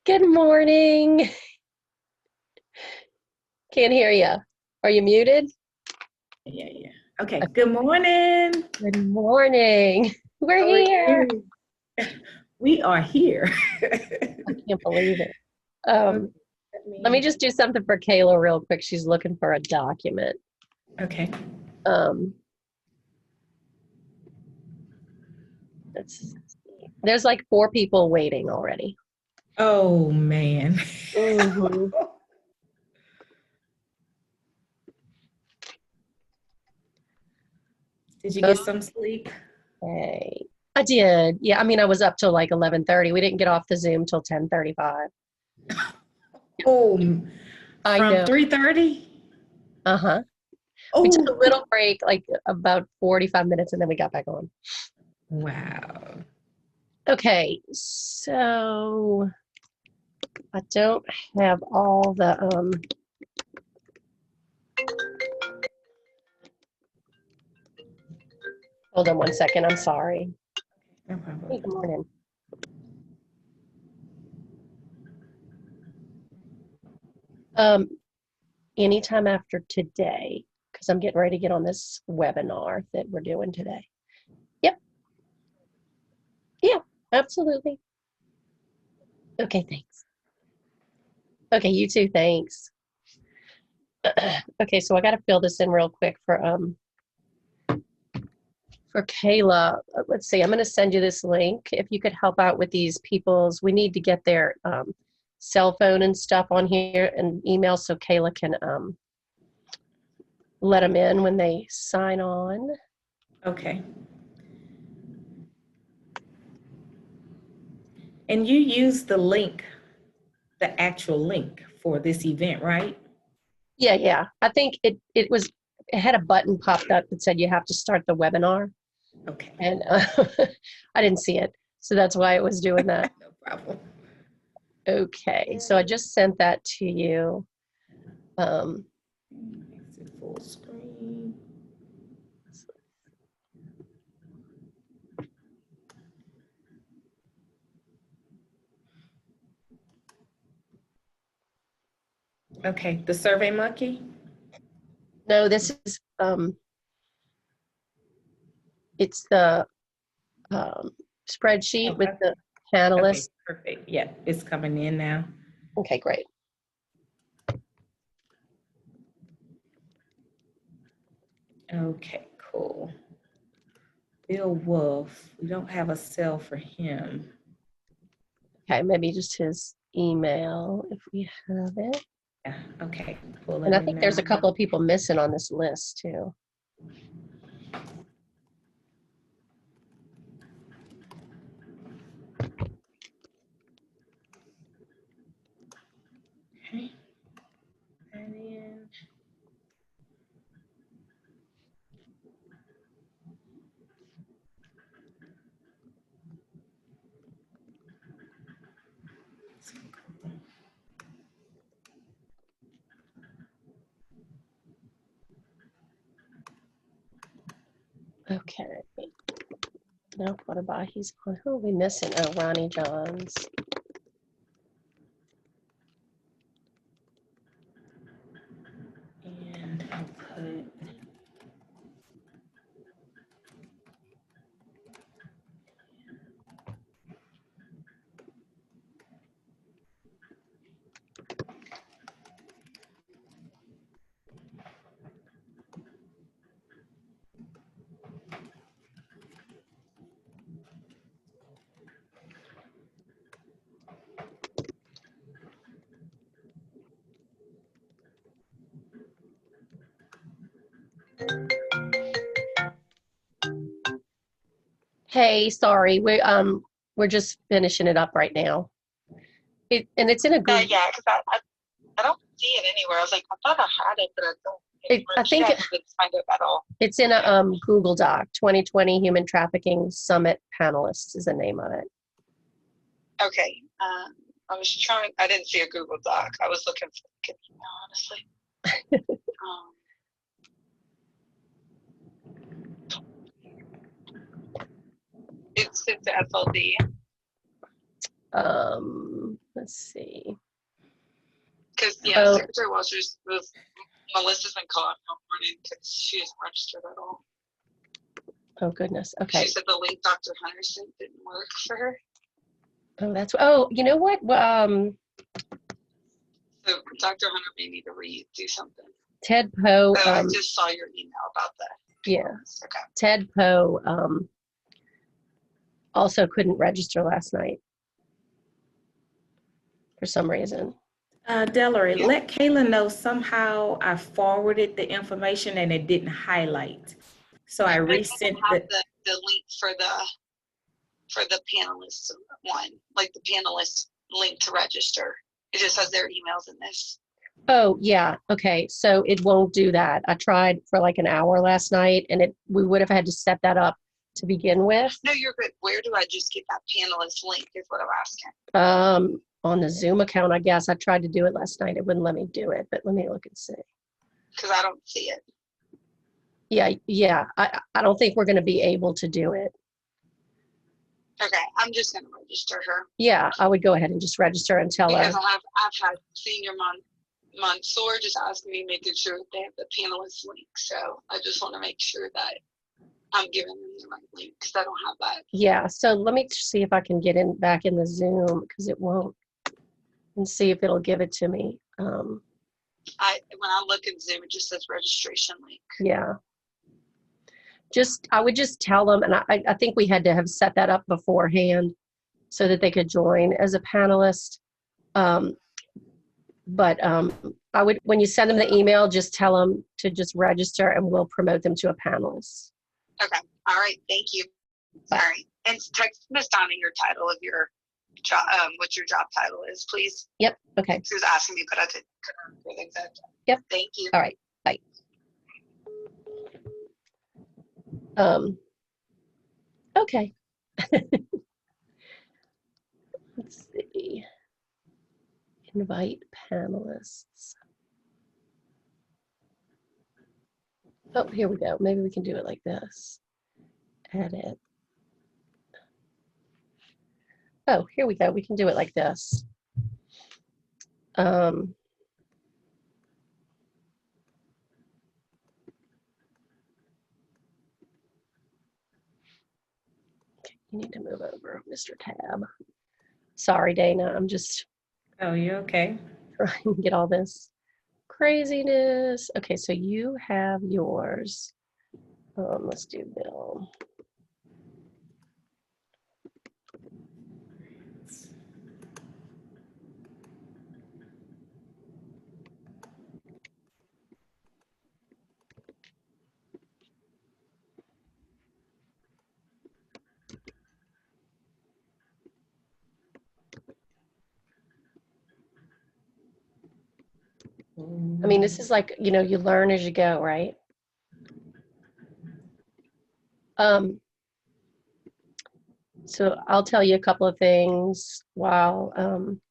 Good morning. Can't hear you. Are you muted? Yeah. Okay. Good morning. Good morning. We're How are here. you? We are here. I can't believe it. Okay, let Let me me. just do something for Kayla real quick. She's looking for a document. Okay. Um, let's see. There's like 4 people waiting already. Oh man. Mm-hmm. Did you get some sleep? Okay. I did. Yeah, I mean, I was up till like 11:30. We didn't get off the Zoom till 10:35. Oh, I from know. 3:30? Uh-huh. We took a Oh, little break, like about 45 minutes, and then we got back on. wow. Okay, so I don't have all the hold on one second, I'm sorry. No problem. Hey, good morning. Um, Anytime after today, because I'm getting ready to get on this webinar that we're doing today. Yep, yeah, absolutely. Okay, thanks. Okay, you too, thanks. Okay, so I gotta fill this in real quick for Kayla. Let's see, I'm gonna send you this link. If you could help out with these people's, we need to get their cell phone and stuff on here and email so Kayla can let them in when they sign on. Okay. And you used the link, the actual link for this event, right? Yeah. I think it had a button popped up that said you have to start the webinar, Okay. and I didn't see it, so that's why it was doing that. No problem. Okay, so I just sent that to you. Exit full screen. Okay, the Survey Monkey. No, this is it's the spreadsheet Oh, with okay. the Okay, panelists. perfect. Yeah, it's coming in now. Okay, great. Okay, cool. Bill Wolf. We don't have a cell for him. Okay, maybe just his email if we have it. Yeah, okay. And Pulling I in think there's now. a couple of people missing on this list too. Okay. And then Okay. Now what about he's on? Who are we missing? Oh, Ronnie Johns. and I'll put Hey, sorry, we're just finishing it up right now. And it's in a Google. Yeah, because I don't see it anywhere. I was like, I thought I had it, but I don't I think can't even find it at all. it's in a Google Doc. 2020 Human Trafficking Summit Panelists is the name of it. Okay. I was trying. I didn't see a Google Doc. I was looking for an email, honestly. It's SLD. Let's see. Because, yeah, Oh. Secretary Walters, Melissa's been calling all morning because she isn't registered at all. Oh goodness. Okay. She said the link Dr. Hunter sent didn't work for her. Oh, that's. Oh, you know what? Well, So Dr. Hunter may need to do something. Ted Poe. Oh, I just saw your email about that. Yeah. Okay. Ted Poe also couldn't register last night for some reason. Delary, let Kayla know somehow I forwarded the information and it didn't highlight. So I resent the link for the panelist one, like the panelist link to register. It just has their emails in this. Oh yeah. Okay. So it won't do that. I tried for like an hour last night, and we would have had to set that up to begin with. No, you're good. Where do I just get that panelist link is what I'm asking. On the Zoom account, I guess. I tried to do it last night. It wouldn't let me do it, but let me look and see. Because I don't see it. Yeah. I don't think we're going to be able to do it. Okay, I'm just going to register her. Yeah, I would go ahead and just register and tell her. Because I've had Senior Mansour just asking me, making sure they have the panelist link. So I just want to make sure that I'm giving them the right link because I don't have that. Yeah, so let me see if I can get back in the Zoom because it won't, and see if it'll give it to me. When I look in Zoom, it just says registration link. Yeah. I would just tell them, and I think we had to have set that up beforehand so that they could join as a panelist. But I would, when you send them the email, just tell them to just register and we'll promote them to a panelist. Okay. All right. Thank you. All right. And text Miss Donna your title of your job, what your job title is, please. Yep. Okay. She was asking me, but I couldn't remember the exact time. Yep. Thank you. All right. Bye. Okay. Let's see. Invite panelists. Oh, here we go. Maybe we can do it like this. Edit. Oh, here we go. We can do it like this. Okay, you need to move over, Mr. Tab. Sorry, Dana. I'm just. Oh, you're okay. Trying to get all this craziness. Okay, so you have yours. Let's do Bill. I mean, this is like, you learn as you go, right? So I'll tell you a couple of things while I'm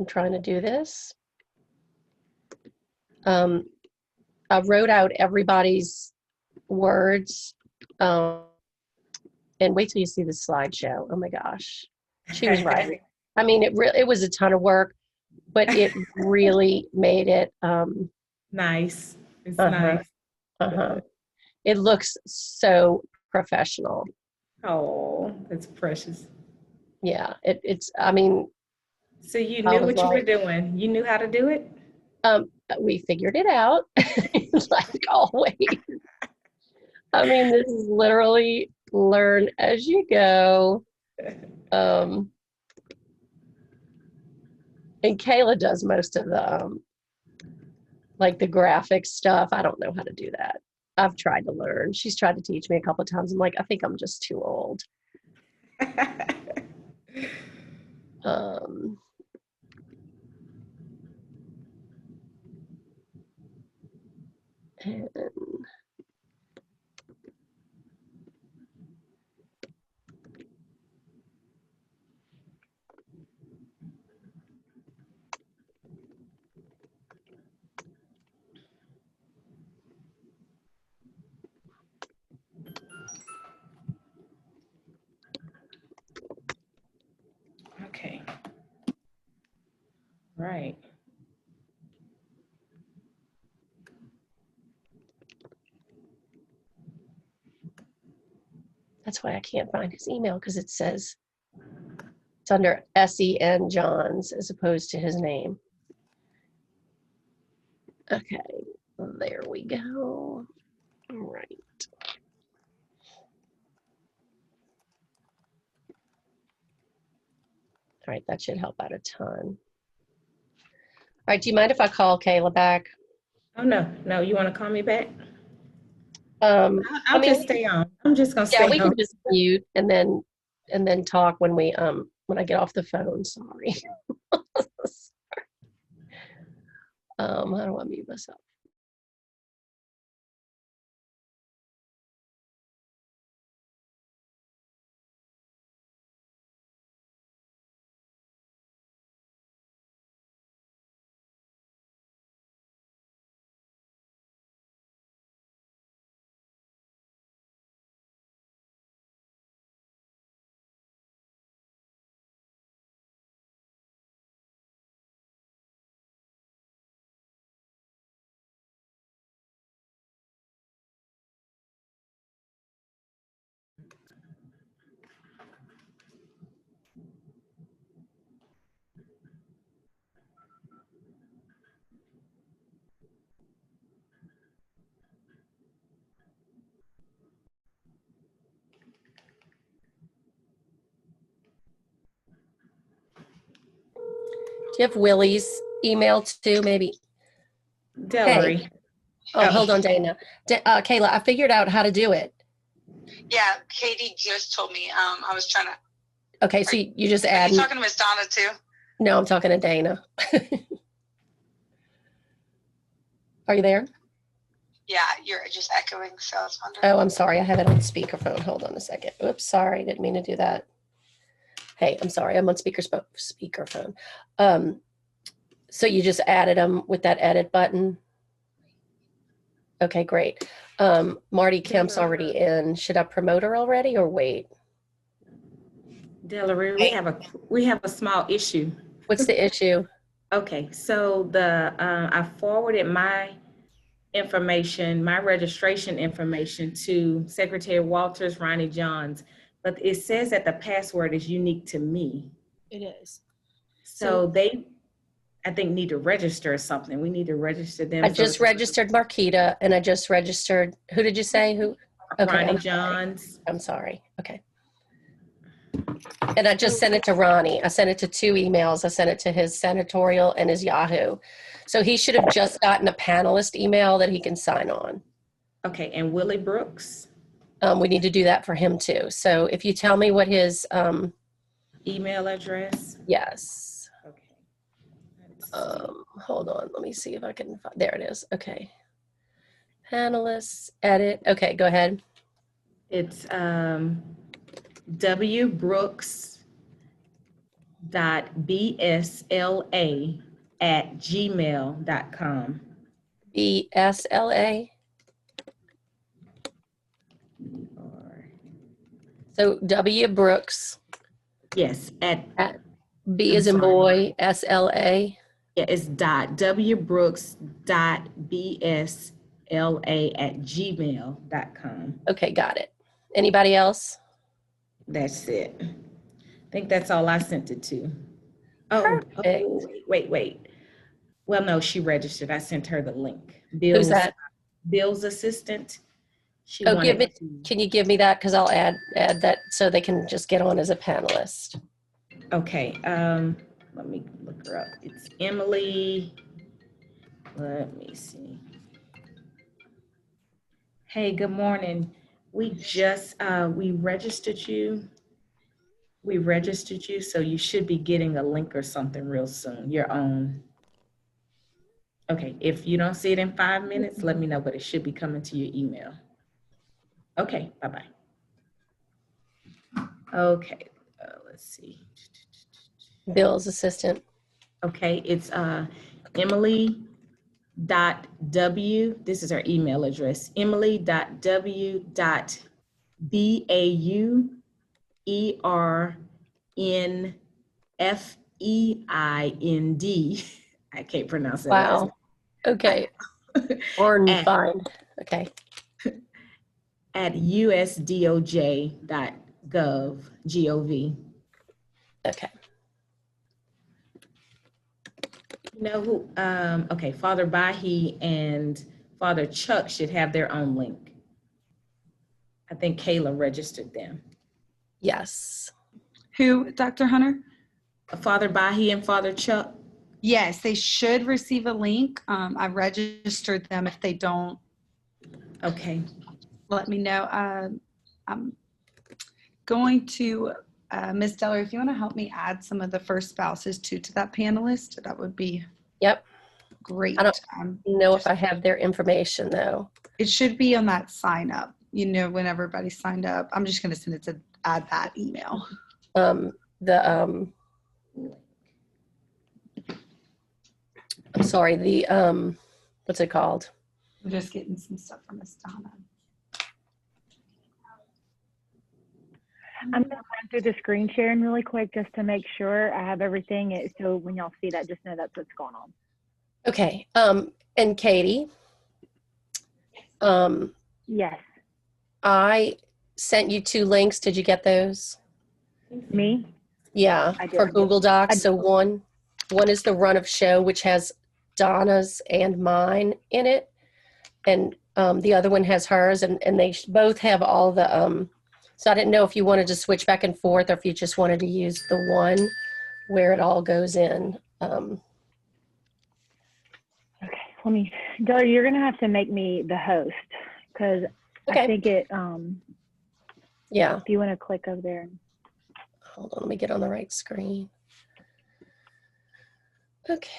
trying to do this. I wrote out everybody's words, and wait till you see the slideshow. Oh my gosh, she was right. I mean, it was a ton of work, but it really made it nice. It's nice. It looks so professional. Oh, that's precious. Yeah, it's. I mean, so you knew what you were doing. You knew how to do it. We figured it out, like always. I mean, this is literally learn as you go. And Kayla does most of the like the graphic stuff. I don't know how to do that. I've tried to learn. She's tried to teach me a couple of times. I'm like, I think I'm just too old. And okay. Right. That's why I can't find his email, because it says it's under SEN Johns as opposed to his name. Okay, there we go. All right. All right, that should help out a ton. All right, do you mind if I call Kayla back? Oh, no, no, you want to call me back? I I'll mean, just stay on. I'm just going to yeah, stay we on. can just mute and then talk when I get off the phone. Sorry. How do I mute myself? Do you have Willie's email too, maybe? Delary. Hey. Oh, hold on, Dana. Kayla, I figured out how to do it. Yeah, Katie just told me. I was trying to. Okay, so you just Are add. you talking to Miss Donna too? No, I'm talking to Dana. Are you there? Yeah, you're just echoing, so I was wondering. Oh, I'm sorry. I have it on speakerphone. Hold on a second. Oops, sorry. Didn't mean to do that. Hey, I'm sorry. I'm on speakerphone. So you just added them with that edit button? Okay, great. Marty Kemp's already in. Should I promote her already or wait? Delary, we have a small issue. What's the issue? Okay, so I forwarded my information, my registration information to Secretary Walters, Ronnie Johns, but it says that the password is unique to me. It is. So they, I think, need to register or something. We need to register them. I just registered Marquita, and I just registered, who did you say? Who? Okay, Ronnie Johns. I'm sorry. Okay. And I just sent it to Ronnie. I sent it to 2 emails. I sent it to his senatorial and his Yahoo. So he should have just gotten a panelist email that he can sign on. Okay, and Willie Brooks? We need to do that for him too. So if you tell me what his email address? Yes. Okay. Hold on. Let me see if I can find. There it is. Okay. Panelists, edit. Okay, go ahead. It's wbrooks.bsla@gmail.com. BSLA. So W Brooks. Yes, at B as in boy, SLA. Yeah, it's wbrooks.bsla@gmail.com. Okay, got it. Anybody else? That's it. I think that's all I sent it to. Oh, wait. Well, no, she registered. I sent her the link. Who's that? Bill's assistant. She Oh, wanted can you give me that? Because I'll add that so they can just get on as a panelist. Okay, let me look her up. It's Emily. Let me see. Hey, good morning. We just we registered you, so you should be getting a link or something real soon, your own. Okay, if you don't see it in 5 minutes, let me know, but it should be coming to your email. Okay, bye-bye. Okay, let's see. Bill's assistant. Okay, it's Emily.w, this is her email address, Emily.w.bauernfe EIND. I can't pronounce that last Wow. Okay. name. Orn at, find. Okay. at usdoj.gov, G-O-V. Okay. You know who, okay, Father Bahi and Father Chuck should have their own link. I think Kayla registered them. Yes. Who, Dr. Hunter? Father Bahi and Father Chuck. Yes, they should receive a link. I registered them. If they don't, Okay. let me know. I'm going to, Ms. Deller, if you want to help me add some of the first spouses to that panelist, that would be Yep. great. I don't know if I have their information though. It should be on that sign up, when everybody signed up. I'm just going to send it to add that email. I'm sorry, what's it called? I'm just getting some stuff from Miss Donna. I'm going to run through the screen sharing really quick just to make sure I have everything. So when y'all see that, just know that's what's going on. Okay. And Katie, Yes. I sent you 2 links. Did you get those? Me? Yeah, I did. for Google Docs. I So one is the run of show, which has Donna's and mine in it. And the other one has hers, and they both have all the, so I didn't know if you wanted to switch back and forth or if you just wanted to use the one where it all goes in. Okay, Delia, you're going to have to make me the host because Okay. I think it, Yeah. if you want to click over there. Hold on, let me get on the right screen. Okay.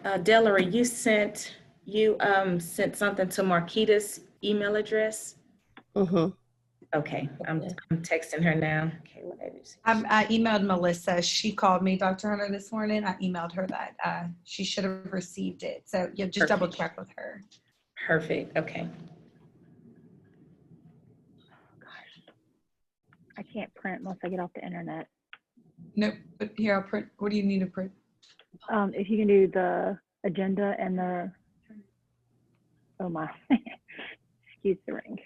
Delary, you sent something to Marquita's email address. Mm-hmm. Okay, I'm texting her now. Okay, what did you say? I emailed Melissa. She called me, Dr. Hunter, this morning. I emailed her that she should have received it. So yeah, just double check with her. Perfect. Okay. I can't print unless I get off the internet. Nope. But here, I'll print. What do you need to print? If you can do the agenda and the, oh my, excuse the ring.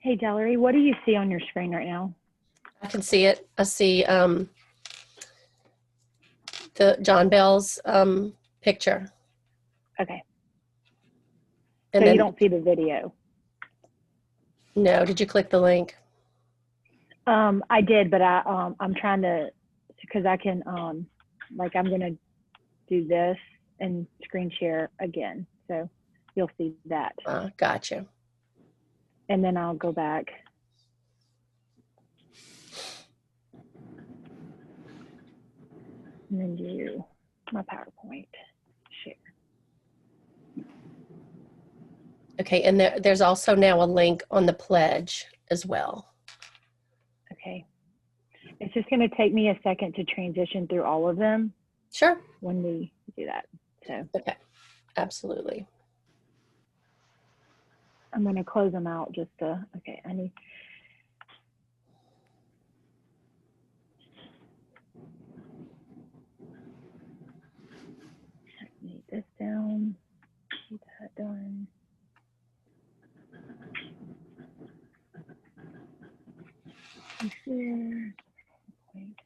Hey, Delary, what do you see on your screen right now? I can see it. I see the John Bell's picture. Okay. And So then, you don't see the video? no, did you click the link? I did, but I'm trying to, because I can, like I'm going to do this and screen share again. So you'll see that. Gotcha. And then I'll go back. And then do my PowerPoint. Share. Okay, and there's also now a link on the pledge as well. Okay. It's just going to take me a second to transition through all of them Sure. when we do that. So Okay, absolutely. I'm going to close them out just to, okay, I need this down, get that done. Share. Wait.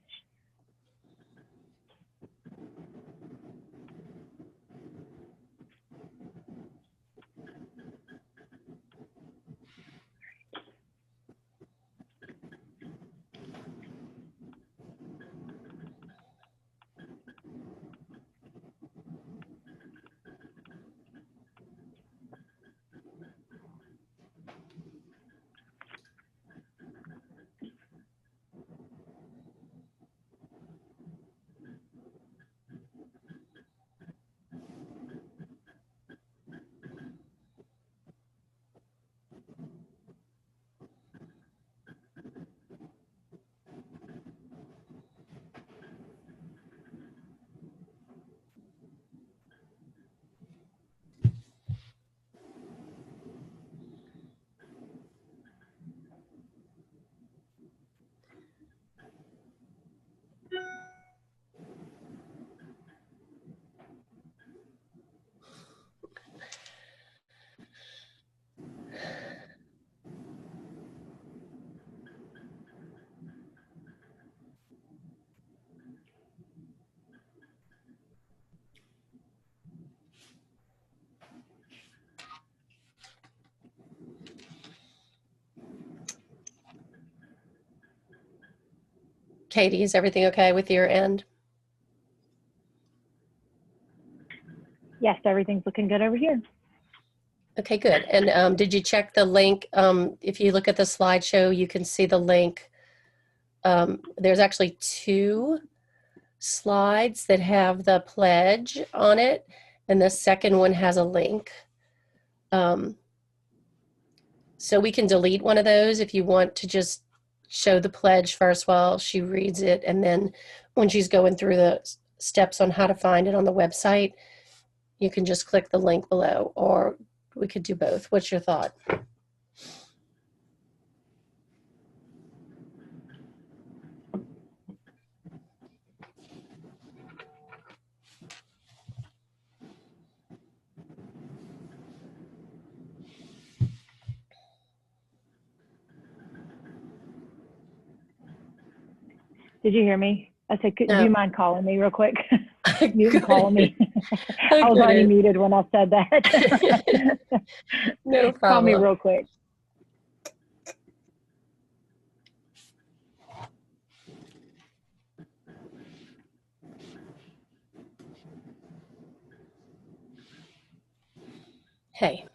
Katie, is everything okay with your end? Yes, everything's looking good over here. Okay, good. And did you check the link? If you look at the slideshow, you can see the link. There's actually 2 slides that have the pledge on it, and the second one has a link. So we can delete one of those if you want to just show the pledge first while she reads it, and then when she's going through the steps on how to find it on the website, you can just click the link below, or we could do both. What's your thought? Did you hear me? I said, do No. you mind calling me real quick? I You can call me. I I was already couldn't. muted when I said that. No Call me problem. real quick. Hey.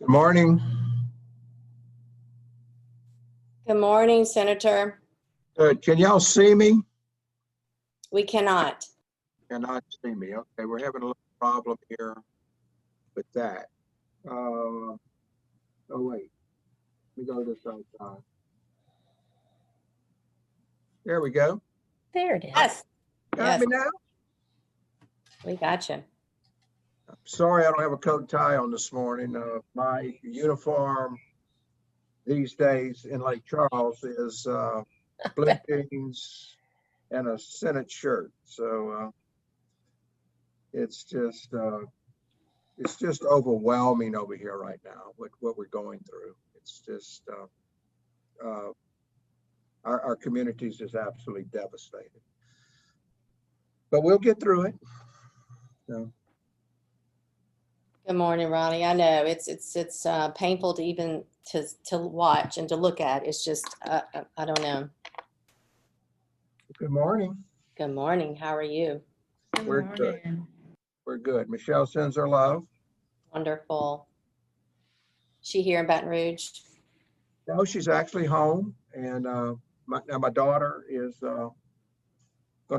Good morning. Good morning, Senator. Can y'all see me? We cannot. Cannot see me. Okay, we're having a little problem here with that. Oh wait, let me go to this outside. There we go. There it is. Yes, Got yes, me now? we got you. Sorry, I don't have a coat and tie on this morning. My uniform these days in Lake Charles is blue jeans and a Senate shirt. So it's just overwhelming over here right now with what we're going through. It's just our community is just absolutely devastated. But we'll get through it. So, Good morning, Ronnie. I know it's painful to even to watch and to look at. It's just I don't know. good morning. Good morning. How are you? Good We're good. morning. We're good. Michelle sends her love. Wonderful. She here in Baton Rouge? No, she's actually home, and my daughter is going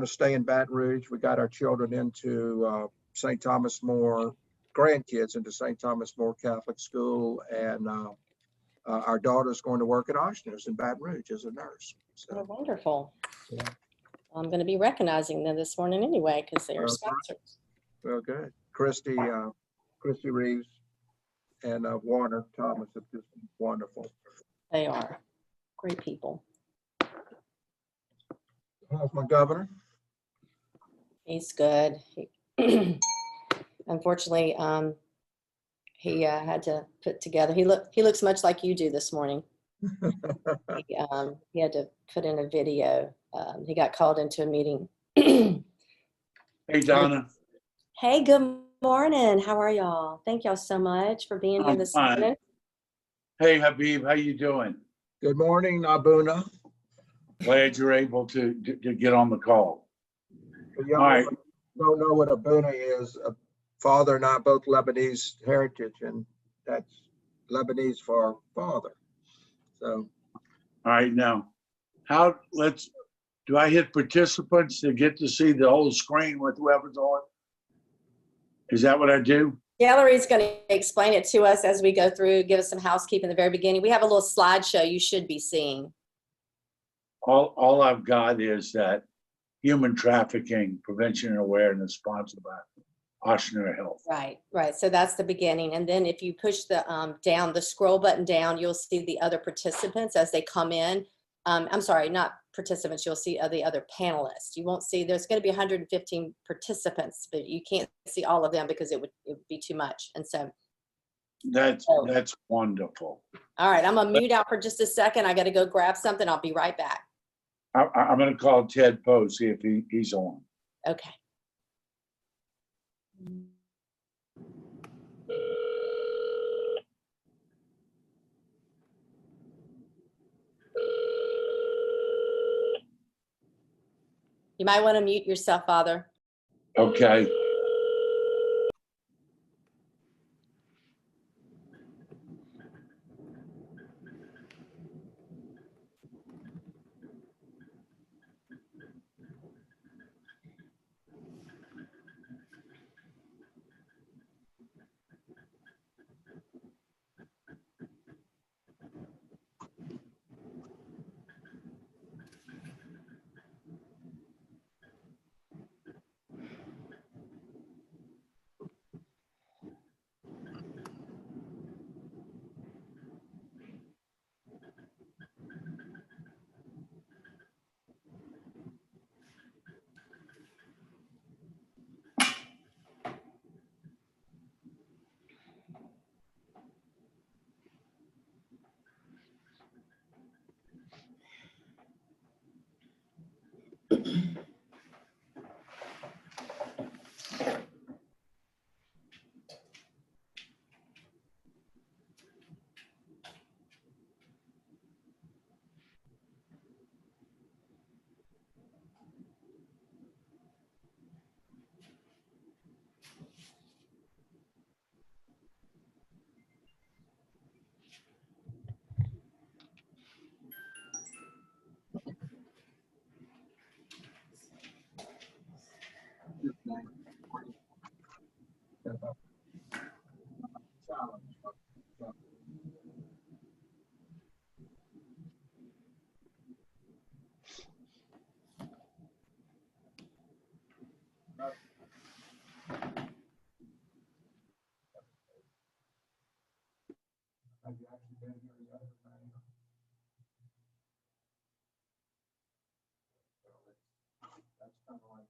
to stay in Baton Rouge. We got our children into St. Thomas More, grandkids into St. Thomas More Catholic School, and our daughter's going to work at Oshner's in Baton Rouge as a nurse. Oh, So, wonderful. yeah. I'm going to be recognizing them this morning anyway because they are Okay. sponsors. Well, good. Christy Reeves and Warner Thomas have just been wonderful. They are great people. How's my governor? He's good. Unfortunately, he had to put together. He looks much like you do this morning. He had to put in a video. He got called into a meeting. Hey, Donna. Hey, good morning. How are y'all? Thank y'all so much for being here I'm this fine. morning. Hey, Habib, how you doing? Good morning, Abuna. Glad you're able to get on the call. For y'all All right. don't know what Abuna is, a father and I both Lebanese heritage, and that's Lebanese for father. So All right, now, do I hit participants to get to see the whole screen with whoever's on? Is that what I do? Gallery's going to explain it to us as we go through, give us some housekeeping at the very beginning. We have a little slideshow you should be seeing. All I've got is that human trafficking prevention and awareness sponsored by Oshner Health. Right, right. So that's the beginning. And then if you push the down, the scroll button down, you'll see the other participants as they come in. I'm sorry, not participants. You'll see the other panelists. You won't see, there's going to be 115 participants, but you can't see all of them because it would be too much. And so. That's wonderful. All right, I'm going to mute out for just a second. I got to go grab something. I'll be right back. I'm going to call Ted Poe, see if he's on. Okay. You might want to mute yourself, Father. Okay. Have you actually been here yet? That's kind of like.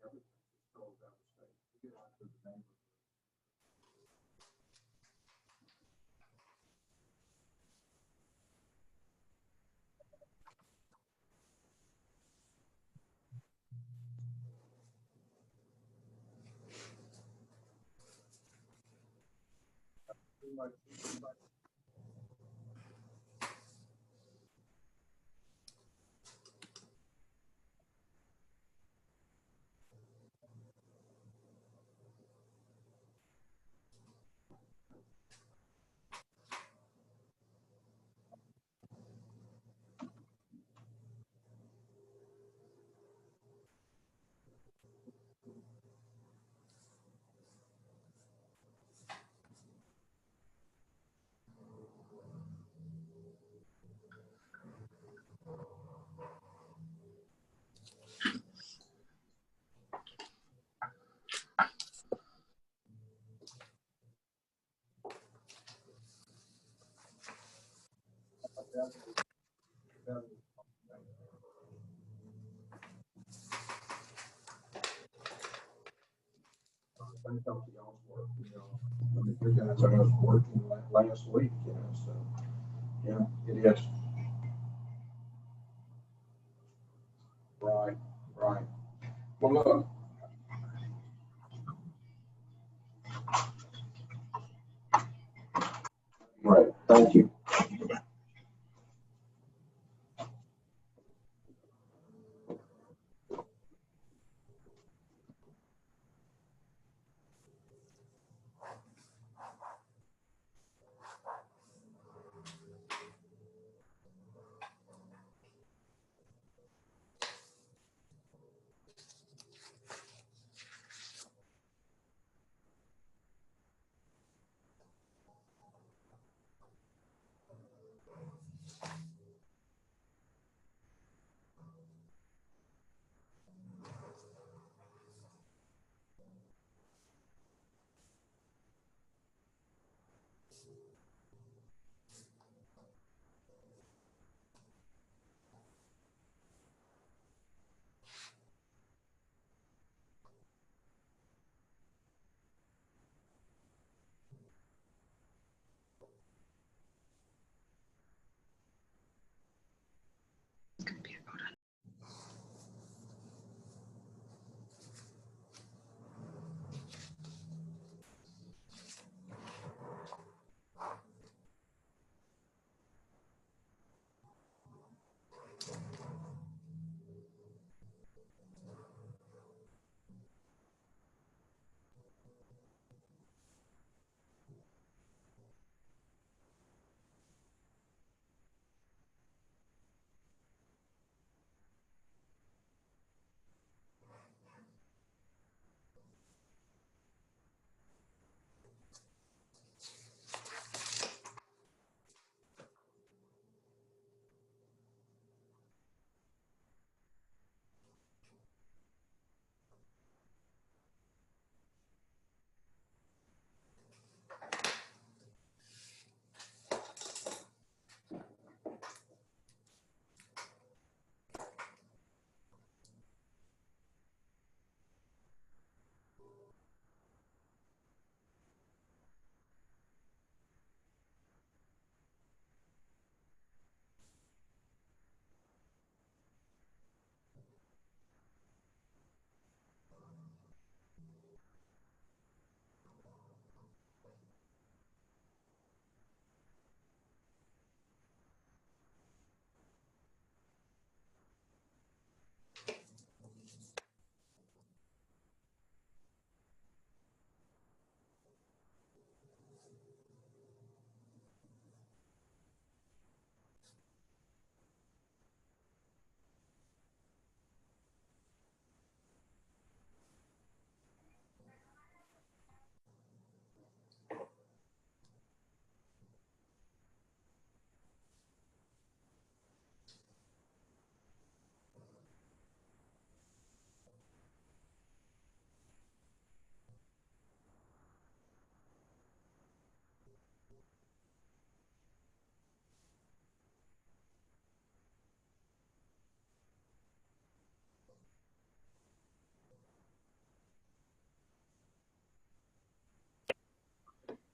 Everything just goes out of state. You get out to the neighborhood. When it comes to y'all's work, I mean, you guys are working last week, so, yeah, it is. Right, right. Well, look. Right, thank you.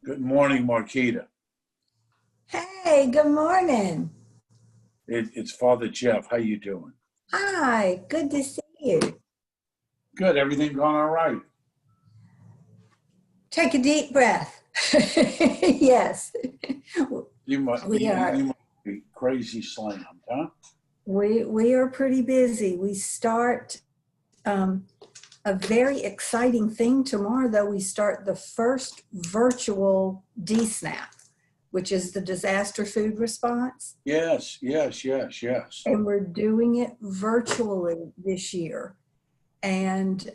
Good morning, Marquita. Hey, good morning. It's Father Jeff. How you doing? Hi, good to see you. Good. Everything going all right? Take a deep breath. Yes, You must we be, are. you must be crazy slammed, huh? We are pretty busy. We start a very exciting thing tomorrow, though. We start the first virtual DSNAP, which is the disaster food response. Yes. And we're doing it virtually this year. And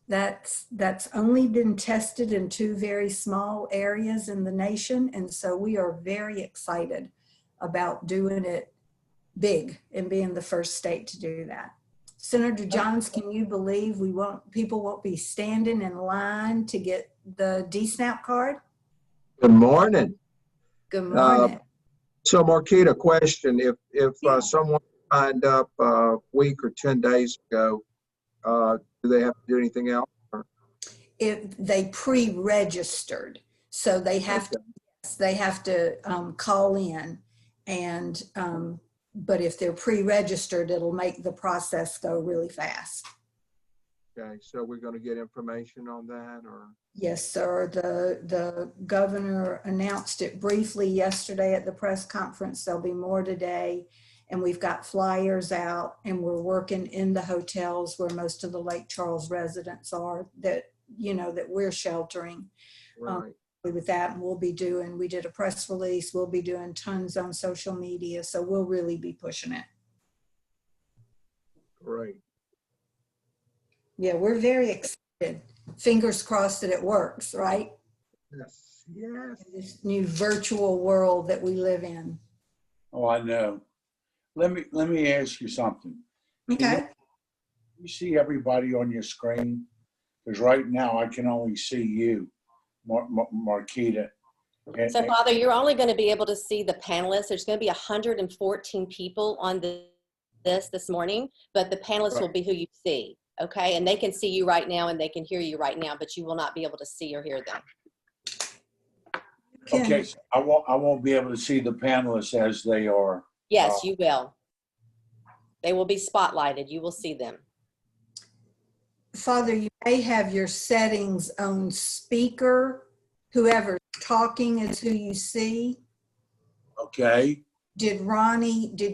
that's only been tested in 2 very small areas in the nation. And so we are very excited about doing it big and being the first state to do that. Senator Johns, can you believe people won't be standing in line to get the DSNAP card? Good morning. Good morning. So Marquita, question, if Yeah. someone signed up a week or 10 days ago, do they have to do anything else? If they pre-registered, so they have to call in, and but if they're pre-registered, it'll make the process go really fast. Okay, so we're going to get information on that, or? Yes, sir. The governor announced it briefly yesterday at the press conference. There'll be more today. And we've got flyers out, and we're working in the hotels where most of the Lake Charles residents are that we're sheltering. Right. With that, and we did a press release. We'll be doing tons on social media. So we'll really be pushing it. Great. Yeah, we're very excited. Fingers crossed that it works, right? Yes. In this new virtual world that we live in. Oh, I know. Let me ask you something. Okay. You see everybody on your screen? Because right now I can only see you, Marquita. So, Father, you're only going to be able to see the panelists. There's going to be 114 people on this morning, but the panelists will be who you see, okay? And they can see you right now and they can hear you right now, but you will not be able to see or hear them. Okay, so I won't be able to see the panelists as they are. Yes, you will. They will be spotlighted. You will see them. Father, you may have your settings on speaker. Whoever's talking is who you see. Okay. Did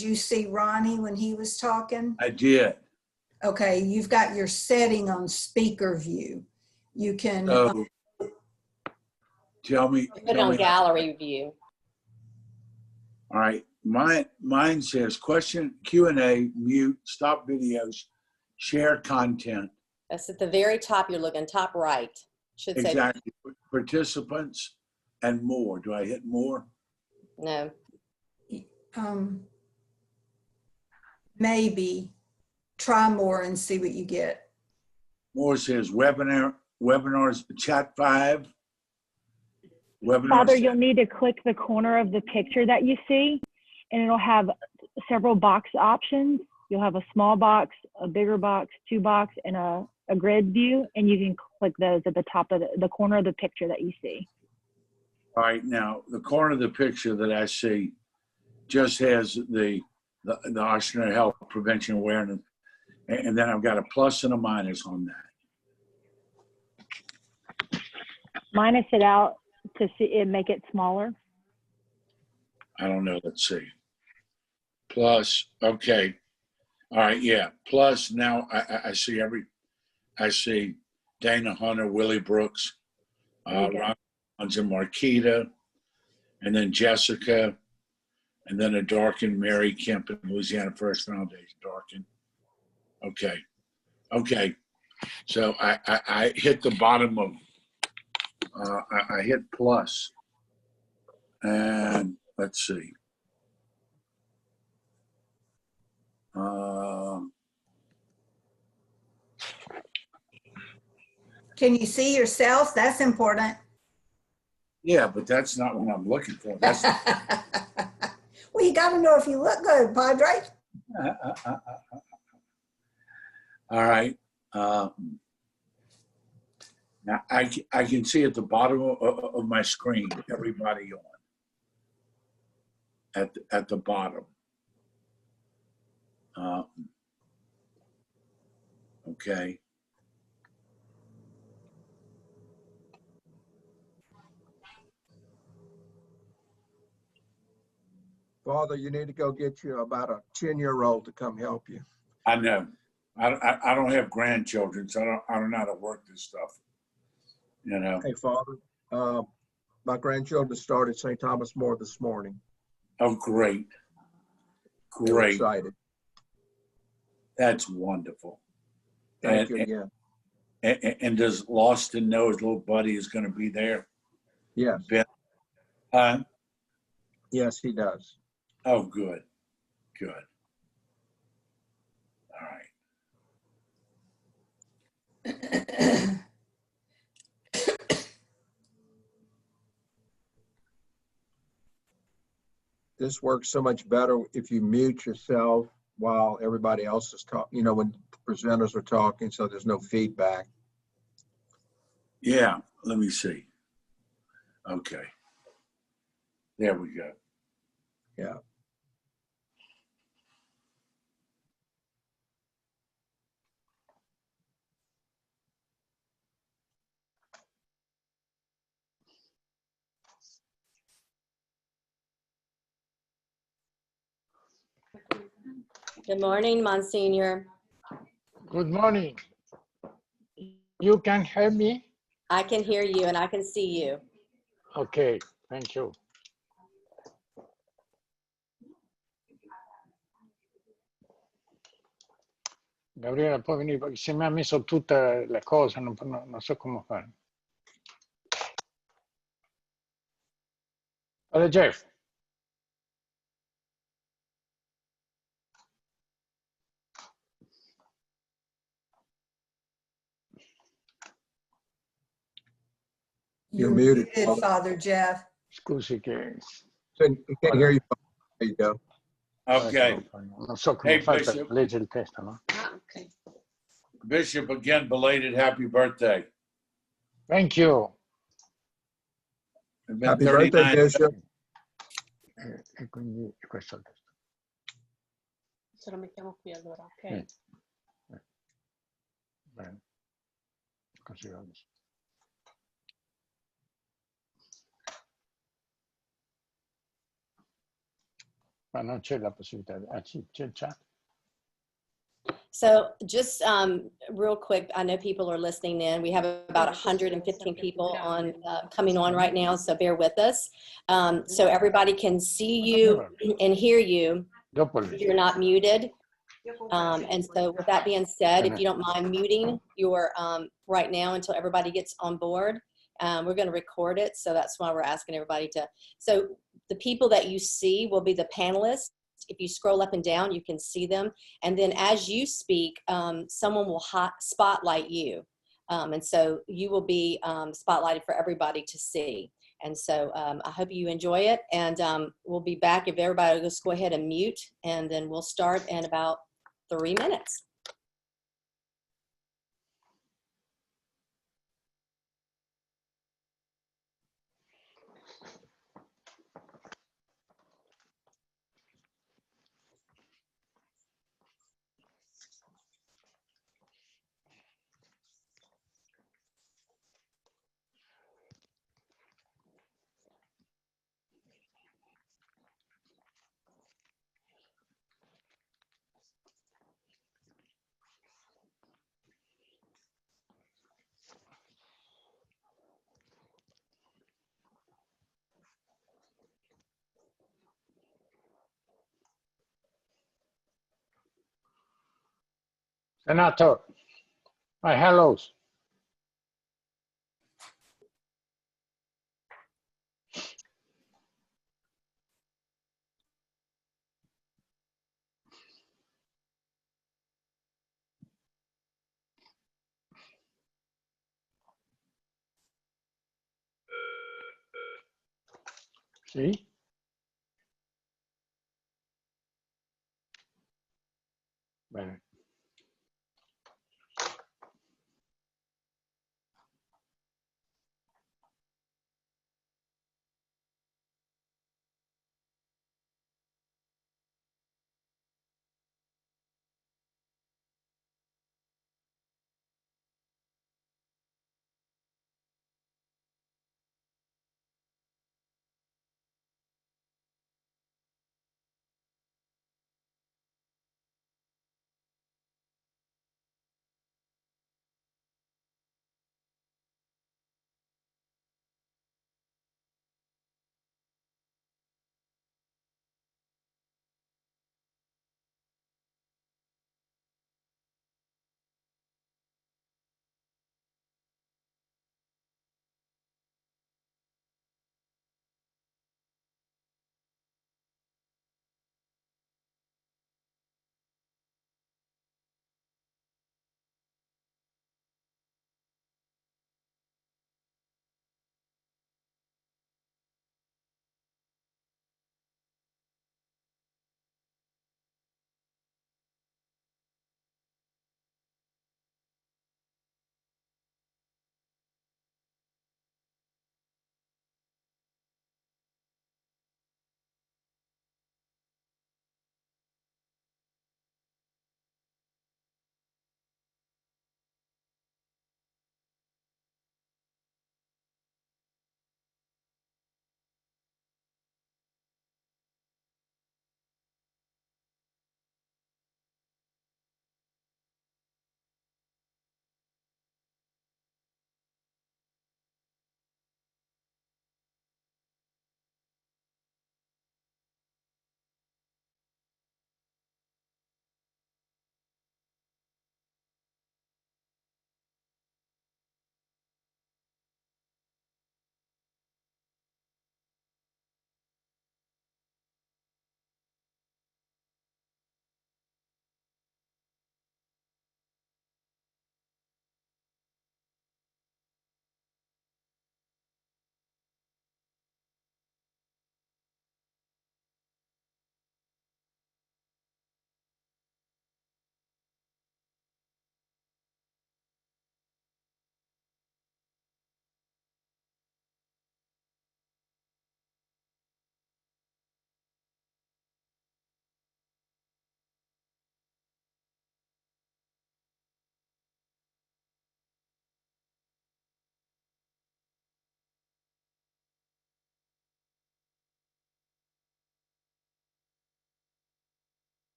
you see Ronnie when he was talking? I did. Okay, you've got your setting on speaker view. You can Tell me. Put it on gallery view. All right. Mine says question, Q&A, mute, stop videos, share content. That's at the very top. You're looking top right. Should say Exactly. Participants and more. Do I hit more? no. maybe try more and see what you get. More says webinars, chat 5. Webinars. Father, you'll need to click the corner of the picture that you see, and it'll have several box options. You'll have a small box, a bigger box, 2 box, and a grid view, and you can click those at the top of the corner of the picture that you see. All right, now the corner of the picture that I see just has the Ocean Health Prevention Awareness, and then I've got a plus and a minus on that. Minus it out to see it, make it smaller. I don't know. Let's see. Plus, okay. All right, yeah. Plus, now I see I see Dana Hunter, Willie Brooks, Ron and Marquita, and then Jessica, and then a darkened Mary Kemp in Louisiana First Foundation, darkened. Okay. So I hit the bottom of, I hit plus, and let's see. Can you see yourself? That's important. Yeah, but that's not what I'm looking for. That's well, you got to know if you look good, Padre. all right. Now, I can see at the bottom of my screen, everybody on. At the bottom. Okay. Father, you need to go get you about a 10-year-old to come help you. I know. I don't have grandchildren, so I don't know how to work this stuff. You know. Hey, Father, my grandchildren started St. Thomas More this morning. Oh, great. They were Great. excited. That's wonderful. Thank you again. And does Lawston know his little buddy is going to be there? Yes. Yes, he does. Oh, good. Good. All right. This works so much better if you mute yourself while everybody else is talking, when presenters are talking, so there's no feedback. Yeah, let me see. Okay. There we go. Yeah. Good morning, Monsignor. Good morning. You can hear me? I can hear you and I can see you. Okay, thank you. Gabriela, puoi venire perché se mi ha messo tutte le cose, non so come fare. Allora, Jeff. You're muted. Father Jeff. Scusi che... We can't hear you. There you go. Okay. Non so come Hey, fare per Bishop. leggere il testo, no? Okay. Bishop, again, belated happy birthday. Thank you. It's been Happy birthday, 39 Bishop. E quindi questo è il testo. Se lo mettiamo qui allora, ok? Bene. Così va. Ma non c'è la possibilità. Ah, sì, c'è il chat. So just real quick, I know people are listening in. We have about 115 people on coming on right now, so bear with us. So everybody can see you and hear you if you're not muted. And so with that being said, if you don't mind muting your right now until everybody gets on board, we're going to record it. So that's why we're asking everybody to. So the people that you see will be the panelists. If you scroll up and down, you can see them. And then as you speak, someone will spotlight you. And so you will be spotlighted for everybody to see. And so I hope you enjoy it. And we'll be back if everybody will just go ahead and mute. And then we'll start in about 3 minutes. Senator, my hellos. Sì? Bene.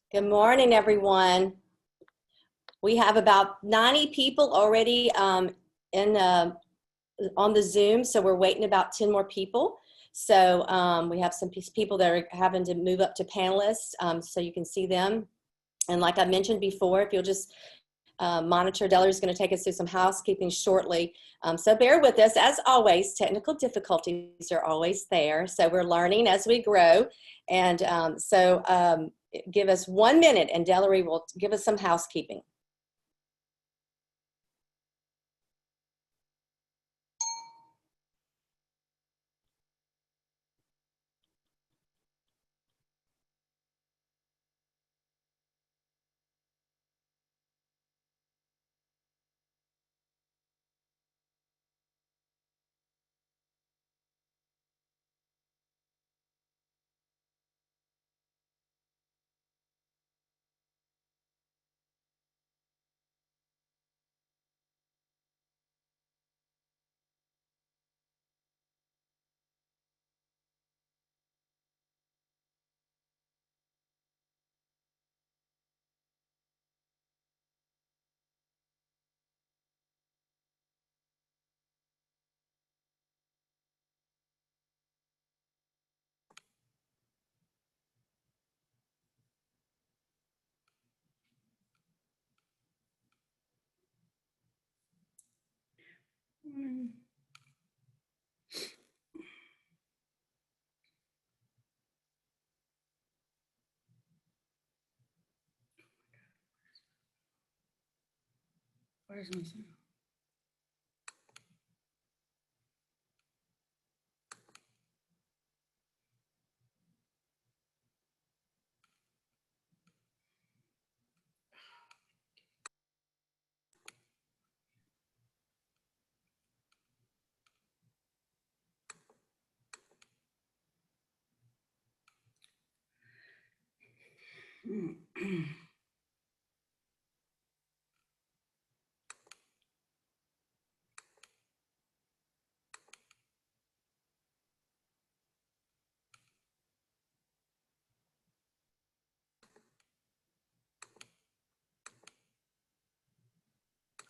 Good morning, everyone. We have about 90 people already on the Zoom, so we're waiting about 10 more people. So we have some people that are having to move up to panelists, so you can see them. And like I mentioned before, if you'll just monitor, Dellar's going to take us through some housekeeping shortly. So bear with us. As always, technical difficulties are always there. So we're learning as we grow. And give us 1 minute and Delary will give us some housekeeping. Where's my Zoom?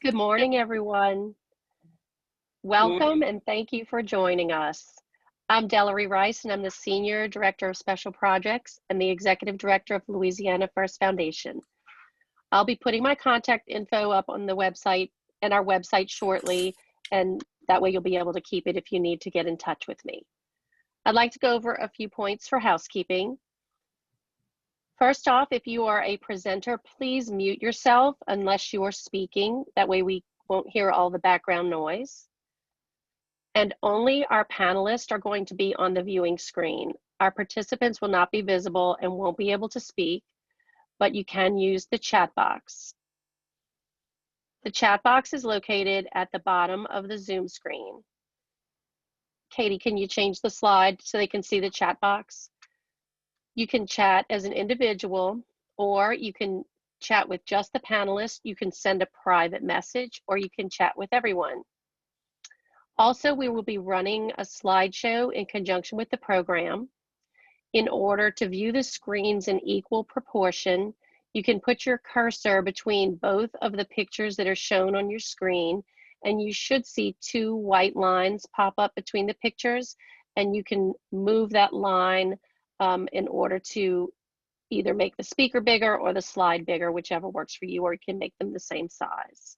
Good morning, everyone. Welcome and thank you for joining us. I'm Delary Rice, and I'm the Senior Director of Special Projects and the Executive Director of Louisiana First Foundation. I'll be putting my contact info up on the website and our website shortly, and that way you'll be able to keep it if you need to get in touch with me. I'd like to go over a few points for housekeeping. First off, if you are a presenter, please mute yourself unless you are speaking. That way we won't hear all the background noise. And only our panelists are going to be on the viewing screen. Our participants will not be visible and won't be able to speak, but you can use the chat box. The chat box is located at the bottom of the Zoom screen. Katie, can you change the slide so they can see the chat box? You can chat as an individual, or you can chat with just the panelists. You can send a private message, or you can chat with everyone. Also, we will be running a slideshow in conjunction with the program. In order to view the screens in equal proportion, you can put your cursor between both of the pictures that are shown on your screen, and you should see 2 white lines pop up between the pictures, and you can move that line in order to either make the speaker bigger or the slide bigger, whichever works for you, or you can make them the same size.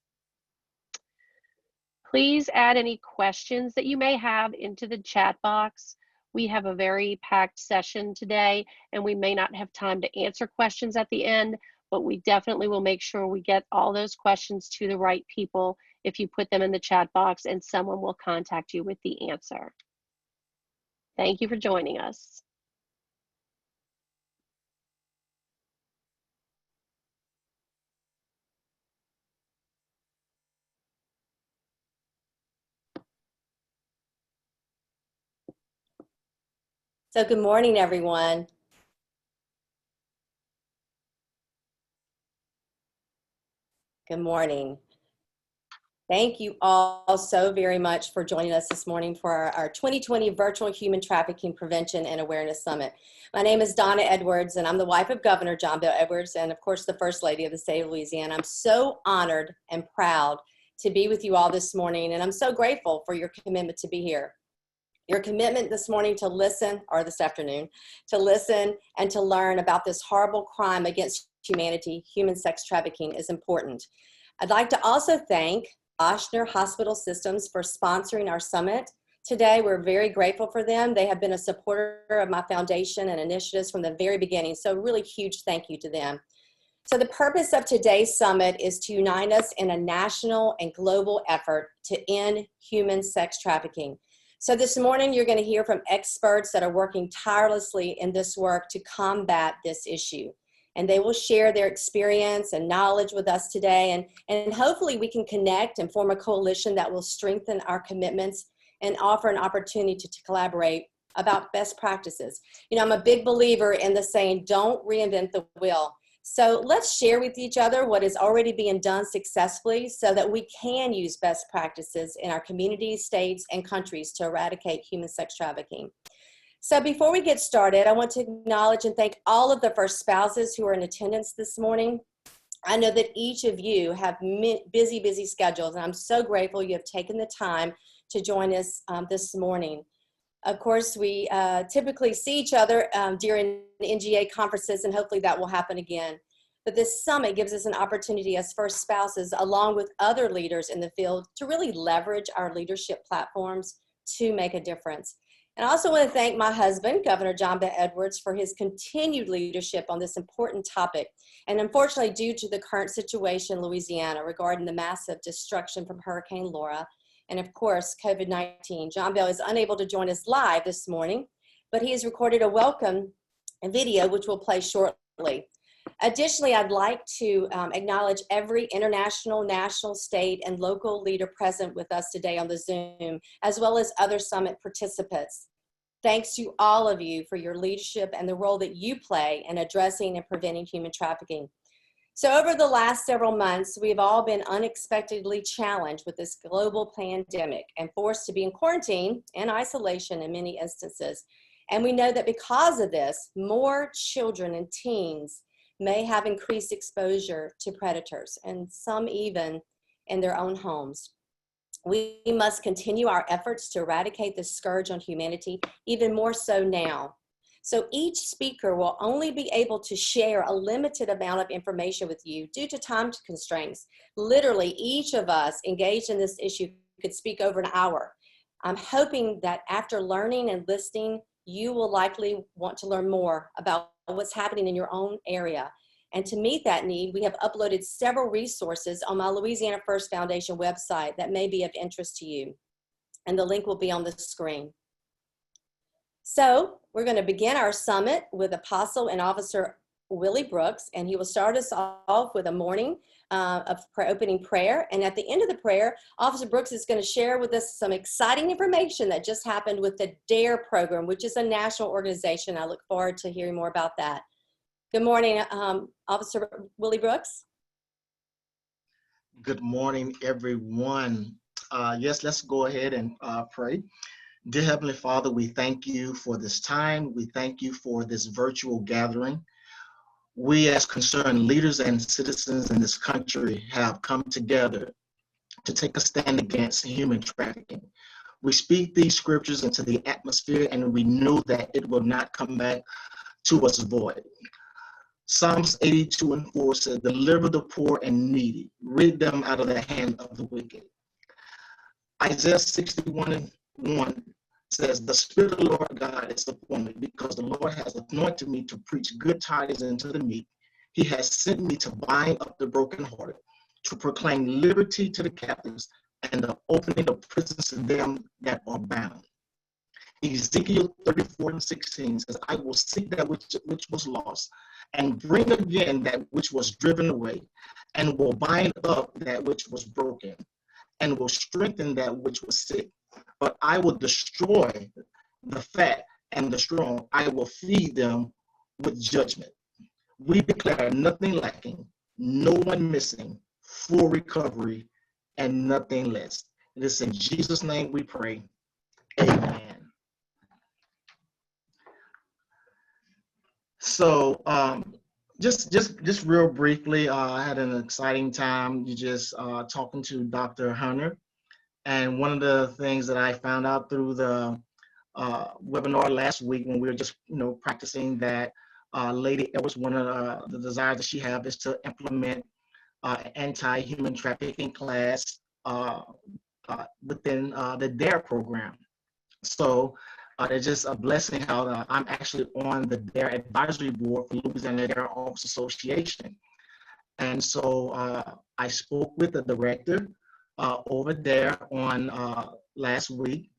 Please add any questions that you may have into the chat box. We have a very packed session today, and we may not have time to answer questions at the end, but we definitely will make sure we get all those questions to the right people if you put them in the chat box, and someone will contact you with the answer. Thank you for joining us. So good morning, everyone. Good morning. Thank you all so very much for joining us this morning for our 2020 Virtual Human Trafficking Prevention and Awareness Summit. My name is Donna Edwards, and I'm the wife of Governor John Bel Edwards, and of course, the First Lady of the state of Louisiana. I'm so honored and proud to be with you all this morning, and I'm so grateful for your commitment to be here. Your commitment this morning to listen, or this afternoon, to listen and to learn about this horrible crime against humanity, human sex trafficking, is important. I'd like to also thank Ochsner Hospital Systems for sponsoring our summit today. We're very grateful for them. They have been a supporter of my foundation and initiatives from the very beginning, so really huge thank you to them. So the purpose of today's summit is to unite us in a national and global effort to end human sex trafficking. So this morning, you're going to hear from experts that are working tirelessly in this work to combat this issue. And they will share their experience and knowledge with us today. And hopefully we can connect and form a coalition that will strengthen our commitments and offer an opportunity to collaborate about best practices. You know, I'm a big believer in the saying, don't reinvent the wheel. So let's share with each other what is already being done successfully so that we can use best practices in our communities, states, and countries to eradicate human sex trafficking. So before we get started, I want to acknowledge and thank all of the first spouses who are in attendance this morning. I know that each of you have busy schedules, and I'm so grateful you have taken the time to join us this morning. Of course, we typically see each other during the NGA conferences, and hopefully that will happen again. But this summit gives us an opportunity as first spouses, along with other leaders in the field, to really leverage our leadership platforms to make a difference. And I also want to thank my husband, Governor John Bel Edwards, for his continued leadership on this important topic. And unfortunately, due to the current situation in Louisiana regarding the massive destruction from Hurricane Laura, and of course, COVID-19, John Bel is unable to join us live this morning, but he has recorded a welcome video, which we'll play shortly. Additionally, I'd like to acknowledge every international, national, state, and local leader present with us today on the Zoom, as well as other summit participants. Thanks to all of you for your leadership and the role that you play in addressing and preventing human trafficking. So over the last several months, we've all been unexpectedly challenged with this global pandemic and forced to be in quarantine and isolation in many instances. And we know that because of this, more children and teens may have increased exposure to predators, and some even in their own homes. We must continue our efforts to eradicate this scourge on humanity, even more so now. So each speaker will only be able to share a limited amount of information with you due to time constraints. Literally, each of us engaged in this issue could speak over an hour. I'm hoping that after learning and listening, you will likely want to learn more about what's happening in your own area. And to meet that need, we have uploaded several resources on my Louisiana First Foundation website that may be of interest to you. And the link will be on the screen. So we're going to begin our summit with Apostle and Officer Willie Brooks, and he will start us off with a morning of opening prayer. And at the end of the prayer, Officer Brooks is going to share with us some exciting information that just happened with the DARE program, which is a national organization. I look forward to hearing more about that. Good morning, Officer Willie Brooks. Good morning, everyone. Yes, let's go ahead and pray. Dear Heavenly Father, we thank you for this time. We thank you for this virtual gathering. We as concerned leaders and citizens in this country have come together to take a stand against human trafficking. We speak these scriptures into the atmosphere, and we know that it will not come back to us void. Psalms 82:4 says, deliver the poor and needy, rid them out of the hand of the wicked. Isaiah 61:1 says, the Spirit of the Lord God is upon me, because the Lord has anointed me to preach good tidings unto the meek. He has sent me to bind up the brokenhearted, to proclaim liberty to the captives, and the opening of prisons to them that are bound. Ezekiel 34:16 says, I will seek that which was lost, and bring again that which was driven away, and will bind up that which was broken, and will strengthen that which was sick. But I will destroy the fat and the strong. I will feed them with judgment. We declare nothing lacking, no one missing, full recovery and nothing less. It is in Jesus' name we pray. Amen. So just real briefly, I had an exciting time just talking to Dr. Hunter. And one of the things that I found out through the webinar last week when we were just practicing that Lady Edwards, one of the desires that she has is to implement anti-human trafficking class within the DARE program. So it's just a blessing how I'm actually on the DARE advisory board for Louisiana DARE Office Association. And so I spoke with the director over there on last week,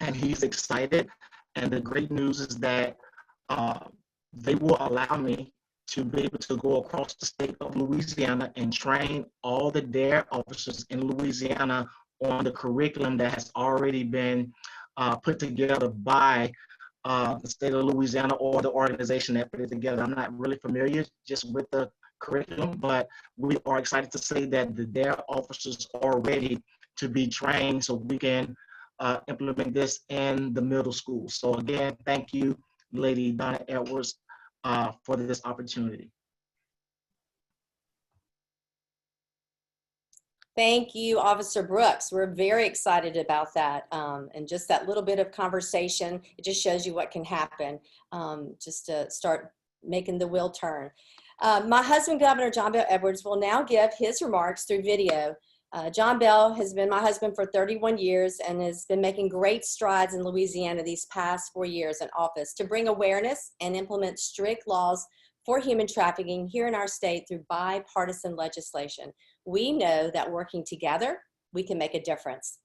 and he's excited. And the great news is that they will allow me to be able to go across the state of Louisiana and train all the DARE officers in Louisiana on the curriculum that has already been put together by the state of Louisiana or the organization that put it together. I'm not really familiar just with the curriculum, but we are excited to say that the DARE officers are ready to be trained so we can implement this in the middle school. So again, thank you, Lady Donna Edwards, for this opportunity. Thank you, Officer Brooks. We're very excited about that. And just that little bit of conversation, it just shows you what can happen just to start making the wheel turn. My husband, Governor John Bell Edwards, will now give his remarks through video. John Bell has been my husband for 31 years and has been making great strides in Louisiana these past 4 years in office to bring awareness and implement strict laws for human trafficking here in our state through bipartisan legislation. We know that working together, we can make a difference.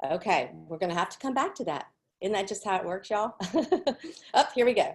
Okay, we're gonna have to come back to that. Isn't that just how it works, y'all? Up, here we go.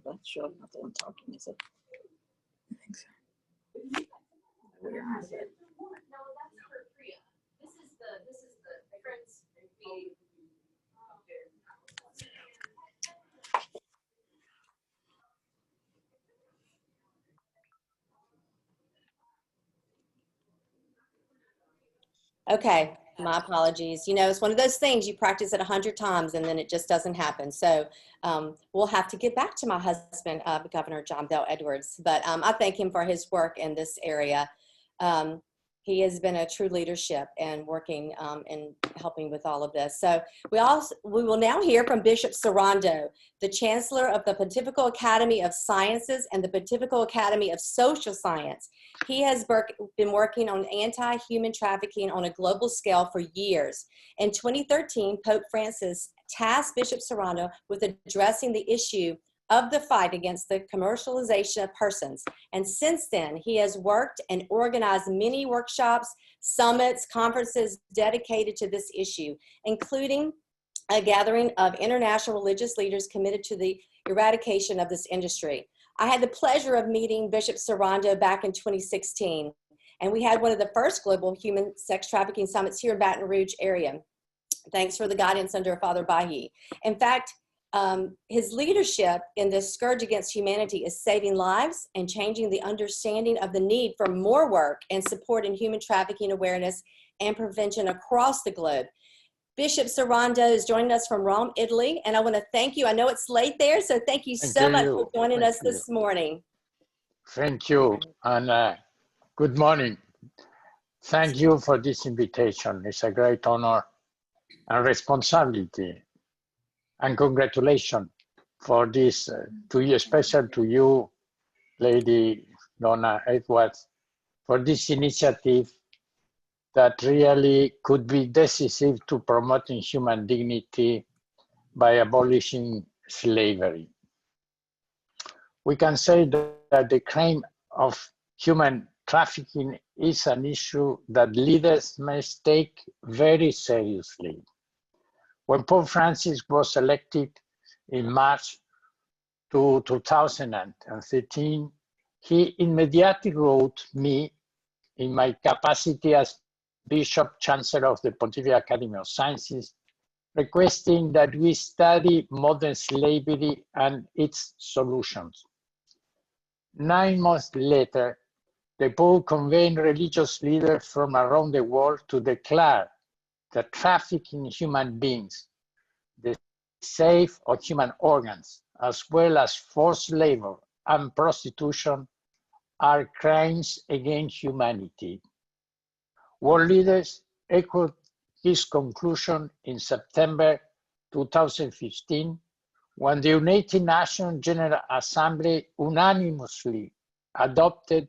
That's sure not the one talking, is it? I think so. We're out of it. Okay, my apologies. You know, it's one of those things you practice it 100 times and then it just doesn't happen. So we'll have to get back to my husband, Governor John Bell Edwards. But I thank him for his work in this area. He has been a true leadership and working and helping with all of this. So we will now hear from Bishop Sorondo, the Chancellor of the Pontifical Academy of Sciences and the Pontifical Academy of Social Science. He has been working on anti-human trafficking on a global scale for years. In 2013, Pope Francis tasked Bishop Sorondo with addressing the issue of the fight against the commercialization of persons. And since then, he has worked and organized many workshops, summits, conferences dedicated to this issue, including a gathering of international religious leaders committed to the eradication of this industry. I had the pleasure of meeting Bishop Sorondo back in 2016, And we had one of the first global human sex trafficking summits here in Baton Rouge area. Thanks for the guidance under Father Bahi. In fact, his leadership in this scourge against humanity is saving lives and changing the understanding of the need for more work and support in human trafficking awareness and prevention across the globe. Bishop Sarando is joining us from Rome, Italy, and I want to thank you. I know it's late there, so thank you so much for joining us this morning. Thank you, and good morning. Thank you for this invitation. It's a great honor and responsibility. And congratulations for this, to you, special to you, Lady Donna Edwards, for this initiative that really could be decisive to promoting human dignity by abolishing slavery. We can say that the crime of human trafficking is an issue that leaders must take very seriously. When Pope Francis was elected in March 2013, he immediately wrote me in my capacity as Bishop Chancellor of the Pontifical Academy of Sciences, requesting that we study modern slavery and its solutions. 9 months later, the Pope convened religious leaders from around the world to declare that trafficking in human beings, the sale of human organs, as well as forced labor and prostitution are crimes against humanity. World leaders echoed this conclusion in September 2015 when the United Nations General Assembly unanimously adopted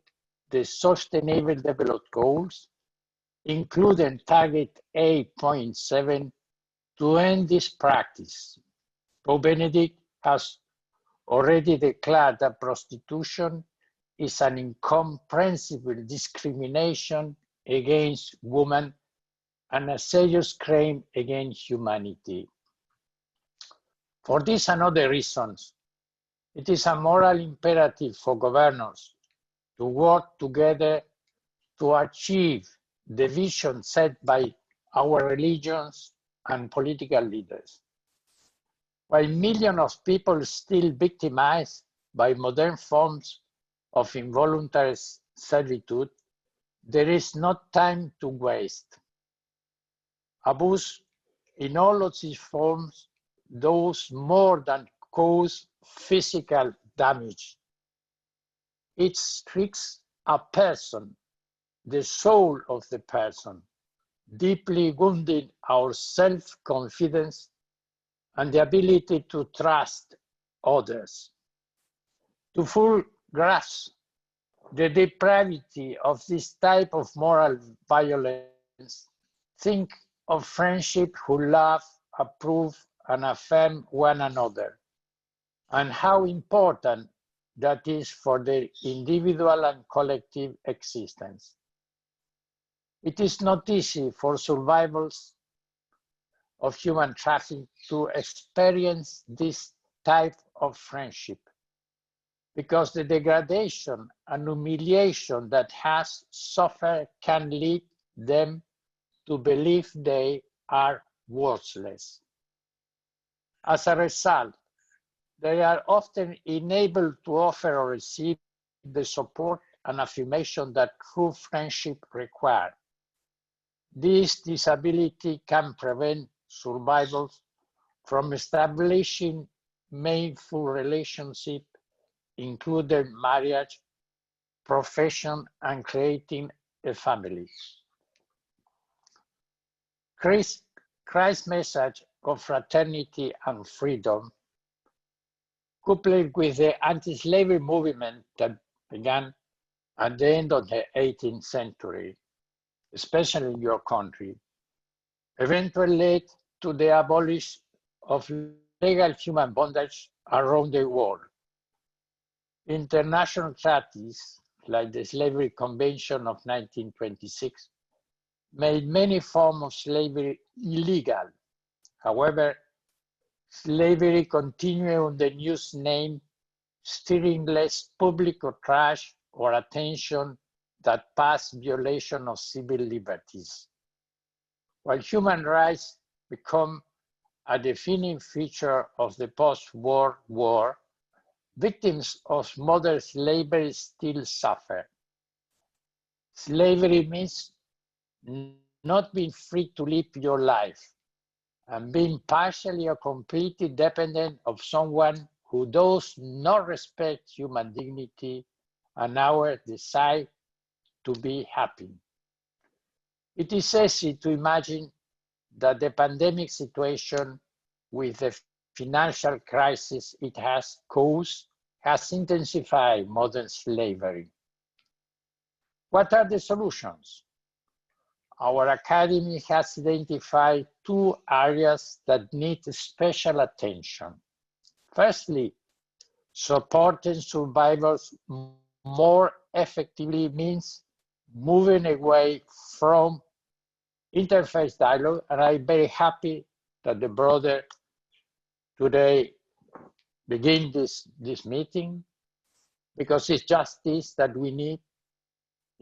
the Sustainable Development Goals, including Target 8.7, to end this practice. Pope Benedict has already declared that prostitution is an incomprehensible discrimination against women and a serious crime against humanity. For this and other reasons, it is a moral imperative for governors to work together to achieve the vision set by our religions and political leaders. While millions of people still victimized by modern forms of involuntary servitude, there is no time to waste. Abuse in all of its forms does more than cause physical damage. It strips a person, the soul of the person, deeply wounding our self-confidence and the ability to trust others. To fully grasp the depravity of this type of moral violence, think of friendship who love, approve, and affirm one another, and how important that is for their individual and collective existence. It is not easy for survivors of human trafficking to experience this type of friendship, because the degradation and humiliation that has suffered can lead them to believe they are worthless. As a result, they are often unable to offer or receive the support and affirmation that true friendship requires. This disability can prevent survivors from establishing meaningful relationships, including marriage, profession, and creating a family. Christ's message of fraternity and freedom, coupled with the anti-slavery movement that began at the end of the 18th century, especially in your country, eventually led to the abolition of legal human bondage around the world. International treaties, like the Slavery Convention of 1926, made many forms of slavery illegal. However, slavery continued under the news name, stirring less public outrage or attention that past violation of civil liberties. While human rights become a defining feature of the post-war war, victims of modern slavery still suffer. Slavery means not being free to live your life and being partially or completely dependent of someone who does not respect human dignity and our desire to be happy. It is easy to imagine that the pandemic situation with the financial crisis it has caused has intensified modern slavery. What are the solutions? Our Academy has identified 2 areas that need special attention. Firstly, supporting survivors more effectively means moving away from interfaith dialogue, and I'm very happy that the brother today begin this meeting, because it's just this that we need: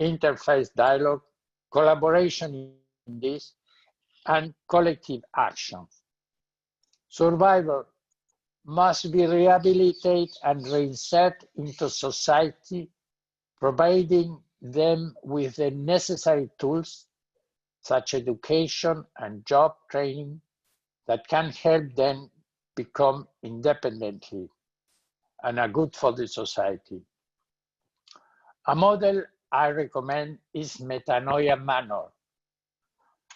interfaith dialogue, collaboration in this, and collective action. Survivors must be rehabilitated and reinserted into society, providing them with the necessary tools, such as education and job training, that can help them become independently and are good for the society. A model I recommend is Metanoia Manor,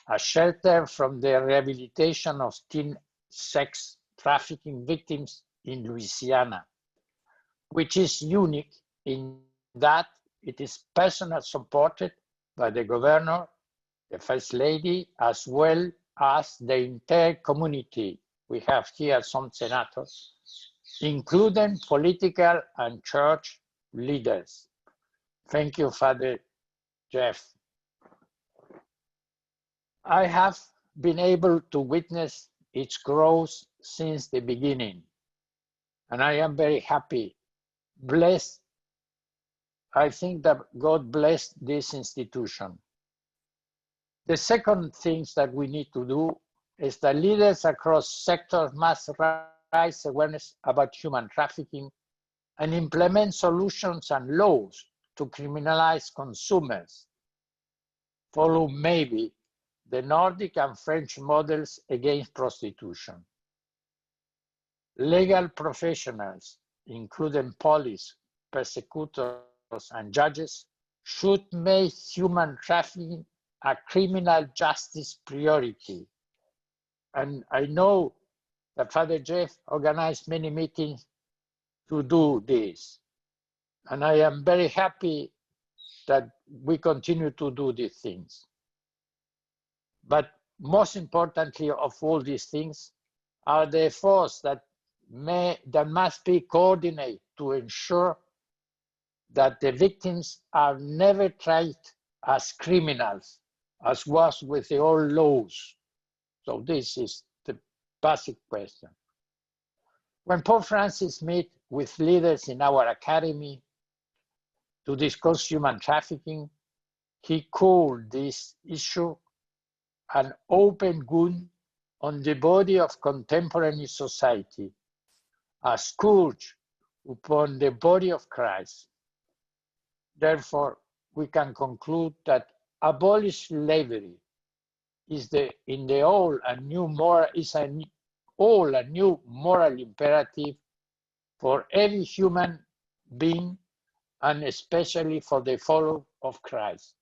a shelter from the rehabilitation of teen sex trafficking victims in Louisiana, which is unique in that it is personally supported by the governor, the First Lady, as well as the entire community. We have here some senators, including political and church leaders. Thank you, Father Jeff. I have been able to witness its growth since the beginning, and I am very happy, blessed. I think that God blessed this institution. The second thing that we need to do is that leaders across sectors must raise awareness about human trafficking and implement solutions and laws to criminalize consumers. Follow maybe the Nordic and French models against prostitution. Legal professionals, including police, prosecutors, and judges, should make human trafficking a criminal justice priority. And I know that Father Jeff organized many meetings to do this. And I am very happy that we continue to do these things. But most importantly of all these things are the efforts that must be coordinated to ensure that the victims are never tried as criminals, as was with the old laws. So this is the basic question. When Pope Francis met with leaders in our academy to discuss human trafficking, he called this issue an open wound on the body of contemporary society, a scourge upon the body of Christ. Therefore, we can conclude that abolish slavery is a new moral imperative for every human being, and especially for the follower of Christ.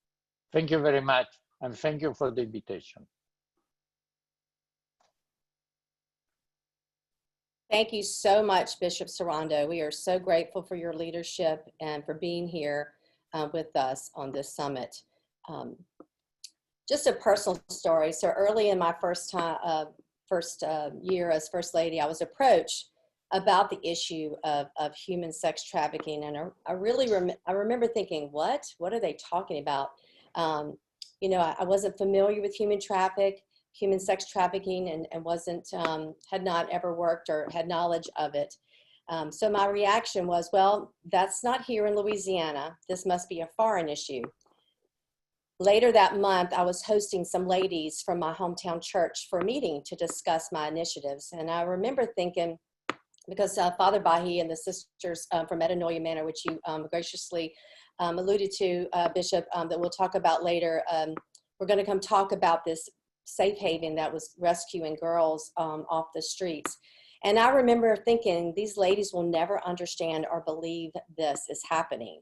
Thank you very much, and thank you for the invitation. Thank you so much, Bishop Sarando. We are so grateful for your leadership and for being here with us on this summit. Just a personal story. So early in my first year as First Lady, I was approached about the issue of human sex trafficking. And I remember thinking, what are they talking about? You know, I wasn't familiar with human sex trafficking, and wasn't, had not ever worked or had knowledge of it. So my reaction was, well, that's not here in Louisiana. This must be a foreign issue. Later that month, I was hosting some ladies from my hometown church for a meeting to discuss my initiatives. And I remember thinking, because Father Bahi and the sisters from Metanoia Manor, which you graciously alluded to, Bishop, that we'll talk about later, we're going to come talk about this safe haven that was rescuing girls off the streets. And I remember thinking, these ladies will never understand or believe this is happening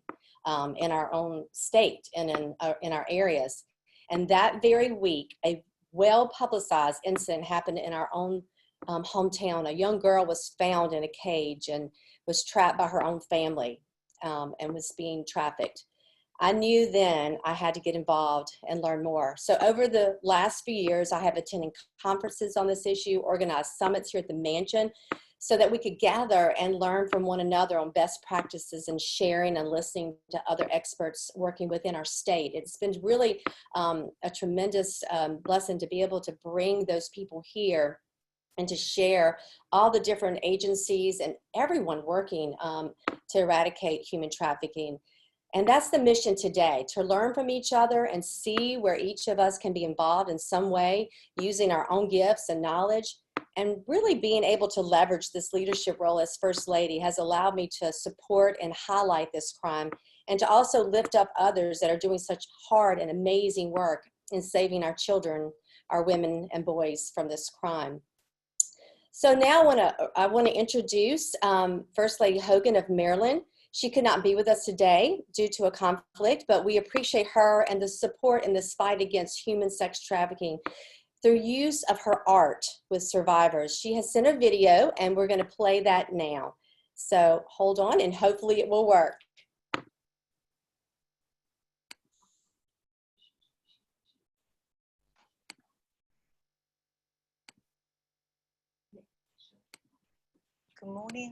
in our own state and in our areas. And that very week, a well-publicized incident happened in our own hometown. A young girl was found in a cage and was trapped by her own family and was being trafficked. I knew then I had to get involved and learn more. So over the last few years, I have attended conferences on this issue, organized summits here at the mansion, so that we could gather and learn from one another on best practices and sharing and listening to other experts working within our state. It's been really a tremendous blessing to be able to bring those people here and to share all the different agencies and everyone working to eradicate human trafficking. And that's the mission today, to learn from each other and see where each of us can be involved in some way, using our own gifts and knowledge, and really being able to leverage this leadership role as First Lady has allowed me to support and highlight this crime, and to also lift up others that are doing such hard and amazing work in saving our children, our women and boys from this crime. So now I want to introduce First Lady Hogan of Maryland. She could not be with us today due to a conflict, but we appreciate her and the support in this fight against human sex trafficking through use of her art with survivors. She has sent a video and we're going to play that now. So hold on and hopefully it will work. Good morning.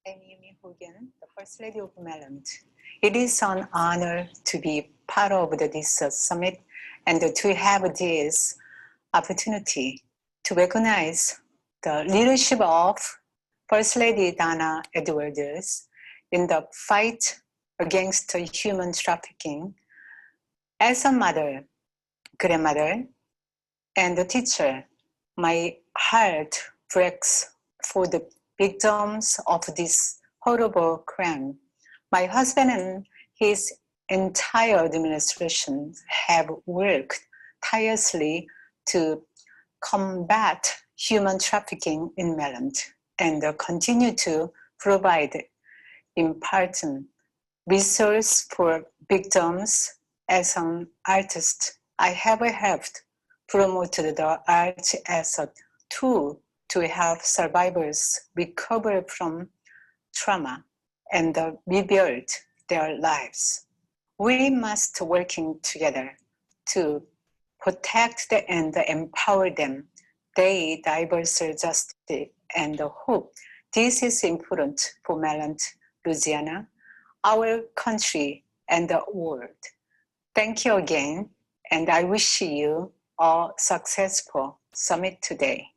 I'm Yumi Hogan, the First Lady of Maryland. It is an honor to be part of this summit and to have this opportunity to recognize the leadership of First Lady Donna Edwards in the fight against human trafficking. As a mother, grandmother, and a teacher, my heart breaks for the victims of this horrible crime. My husband and his entire administration have worked tirelessly to combat human trafficking in Maryland and continue to provide important resources for victims. As an artist, I have helped promote the art as a tool to help survivors recover from trauma and rebuild their lives. We must work together to protect and empower them. They diverse justice and hope. This is important for Maryland, Louisiana, our country, and the world. Thank you again, and I wish you a successful summit today.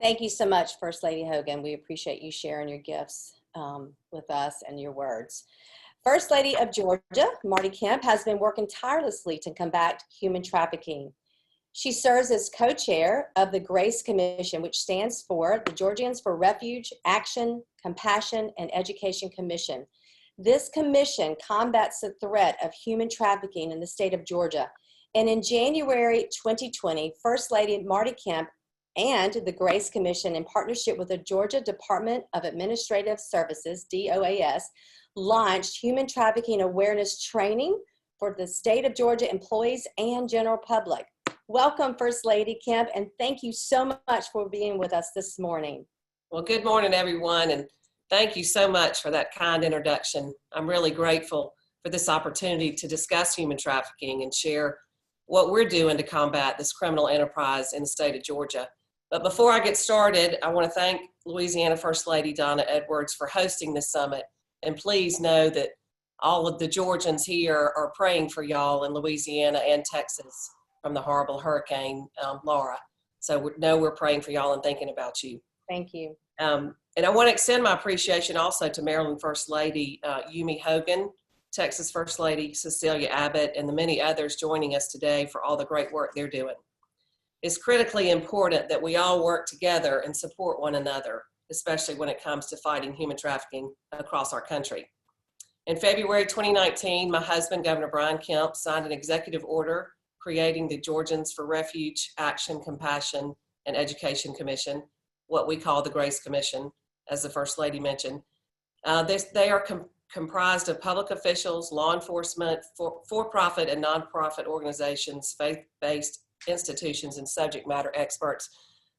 Thank you so much, First Lady Hogan. We appreciate you sharing your gifts with us and your words. First Lady of Georgia, Marty Kemp, has been working tirelessly to combat human trafficking. She serves as co-chair of the GRACE Commission, which stands for the Georgians for Refuge, Action, Compassion, and Education Commission. This commission combats the threat of human trafficking in the state of Georgia. And in January 2020, First Lady Marty Kemp and the GRACE Commission, in partnership with the Georgia Department of Administrative Services, DOAS, launched human trafficking awareness training for the state of Georgia employees and general public. Welcome, First Lady Kemp, and thank you so much for being with us this morning. Well, good morning, everyone, and thank you so much for that kind introduction. I'm really grateful for this opportunity to discuss human trafficking and share what we're doing to combat this criminal enterprise in the state of Georgia. But before I get started, I want to thank Louisiana First Lady Donna Edwards for hosting this summit. And please know that all of the Georgians here are praying for y'all in Louisiana and Texas from the horrible Hurricane Laura. So know we're praying for y'all and thinking about you. Thank you. And I want to extend my appreciation also to Maryland First Lady Yumi Hogan, Texas First Lady Cecilia Abbott, and the many others joining us today for all the great work they're doing. It's critically important that we all work together and support one another, especially when it comes to fighting human trafficking across our country. In February 2019, my husband, Governor Brian Kemp, signed an executive order creating the Georgians for Refuge, Action, Compassion, and Education Commission, what we call the Grace Commission, as the First Lady mentioned. They are comprised of public officials, law enforcement, for-profit and nonprofit organizations, faith-based institutions, and subject matter experts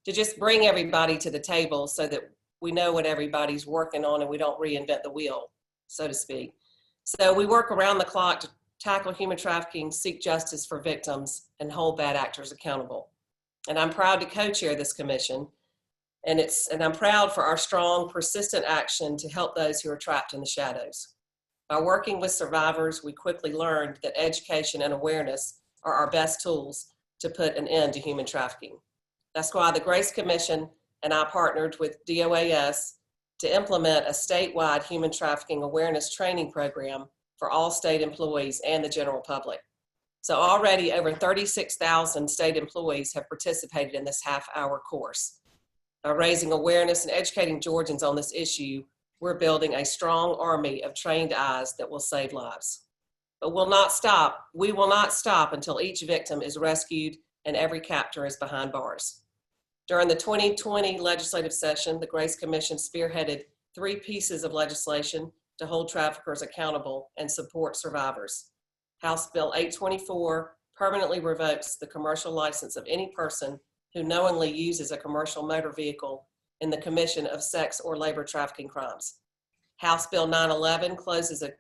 to just bring everybody to the table so that we know what everybody's working on and we don't reinvent the wheel, so to speak. So we work around the clock to tackle human trafficking, seek justice for victims, and hold bad actors accountable. And I'm proud to co-chair this commission. And I'm proud for our strong, persistent action to help those who are trapped in the shadows. By working with survivors, we quickly learned that education and awareness are our best tools to put an end to human trafficking. That's why the Grace Commission and I partnered with DOAS to implement a statewide human trafficking awareness training program for all state employees and the general public. So already over 36,000 state employees have participated in this half-hour course. By raising awareness and educating Georgians on this issue, we're building a strong army of trained eyes that will save lives. But we'll not stop. We will not stop until each victim is rescued and every captor is behind bars. During the 2020 legislative session, the Grace Commission spearheaded 3 pieces of legislation to hold traffickers accountable and support survivors. House Bill 824 permanently revokes the commercial license of any person who knowingly uses a commercial motor vehicle in the commission of sex or labor trafficking crimes. House Bill 911 closes a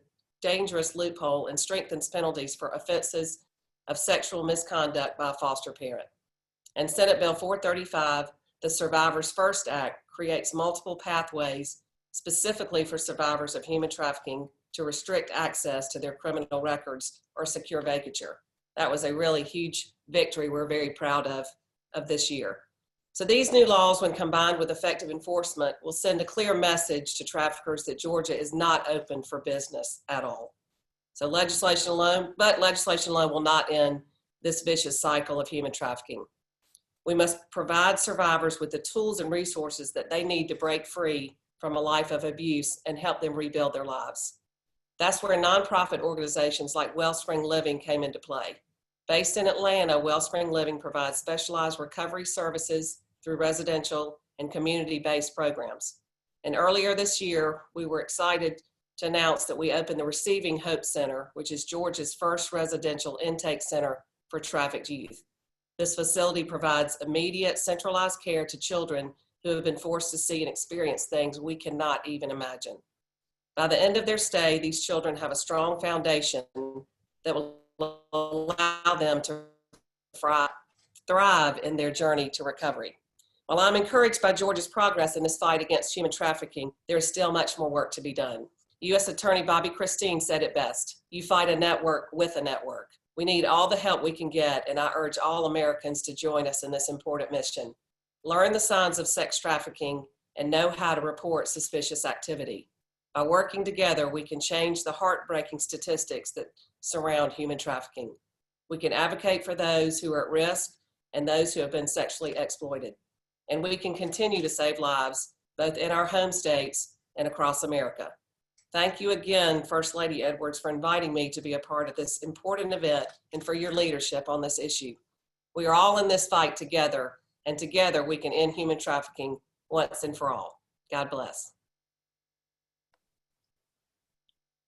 dangerous loophole and strengthens penalties for offenses of sexual misconduct by a foster parent. And Senate Bill 435, the Survivors First Act, creates multiple pathways specifically for survivors of human trafficking to restrict access to their criminal records or secure vacatur. That was a really huge victory we're very proud of this year. So these new laws, when combined with effective enforcement, will send a clear message to traffickers that Georgia is not open for business at all. So legislation alone will not end this vicious cycle of human trafficking. We must provide survivors with the tools and resources that they need to break free from a life of abuse and help them rebuild their lives. That's where nonprofit organizations like Wellspring Living came into play. Based in Atlanta, Wellspring Living provides specialized recovery services through residential and community-based programs. And earlier this year, we were excited to announce that we opened the Receiving Hope Center, which is Georgia's first residential intake center for trafficked youth. This facility provides immediate centralized care to children who have been forced to see and experience things we cannot even imagine. By the end of their stay, these children have a strong foundation that will allow them to thrive in their journey to recovery. While I'm encouraged by Georgia's progress in this fight against human trafficking, there is still much more work to be done. U.S. Attorney Bobby Christine said it best: you fight a network with a network. We need all the help we can get, and I urge all Americans to join us in this important mission. Learn the signs of sex trafficking and know how to report suspicious activity. By working together, we can change the heartbreaking statistics that surround human trafficking. We can advocate for those who are at risk and those who have been sexually exploited. And we can continue to save lives, both in our home states and across America. Thank you again, First Lady Edwards, for inviting me to be a part of this important event and for your leadership on this issue. We are all in this fight together, and together we can end human trafficking once and for all. God bless.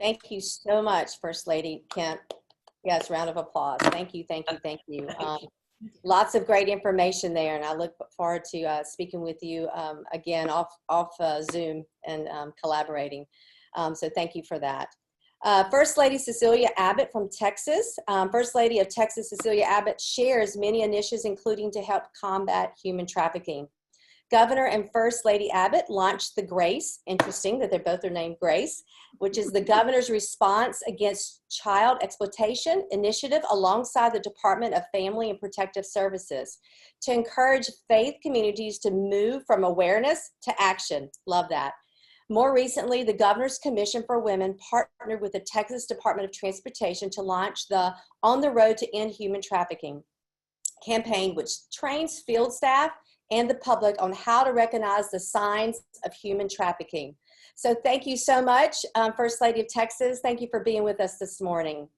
Thank you so much, First Lady Kemp. Yes, round of applause. Thank you, thank you, thank you. Lots of great information there, and I look forward to speaking with you again off Zoom and collaborating. So thank you for that. First Lady Cecilia Abbott from Texas. First Lady of Texas, Cecilia Abbott, shares many initiatives, including to help combat human trafficking. Governor and First Lady Abbott launched the GRACE, interesting that they're both are named GRACE, which is the governor's response against child exploitation initiative alongside the Department of Family and Protective Services to encourage faith communities to move from awareness to action. Love that. More recently, the Governor's Commission for Women partnered with the Texas Department of Transportation to launch the On the Road to End Human Trafficking campaign, which trains field staff and the public on how to recognize the signs of human trafficking. So thank you so much, First Lady of Texas. Thank you for being with us this morning.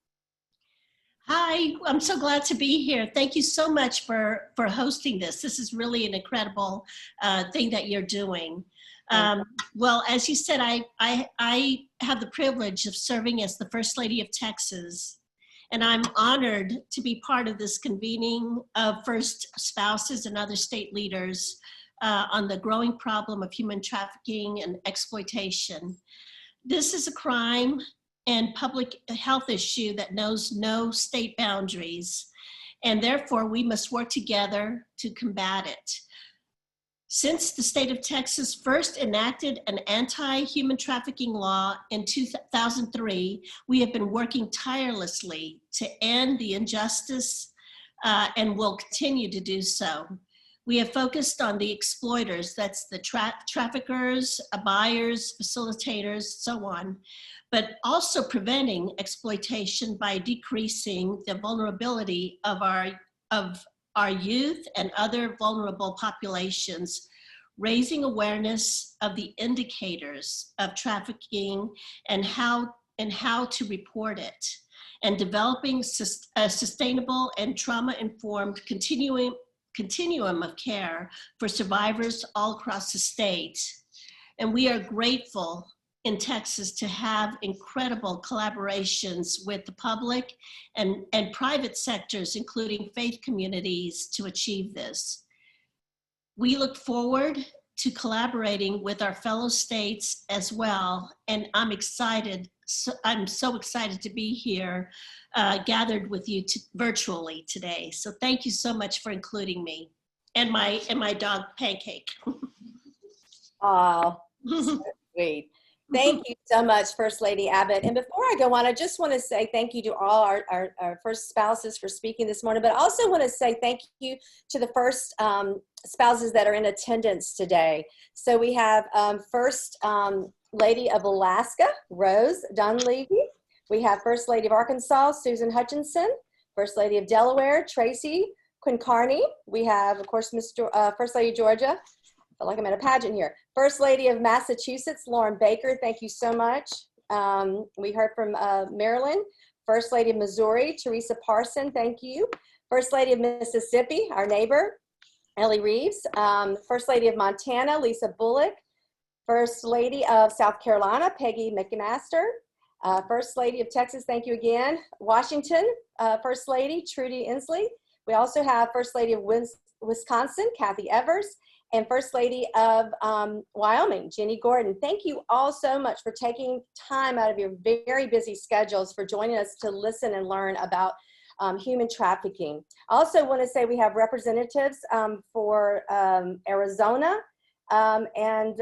Hi, I'm so glad to be here. Thank you so much for hosting this. This is really an incredible thing that you're doing. Well, as you said, I have the privilege of serving as the First Lady of Texas, and I'm honored to be part of this convening of first spouses and other state leaders on the growing problem of human trafficking and exploitation. This is a crime and public health issue that knows no state boundaries, and therefore we must work together to combat it. Since the state of Texas first enacted an anti-human trafficking law in 2003, we have been working tirelessly to end the injustice and will continue to do so. We have focused on the exploiters, that's the traffickers, buyers, facilitators, so on, but also preventing exploitation by decreasing the vulnerability of our youth and other vulnerable populations, raising awareness of the indicators of trafficking and how to report it, and developing a sustainable and trauma-informed continuum of care for survivors all across the state. And we are grateful in Texas to have incredible collaborations with the public and private sectors, including faith communities, to achieve this. We look forward to collaborating with our fellow states as well, and I'm excited. I'm so excited to be here, gathered with you virtually today. So thank you so much for including me and my dog Pancake. Oh, so sweet. Thank you so much, First Lady Abbott. And before I go on, I just want to say thank you to all our first spouses for speaking this morning, but I also want to say thank you to the first spouses that are in attendance today. So we have First Lady of Alaska, Rose Dunleavy. We have First Lady of Arkansas, Susan Hutchinson. First Lady of Delaware, Tracy Quincarney. We have, of course, First Lady of Georgia. I feel like I'm at a pageant here. First Lady of Massachusetts, Lauren Baker, thank you so much. We heard from Maryland. First Lady of Missouri, Teresa Parson, thank you. First Lady of Mississippi, our neighbor, Ellie Reeves. First Lady of Montana, Lisa Bullock. First Lady of South Carolina, Peggy McMaster. First Lady of Texas, thank you again. Washington, First Lady, Trudy Inslee. We also have First Lady of Wisconsin, Kathy Evers. And First Lady of Wyoming, Jenny Gordon. Thank you all so much for taking time out of your very busy schedules for joining us to listen and learn about human trafficking. I also want to say we have representatives for Arizona and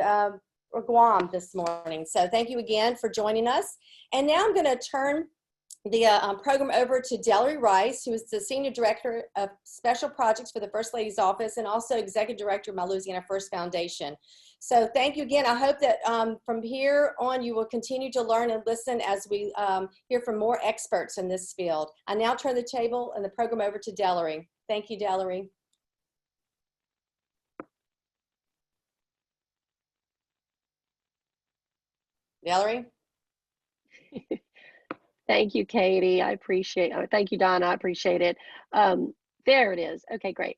Guam this morning. So thank you again for joining us. And now I'm going to turn the program over to Delary Rice, who is the Senior Director of Special Projects for the First Lady's Office and also Executive Director of My Louisiana First Foundation. So thank you again. I hope that from here on you will continue to learn and listen as we hear from more experts in this field. I now turn the table and the program over to Delary. Thank you, Delary. Delary? Thank you, Katie. I appreciate it. Thank you, Donna. I appreciate it. There it is. Okay, great.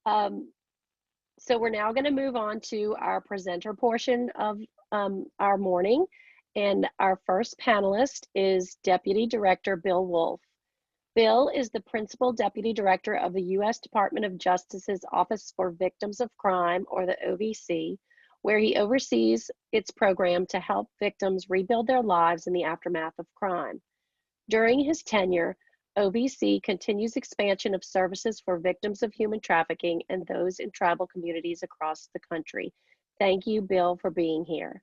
So we're now going to move on to our presenter portion of our morning. And our first panelist is Deputy Director Bill Wolf. Bill is the Principal Deputy Director of the U.S. Department of Justice's Office for Victims of Crime, or the OVC, where he oversees its program to help victims rebuild their lives in the aftermath of crime. During his tenure, OVC continues expansion of services for victims of human trafficking and those in tribal communities across the country. Thank you, Bill, for being here.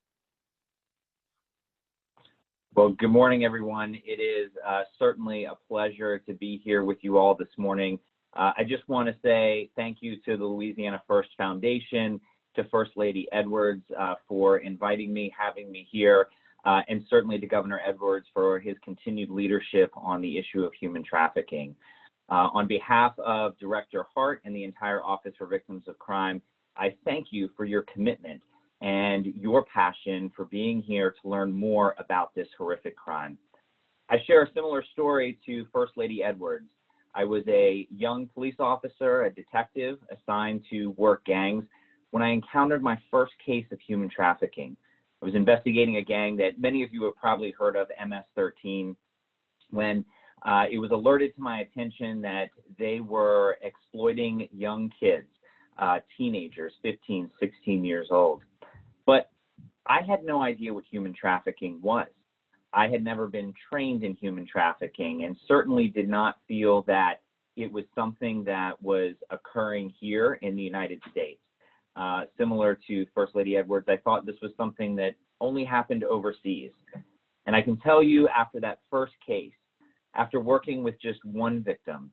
Well, good morning, everyone. It is certainly a pleasure to be here with you all this morning. I just want to say thank you to the Louisiana First Foundation, to First Lady Edwards for inviting me, having me here, and certainly to Governor Edwards for his continued leadership on the issue of human trafficking. On behalf of Director Hart and the entire Office for Victims of Crime, I thank you for your commitment and your passion for being here to learn more about this horrific crime. I share a similar story to First Lady Edwards. I was a young police officer, a detective assigned to work gangs when I encountered my first case of human trafficking. I was investigating a gang that many of you have probably heard of, MS-13, when it was alerted to my attention that they were exploiting young kids, teenagers, 15, 16 years old. But I had no idea what human trafficking was. I had never been trained in human trafficking and certainly did not feel that it was something that was occurring here in the United States. Similar to First Lady Edwards, I thought this was something that only happened overseas. And I can tell you, after that first case, after working with just one victim,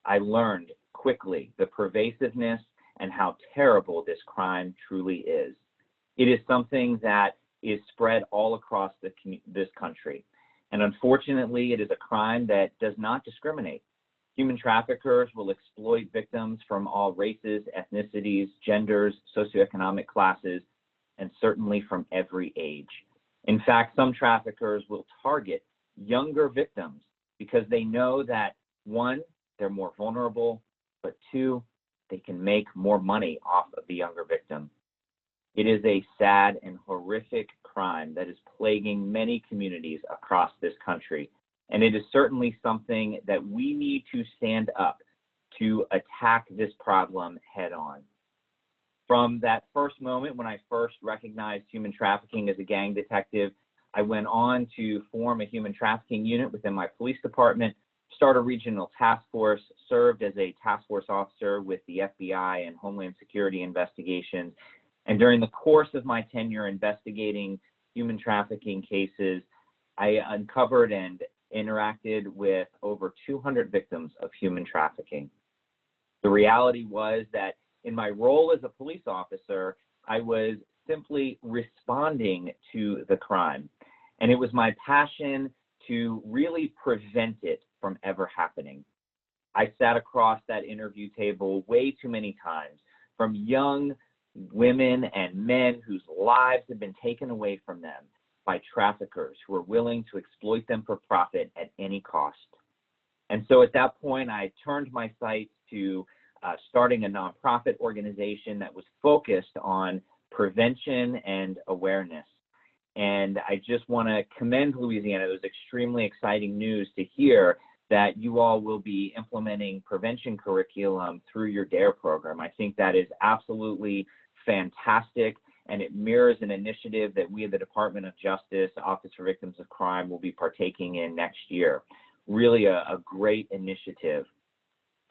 I learned quickly the pervasiveness and how terrible this crime truly is. It is something that is spread all across this country. And unfortunately, it is a crime that does not discriminate. Human traffickers will exploit victims from all races, ethnicities, genders, socioeconomic classes, and certainly from every age. In fact, some traffickers will target younger victims because they know that, one, they're more vulnerable, but two, they can make more money off of the younger victim. It is a sad and horrific crime that is plaguing many communities across this country. And it is certainly something that we need to stand up to attack this problem head on. From that first moment when I first recognized human trafficking as a gang detective, I went on to form a human trafficking unit within my police department, start a regional task force, served as a task force officer with the FBI and Homeland Security investigations. And during the course of my tenure investigating human trafficking cases, I uncovered and interacted with over 200 victims of human trafficking. The reality was that in my role as a police officer, I was simply responding to the crime. And it was my passion to really prevent it from ever happening. I sat across that interview table way too many times from young women and men whose lives had been taken away from them by traffickers who are willing to exploit them for profit at any cost. And so at that point, I turned my sights to starting a nonprofit organization that was focused on prevention and awareness. And I just want to commend Louisiana. It was extremely exciting news to hear that you all will be implementing prevention curriculum through your DARE program. I think that is absolutely fantastic, and it mirrors an initiative that we at the Department of Justice, Office for Victims of Crime, will be partaking in next year. Really a great initiative.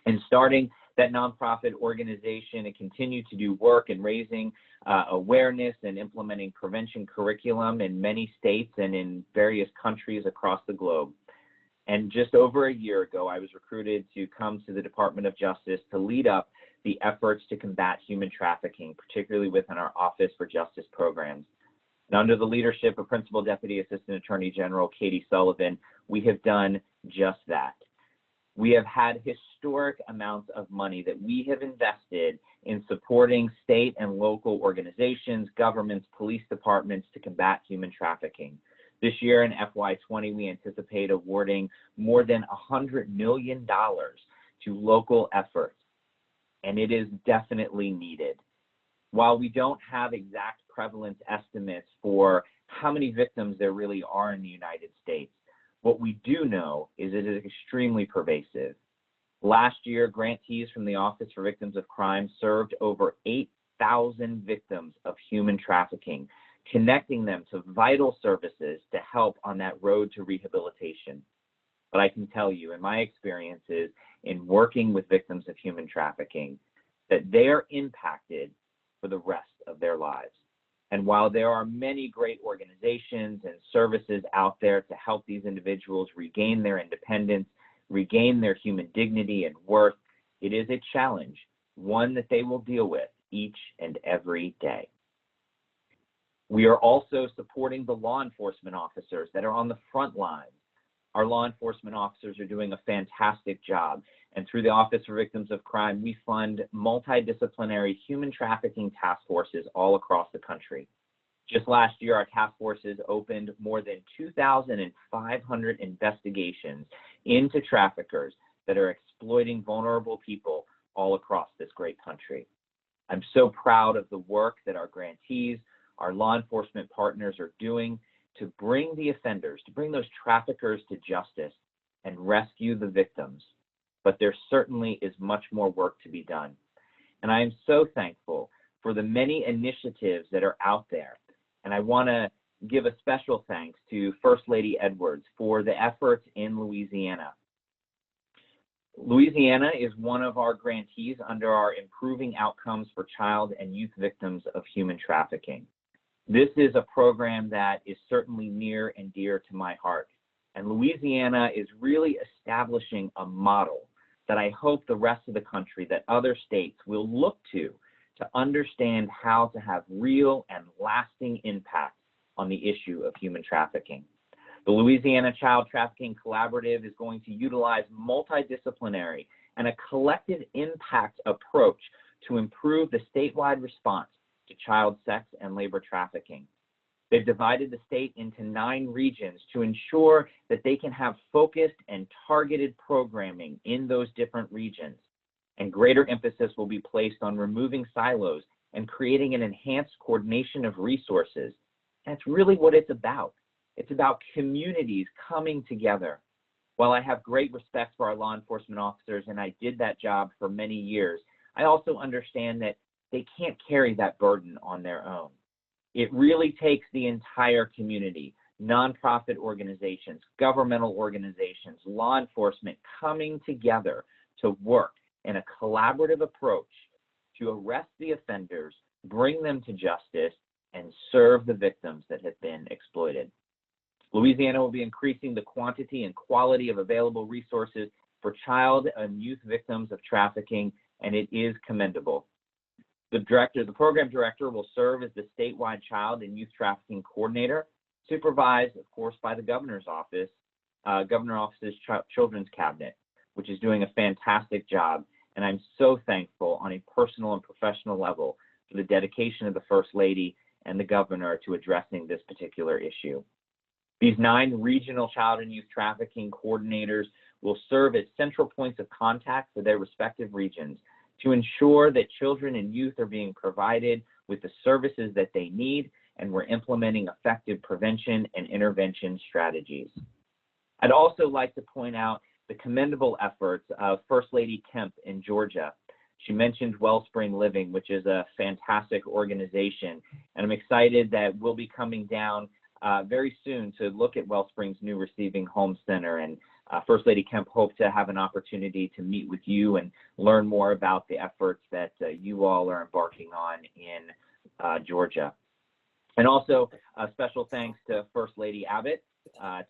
And starting that nonprofit organization and continue to do work in raising awareness and implementing prevention curriculum in many states and in various countries across the globe. And just over a year ago, I was recruited to come to the Department of Justice to lead up the efforts to combat human trafficking, particularly within our Office for Justice programs. And under the leadership of Principal Deputy Assistant Attorney General Katie Sullivan, we have done just that. We have had historic amounts of money that we have invested in supporting state and local organizations, governments, police departments to combat human trafficking. This year in FY20, we anticipate awarding more than $100 million to local efforts, and it is definitely needed. While we don't have exact prevalence estimates for how many victims there really are in the United States, what we do know is it is extremely pervasive. Last year, grantees from the Office for Victims of Crime served over 8,000 victims of human trafficking, connecting them to vital services to help on that road to rehabilitation. but I can tell you in my experiences in working with victims of human trafficking that they are impacted for the rest of their lives. And while there are many great organizations and services out there to help these individuals regain their independence, regain their human dignity and worth, it is a challenge, one that they will deal with each and every day. We are also supporting the law enforcement officers that are on the front lines. Our law enforcement officers are doing a fantastic job. And through the Office for Victims of Crime, we fund multidisciplinary human trafficking task forces all across the country. Just last year, our task forces opened more than 2,500 investigations into traffickers that are exploiting vulnerable people all across this great country. I'm so proud of the work that our grantees, our law enforcement partners are doing to bring the offenders, to bring those traffickers to justice and rescue the victims. But there certainly is much more work to be done. And I am so thankful for the many initiatives that are out there. And I want to give a special thanks to First Lady Edwards for the efforts in Louisiana. Louisiana is one of our grantees under our Improving Outcomes for Child and Youth Victims of Human Trafficking. This is a program that is certainly near and dear to my heart. And Louisiana is really establishing a model that I hope the rest of the country, that other states will look to understand how to have real and lasting impact on the issue of human trafficking. The Louisiana Child Trafficking Collaborative is going to utilize multidisciplinary and a collective impact approach to improve the statewide response to child sex and labor trafficking. They've divided the state into 9 regions to ensure that they can have focused and targeted programming in those different regions. And greater emphasis will be placed on removing silos and creating an enhanced coordination of resources. That's really what it's about. It's about communities coming together. While I have great respect for our law enforcement officers, and I did that job for many years, I also understand that they can't carry that burden on their own. It really takes the entire community, nonprofit organizations, governmental organizations, law enforcement coming together to work in a collaborative approach to arrest the offenders, bring them to justice, and serve the victims that have been exploited. Louisiana will be increasing the quantity and quality of available resources for child and youth victims of trafficking, and it is commendable. The program director will serve as the statewide child and youth trafficking coordinator, supervised, of course, by the governor's office, Governor Office's Children's Cabinet, which is doing a fantastic job. And I'm so thankful on a personal and professional level for the dedication of the First Lady and the governor to addressing this particular issue. These 9 regional child and youth trafficking coordinators will serve as central points of contact for their respective regions to ensure that children and youth are being provided with the services that they need, and we're implementing effective prevention and intervention strategies. I'd also like to point out the commendable efforts of First Lady Kemp in Georgia. She mentioned Wellspring Living, which is a fantastic organization, and I'm excited that we'll be coming down very soon to look at Wellspring's new receiving home center. And First Lady Kemp hopes to have an opportunity to meet with you and learn more about the efforts that you all are embarking on in Georgia. And also a special thanks to First Lady Abbott.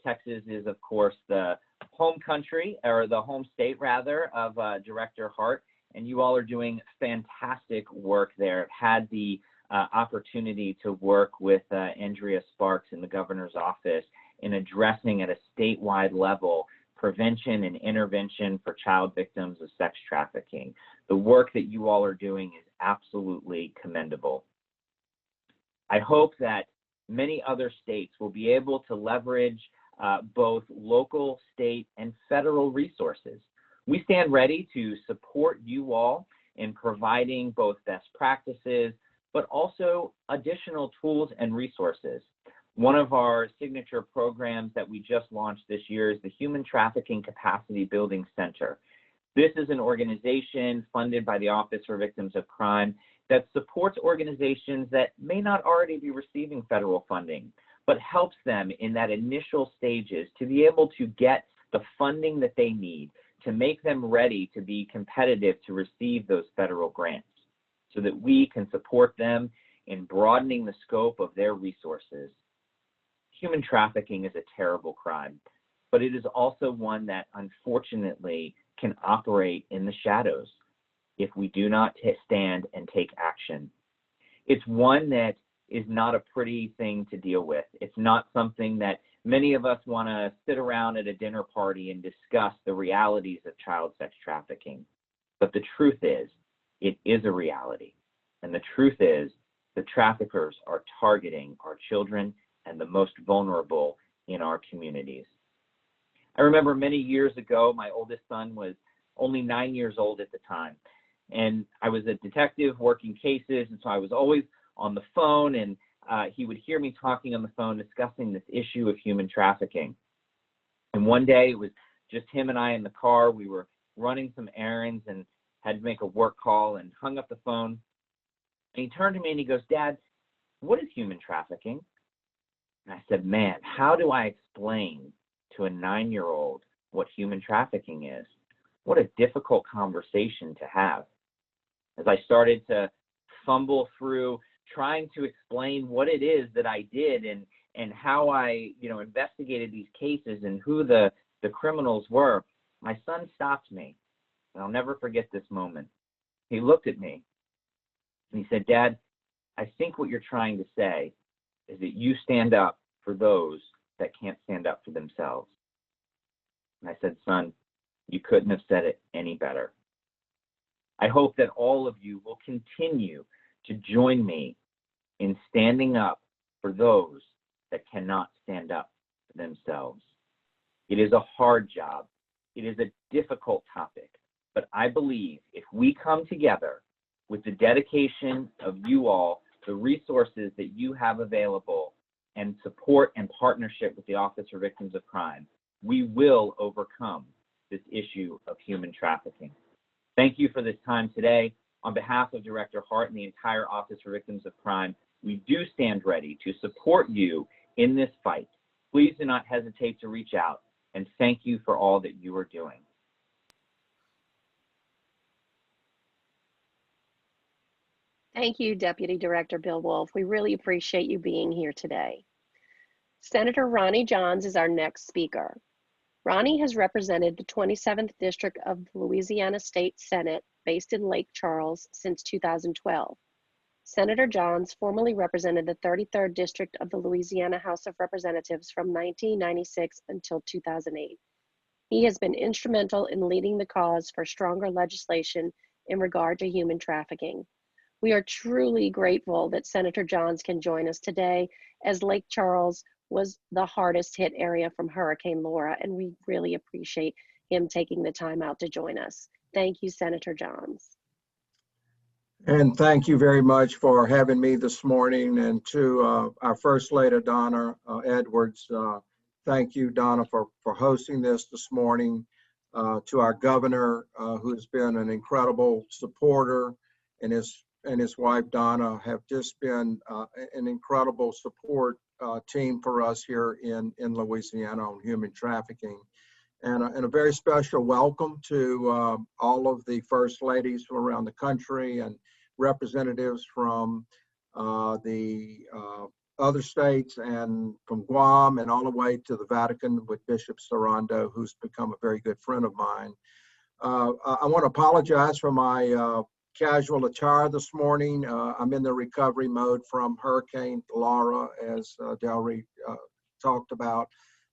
Texas is, of course, the home country, or the home state rather, of Director Hart, and you all are doing fantastic work there. I've had the opportunity to work with Andrea Sparks in the governor's office in addressing at a statewide level prevention and intervention for child victims of sex trafficking. The work that you all are doing is absolutely commendable. I hope that many other states will be able to leverage both local, state, and federal resources. We stand ready to support you all in providing both best practices, but also additional tools and resources. One of our signature programs that we just launched this year is the Human Trafficking Capacity Building Center. This is an organization funded by the Office for Victims of Crime that supports organizations that may not already be receiving federal funding, but helps them in that initial stages to be able to get the funding that they need to make them ready to be competitive to receive those federal grants so that we can support them in broadening the scope of their resources. Human trafficking is a terrible crime, but it is also one that unfortunately can operate in the shadows if we do not stand and take action. It's one that is not a pretty thing to deal with. It's not something that many of us want to sit around at a dinner party and discuss the realities of child sex trafficking. But the truth is, it is a reality. And the truth is, the traffickers are targeting our children and the most vulnerable in our communities. I remember many years ago, my oldest son was only 9 years old at the time. And I was a detective working cases, and so I was always on the phone, and he would hear me talking on the phone discussing this issue of human trafficking. And one day it was just him and I in the car. We were running some errands and had to make a work call and hung up the phone. And he turned to me and he goes, "Dad, what is human trafficking?" And I said, "Man, how do I explain to a 9-year-old what human trafficking is?" What a difficult conversation to have. As I started to fumble through trying to explain what it is that I did and how I, investigated these cases and who the criminals were, my son stopped me. And I'll never forget this moment. He looked at me and he said, "Dad, I think what you're trying to say is that you stand up for those that can't stand up for themselves." And I said, "Son, you couldn't have said it any better." I hope that all of you will continue to join me in standing up for those that cannot stand up for themselves. It is a hard job. It is a difficult topic, but I believe if we come together with the dedication of you all, the resources that you have available, and support and partnership with the Office for Victims of Crime, we will overcome this issue of human trafficking. Thank you for this time today. On behalf of Director Hart and the entire Office for Victims of Crime, we do stand ready to support you in this fight. Please do not hesitate to reach out, and thank you for all that you are doing. Thank you, Deputy Director Bill Wolf. We really appreciate you being here today. Senator Ronnie Johns is our next speaker. Ronnie has represented the 27th District of the Louisiana State Senate, based in Lake Charles, since 2012. Senator Johns formerly represented the 33rd District of the Louisiana House of Representatives from 1996 until 2008. He has been instrumental in leading the cause for stronger legislation in regard to human trafficking. We are truly grateful that Senator Johns can join us today, as Lake Charles was the hardest hit area from Hurricane Laura, and we really appreciate him taking the time out to join us. Thank you, Senator Johns. And thank you very much for having me this morning. And to our First Lady, Donna Edwards, thank you, Donna, for hosting this morning. To our governor, who has been an incredible supporter, and his wife, Donna, have just been an incredible support team for us here in Louisiana on human trafficking. And a very special welcome to all of the First Ladies from around the country and representatives from the other states and from Guam and all the way to the Vatican with Bishop Sarando, who's become a very good friend of mine. I want to apologize for my casual attire this morning. I'm in the recovery mode from Hurricane Laura, as Delry talked about.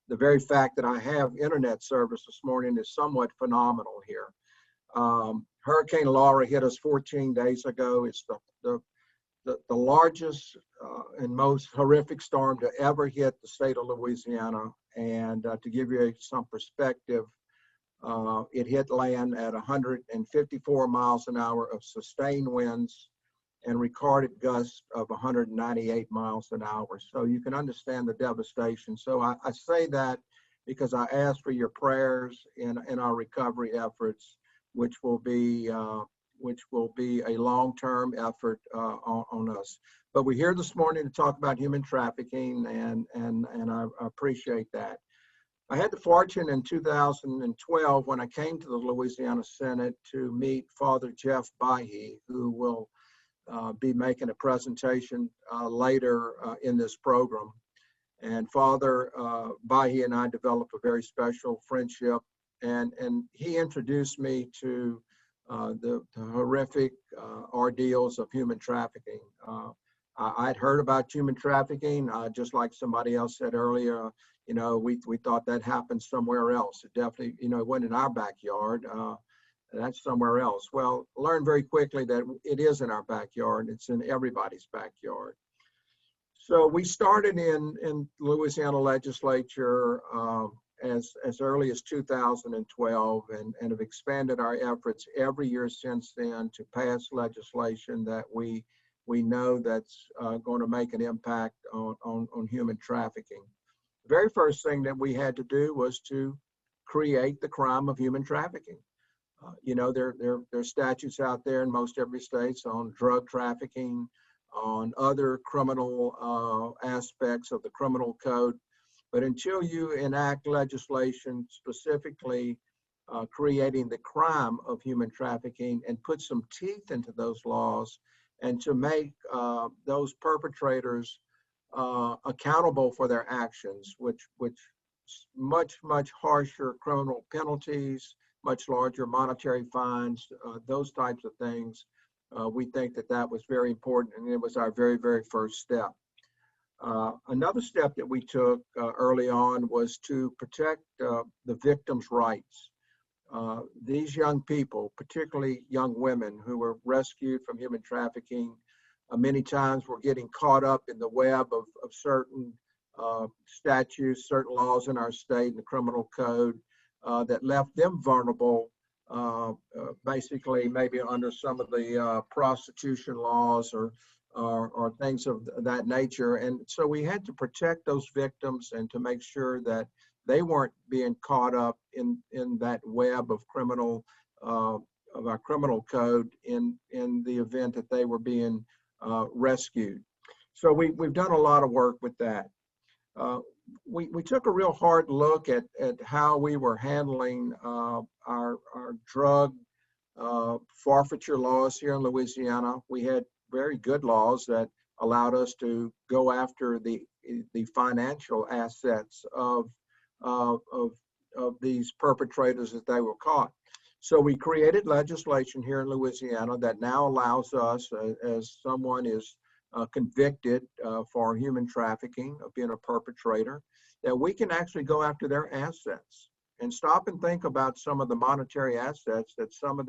The very fact that I have internet service this morning is somewhat phenomenal here. Hurricane Laura hit us 14 days ago. It's the largest and most horrific storm to ever hit the state of Louisiana. And to give you some perspective, it hit land at 154 miles an hour of sustained winds and recorded gusts of 198 miles an hour. So you can understand the devastation. So I say that because I ask for your prayers in our recovery efforts, which will be a long-term effort on us. But we're here this morning to talk about human trafficking, and I appreciate that. I had the fortune in 2012 when I came to the Louisiana Senate to meet Father Jeff Bahi, who will be making a presentation later in this program. And Father Bahi and I developed a very special friendship, and he introduced me to the horrific ordeals of human trafficking. I'd heard about human trafficking, just like somebody else said earlier. You know, we thought that happened somewhere else. It definitely, you know, it wasn't in our backyard. That's somewhere else. Well, learned very quickly that it is in our backyard. It's in everybody's backyard. So we started in Louisiana legislature as early as 2012 and have expanded our efforts every year since then to pass legislation that we know that's going to make an impact on human trafficking. The very first thing that we had to do was to create the crime of human trafficking. You know, there are statutes out there in most every state on drug trafficking, on other criminal aspects of the criminal code. But until you enact legislation specifically creating the crime of human trafficking and put some teeth into those laws and to make those perpetrators accountable for their actions, which much harsher criminal penalties, much larger monetary fines, those types of things. We think that was very important, and it was our very, very first step. Another step that we took early on was to protect the victims' rights. These young people, particularly young women who were rescued from human trafficking, many times were getting caught up in the web of certain statutes, certain laws in our state and the criminal code that left them vulnerable, basically maybe under some of the prostitution laws or things of that nature. And so we had to protect those victims and to make sure that they weren't being caught up in that web of of our criminal code in the event that they were being rescued. So we've done a lot of work with that. We took a real hard look at how we were handling our drug forfeiture laws here in Louisiana. We had very good laws that allowed us to go after the financial assets of these perpetrators as they were caught. So we created legislation here in Louisiana that now allows us, as someone is convicted for human trafficking, of being a perpetrator, that we can actually go after their assets and stop and think about some of the monetary assets that some of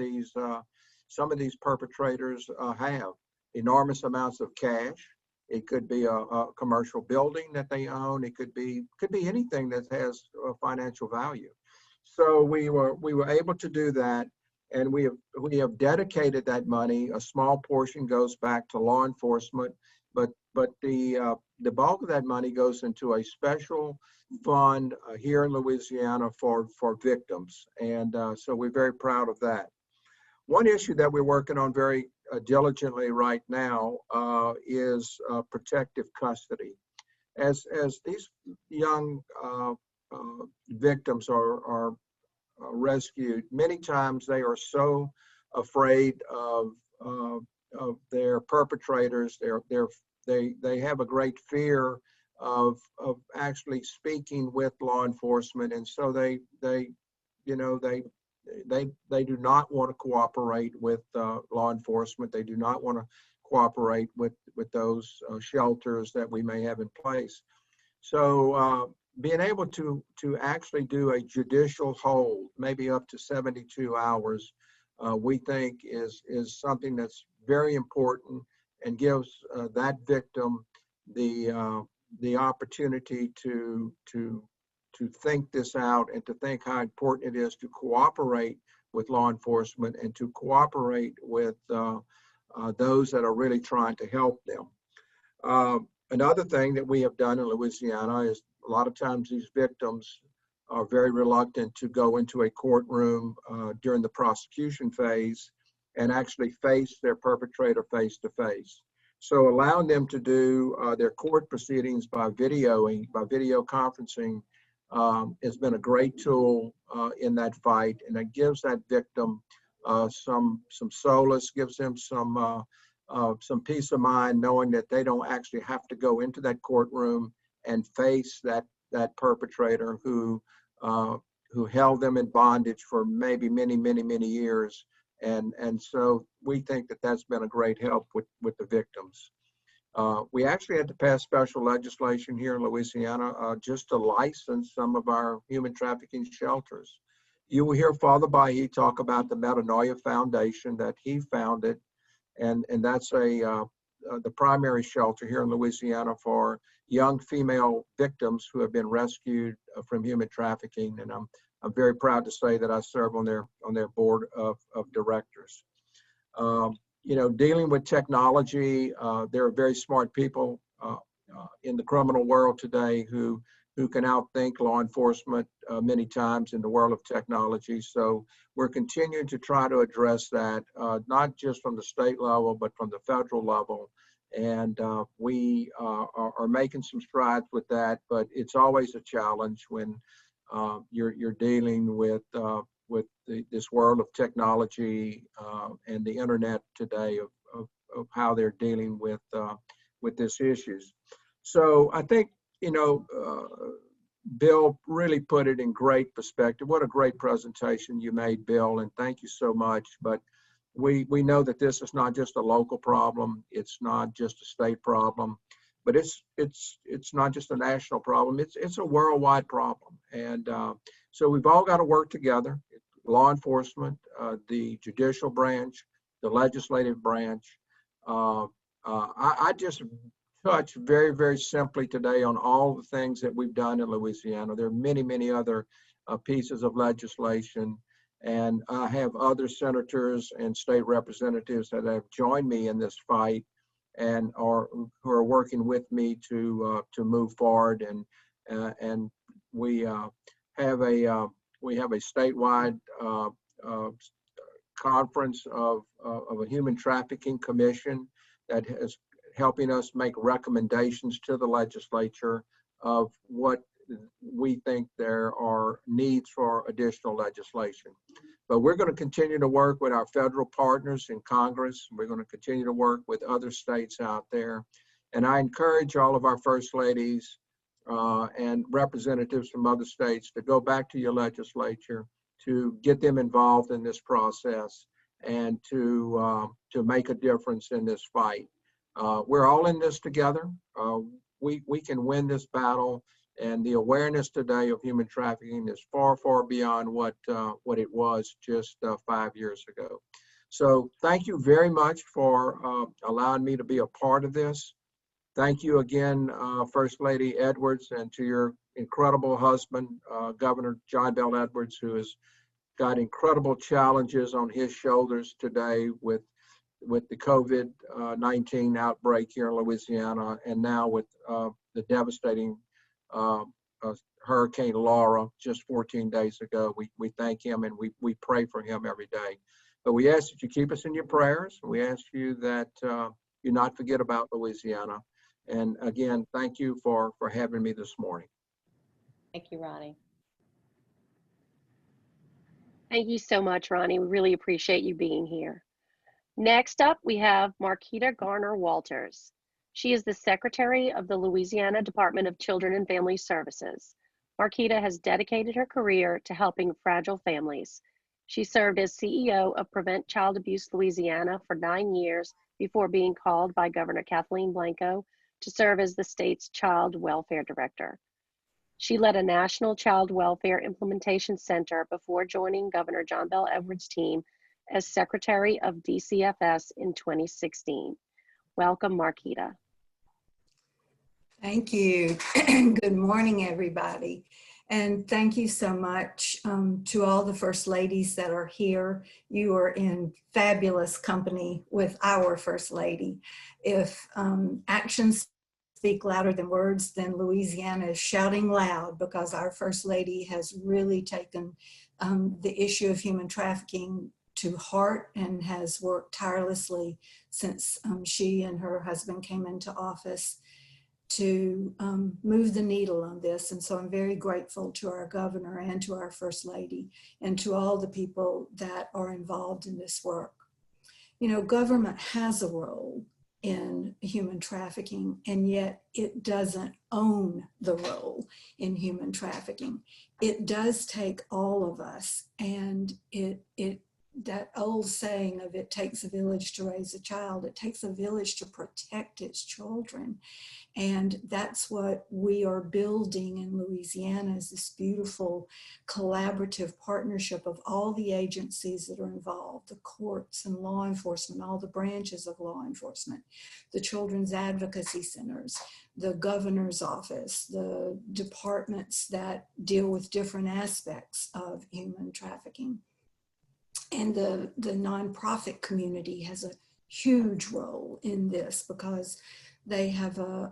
these perpetrators have. Enormous amounts of cash. It could be a commercial building that they own. It could be anything that has financial value. So we were able to do that, and we have dedicated that money. A small portion goes back to law enforcement, but the bulk of that money goes into a special fund here in Louisiana for victims, and so we're very proud of that. One issue that we're working on very diligently right now is protective custody. As these young victims are rescued, many times they are so afraid of their perpetrators. They have a great fear of actually speaking with law enforcement, and so they do not want to cooperate with law enforcement. They do not want to cooperate with those shelters that we may have in place. So being able to actually do a judicial hold, maybe up to 72 hours, we think is something that's very important and gives that victim the opportunity to think this out and to think how important it is to cooperate with law enforcement and to cooperate with those that are really trying to help them. Another thing that we have done in Louisiana is a lot of times these victims are very reluctant to go into a courtroom during the prosecution phase and actually face their perpetrator face to face. So allowing them to do their court proceedings by video conferencing has been a great tool in that fight, and it gives that victim some solace, gives them some peace of mind, knowing that they don't actually have to go into that courtroom and face that perpetrator who held them in bondage for maybe many years. And so we think that that's been a great help with the victims. We actually had to pass special legislation here in Louisiana just to license some of our human trafficking shelters. You will hear Father Bahi talk about the Metanoia Foundation that he founded, and that's the primary shelter here in Louisiana for young female victims who have been rescued from human trafficking. And I'm very proud to say that I serve on their board of directors. You know, dealing with technology, there are very smart people in the criminal world today who can outthink law enforcement many times in the world of technology. So we're continuing to try to address that, not just from the state level, but from the federal level. And we are making some strides with that, but it's always a challenge when you're dealing with this world of technology and the internet today of how they're dealing with these issues. So I think, you know, Bill really put it in great perspective. What a great presentation you made, Bill, and thank you so much. But we know that this is not just a local problem. It's not just a state problem, but it's not just a national problem. It's a worldwide problem. And so we've all got to work together, law enforcement, the judicial branch, the legislative branch. I just touched very simply today on all the things that we've done in Louisiana. There are many other pieces of legislation, and I have other senators and state representatives that have joined me in this fight and who are working with me to move forward. And we have a statewide conference of a human trafficking commission that is helping us make recommendations to the legislature of what we think there are needs for additional legislation. But we're going to continue to work with our federal partners in Congress. We're going to continue to work with other states out there. And I encourage all of our first ladies and representatives from other states to go back to your legislature, to get them involved in this process, and to make a difference in this fight. We're all in this together. We can win this battle, and the awareness today of human trafficking is far beyond what it was just 5 years ago. So thank you very much for allowing me to be a part of this. Thank you again, First Lady Edwards, and to your incredible husband, Governor John Bell Edwards, who has got incredible challenges on his shoulders today with the COVID-19 outbreak here in Louisiana, and now with the devastating Hurricane Laura just 14 days ago. We thank him, and we pray for him every day. But we ask that you keep us in your prayers. We ask you that you not forget about Louisiana. And again, thank you for having me this morning. Thank you, Ronnie. Thank you so much, Ronnie. We really appreciate you being here. Next up, we have Marquita Garner Walters. She is the Secretary of the Louisiana Department of Children and Family Services. Marquita has dedicated her career to helping fragile families. She served as CEO of Prevent Child Abuse Louisiana for 9 years before being called by Governor Kathleen Blanco to serve as the state's Child Welfare Director. She led a national child welfare implementation center before joining Governor John Bell Edwards' team as Secretary of DCFS in 2016. Welcome, Marquita. Thank you. Good morning, everybody. And thank you so much to all the First Ladies that are here. You are in fabulous company with our First Lady. If actions speak louder than words, then Louisiana is shouting loud, because our First Lady has really taken the issue of human trafficking to heart and has worked tirelessly since she and her husband came into office. to move the needle on this. And so I'm very grateful to our governor and to our first lady and to all the people that are involved in this work. You know, government has a role in human trafficking, and yet it doesn't own the role in human trafficking. It does take all of us, and that old saying of it takes a village to raise a child, it takes a village to protect its children. And that's what we are building in Louisiana, is this beautiful collaborative partnership of all the agencies that are involved, the courts and law enforcement, all the branches of law enforcement, the children's advocacy centers, the governor's office, the departments that deal with different aspects of human trafficking. And the nonprofit community has a huge role in this, because they have a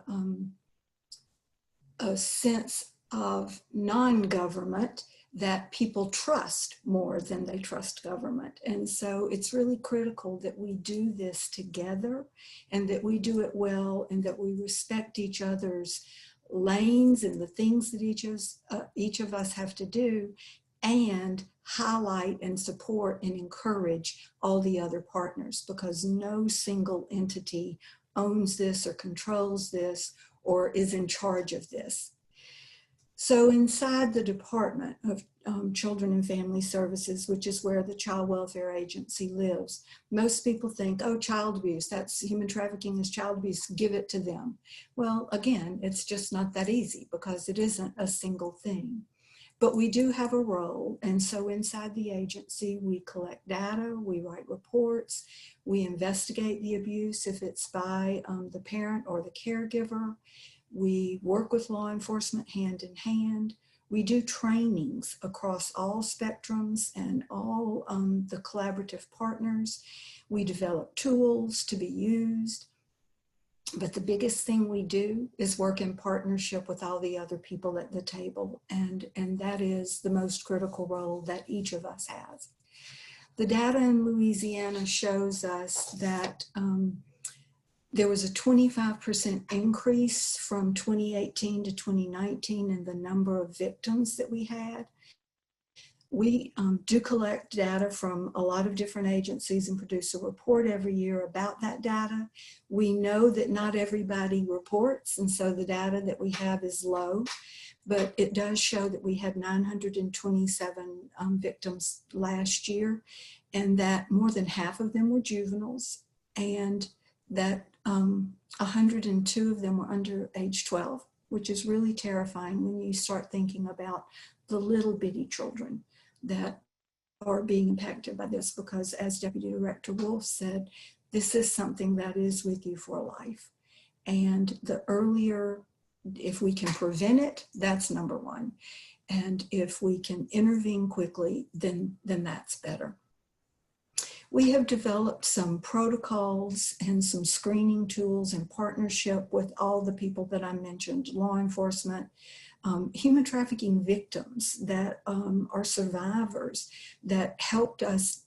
sense of non-government that people trust more than they trust government. And so it's really critical that we do this together, and that we do it well, and that we respect each other's lanes and the things that each of us have to do, and highlight and support and encourage all the other partners, because no single entity owns this or controls this or is in charge of this. So inside the Department of Children and Family Services, which is where the Child Welfare Agency lives, most people think, oh, child abuse, that's human trafficking is child abuse, give it to them. Well, again, it's just not that easy, because it isn't a single thing. But we do have a role, and so inside the agency, we collect data, we write reports, we investigate the abuse if it's by the parent or the caregiver. We work with law enforcement hand in hand. We do trainings across all spectrums and all the collaborative partners. We develop tools to be used. But the biggest thing we do is work in partnership with all the other people at the table. And that is the most critical role that each of us has. The data in Louisiana shows us that there was a 25% increase from 2018 to 2019 in the number of victims that we had. We do collect data from a lot of different agencies and produce a report every year about that data. We know that not everybody reports, and so the data that we have is low, but it does show that we had 927 victims last year, and that more than half of them were juveniles, and that 102 of them were under age 12, which is really terrifying when you start thinking about the little bitty children that are being impacted by this, because as Deputy Director Wolf said, this is something that is with you for life. And the earlier, if we can prevent it, that's number one. And if we can intervene quickly, then that's better. We have developed some protocols and some screening tools in partnership with all the people that I mentioned, law enforcement, human trafficking victims that are survivors, that helped us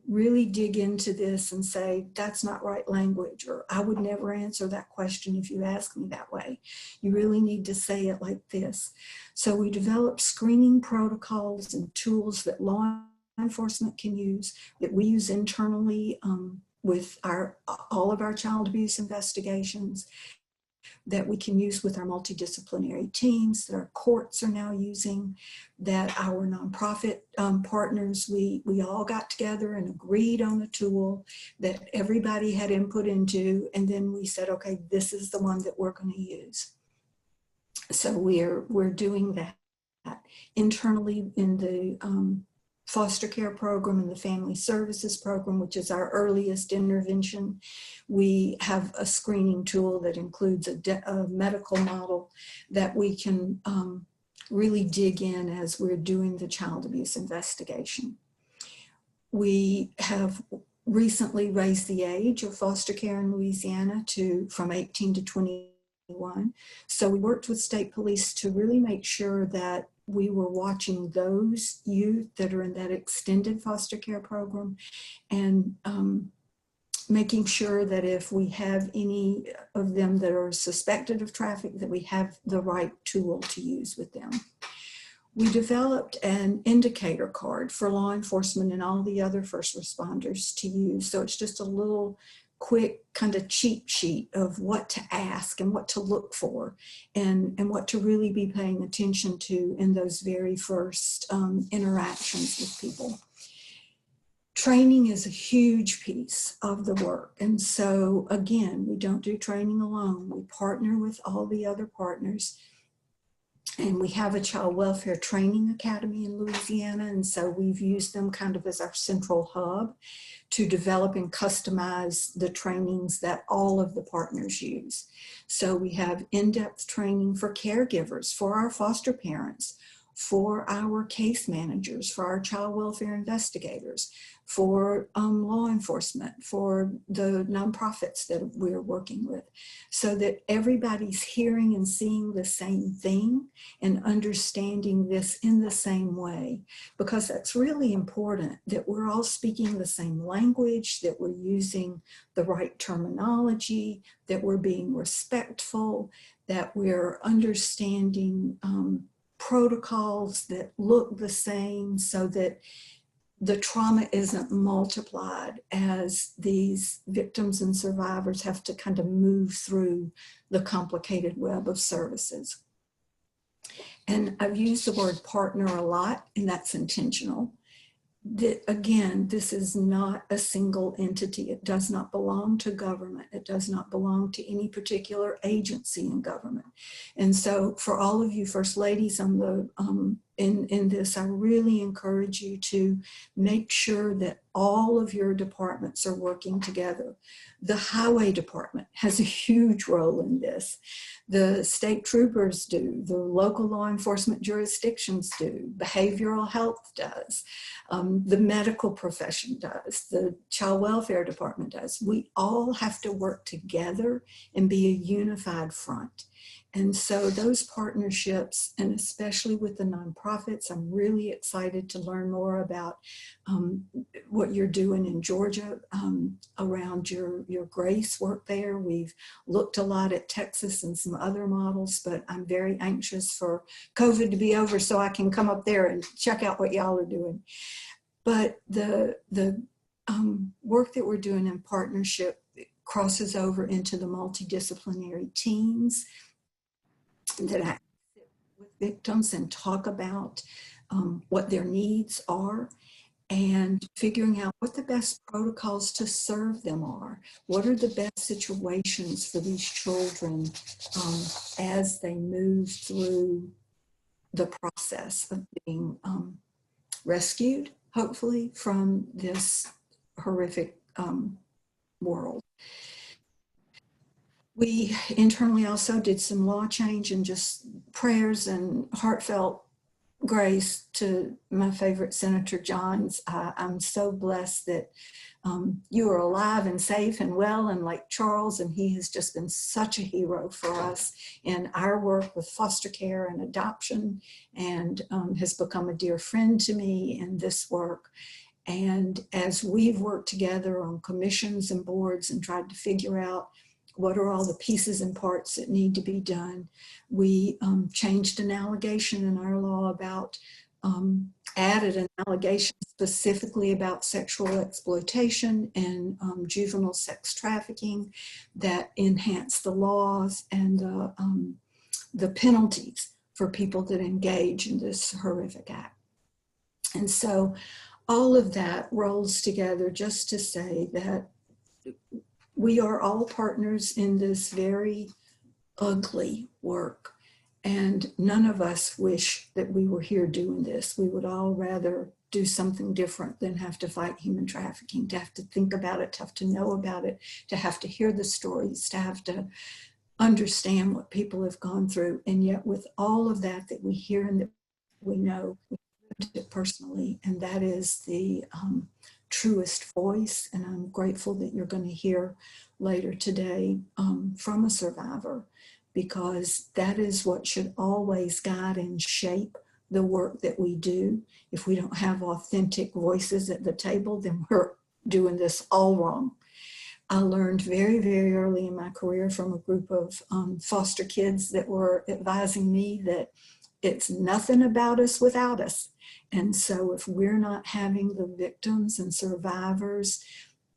really dig into this and say, that's not right language, or I would never answer that question if you ask me that way. You really need to say it like this. So we developed screening protocols and tools that law enforcement can use, that we use internally with all of our child abuse investigations, that we can use with our multidisciplinary teams, that our courts are now using, that our nonprofit partners, we all got together and agreed on a tool that everybody had input into, and then we said, okay, this is the one that we're going to use. So we're doing that internally in the foster care program and the family services program, which is our earliest intervention. We have a screening tool that includes a medical model that we can really dig in as we're doing the child abuse investigation. We have recently raised the age of foster care in Louisiana from 18 to 21. So we worked with state police to really make sure that we were watching those youth that are in that extended foster care program, and making sure that if we have any of them that are suspected of traffic, that we have the right tool to use with them. We developed an indicator card for law enforcement and all the other first responders to use. So it's just a little quick kind of cheat sheet of what to ask and what to look for and what to really be paying attention to in those very first interactions with people. Training is a huge piece of the work. And so again, we don't do training alone. We partner with all the other partners. And we have a child welfare training academy in Louisiana. And so we've used them kind of as our central hub to develop and customize the trainings that all of the partners use. So we have in-depth training for caregivers, for our foster parents, for our case managers, for our child welfare investigators, for law enforcement, for the nonprofits that we're working with, so that everybody's hearing and seeing the same thing and understanding this in the same way, because that's really important, that we're all speaking the same language, that we're using the right terminology, that we're being respectful, that we're understanding protocols that look the same, so that the trauma isn't multiplied as these victims and survivors have to kind of move through the complicated web of services. And I've used the word partner a lot, and that's intentional. Again, this is not a single entity. It does not belong to government. It does not belong to any particular agency in government. And so for all of you First Ladies on the, in this, I really encourage you to make sure that all of your departments are working together. The Highway Department has a huge role in this. The state troopers do, the local law enforcement jurisdictions do, behavioral health does, the medical profession does, the child welfare department does. We all have to work together and be a unified front. And so those partnerships, and especially with the nonprofits, I'm really excited to learn more about what you're doing in Georgia around your GRACE work there. We've looked a lot at Texas and some other models, but I'm very anxious for COVID to be over so I can come up there and check out what y'all are doing. But the work that we're doing in partnership crosses over into the multidisciplinary teams that I sit with victims and talk about what their needs are, and figuring out what the best protocols to serve them are. What are the best situations for these children as they move through the process of being rescued, hopefully, from this horrific world. We internally also did some law change and just prayers and heartfelt grace to my favorite Senator Johns. I'm so blessed that you are alive and safe and well in Lake Charles, and he has just been such a hero for us in our work with foster care and adoption, and has become a dear friend to me in this work. And as we've worked together on commissions and boards and tried to figure out what are all the pieces and parts that need to be done, we changed an allegation in our law about, added an allegation specifically about sexual exploitation and juvenile sex trafficking that enhanced the laws and the penalties for people that engage in this horrific act. And so all of that rolls together just to say that we are all partners in this very ugly work, and none of us wish that we were here doing this. We would all rather do something different than have to fight human trafficking, to have to think about it, to have to know about it, to have to hear the stories, to have to understand what people have gone through. And yet with all of that that we hear and that we know, we lived it personally, and that is the truest voice. And I'm grateful that you're going to hear later today from a survivor, because that is what should always guide and shape the work that we do. If we don't have authentic voices at the table, then we're doing this all wrong. I learned very, very early in my career from a group of foster kids that were advising me that it's nothing about us without us. And so if we're not having the victims and survivors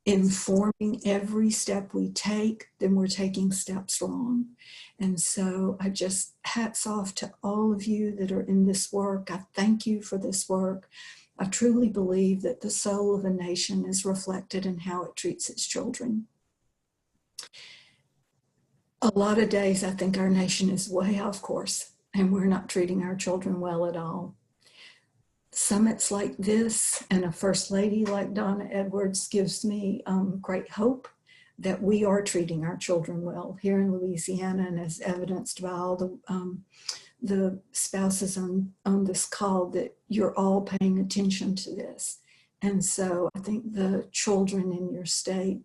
informing every step we take, then we're taking steps wrong. And so I just hats off to all of you that are in this work. I thank you for this work. I truly believe that the soul of a nation is reflected in how it treats its children. A lot of days I think our nation is way off course and we're not treating our children well at all. Summits like this and a First Lady like Donna Edwards gives me great hope that we are treating our children well here in Louisiana, and as evidenced by all the spouses on this call, that you're all paying attention to this. And so I think the children in your state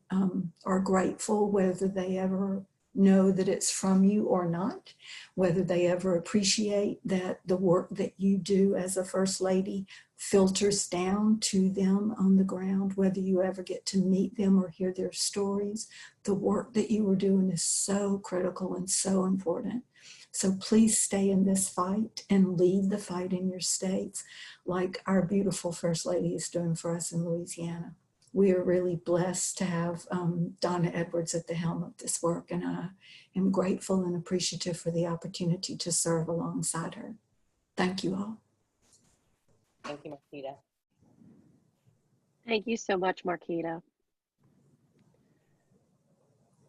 are grateful, whether they ever know that it's from you or not, whether they ever appreciate that the work that you do as a First Lady filters down to them on the ground, whether you ever get to meet them or hear their stories. The work that you are doing is so critical and so important. So please stay in this fight and lead the fight in your states like our beautiful First Lady is doing for us in Louisiana. We are really blessed to have Donna Edwards at the helm of this work, and I am grateful and appreciative for the opportunity to serve alongside her. Thank you all. Thank you, Marquita. Thank you so much, Marquita.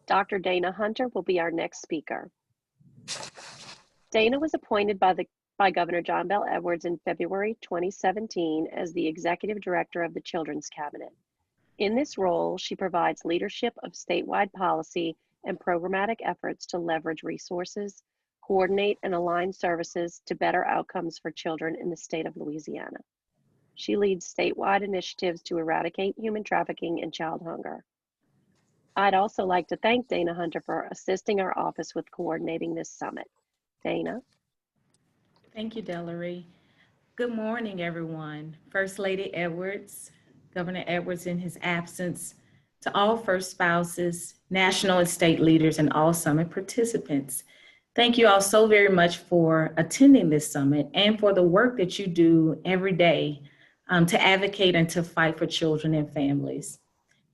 Dr. Dana Hunter will be our next speaker. Dana was appointed by Governor John Bel Edwards in February 2017 as the Executive Director of the Children's Cabinet. In this role, she provides leadership of statewide policy and programmatic efforts to leverage resources, coordinate and align services to better outcomes for children in the state of Louisiana. She leads statewide initiatives to eradicate human trafficking and child hunger. I'd also like to thank Dana Hunter for assisting our office with coordinating this summit. Dana. Thank you, Delary. Good morning, everyone. First Lady Edwards, Governor Edwards in his absence, to all first spouses, national and state leaders, and all summit participants. Thank you all so very much for attending this summit and for the work that you do every day to advocate and to fight for children and families.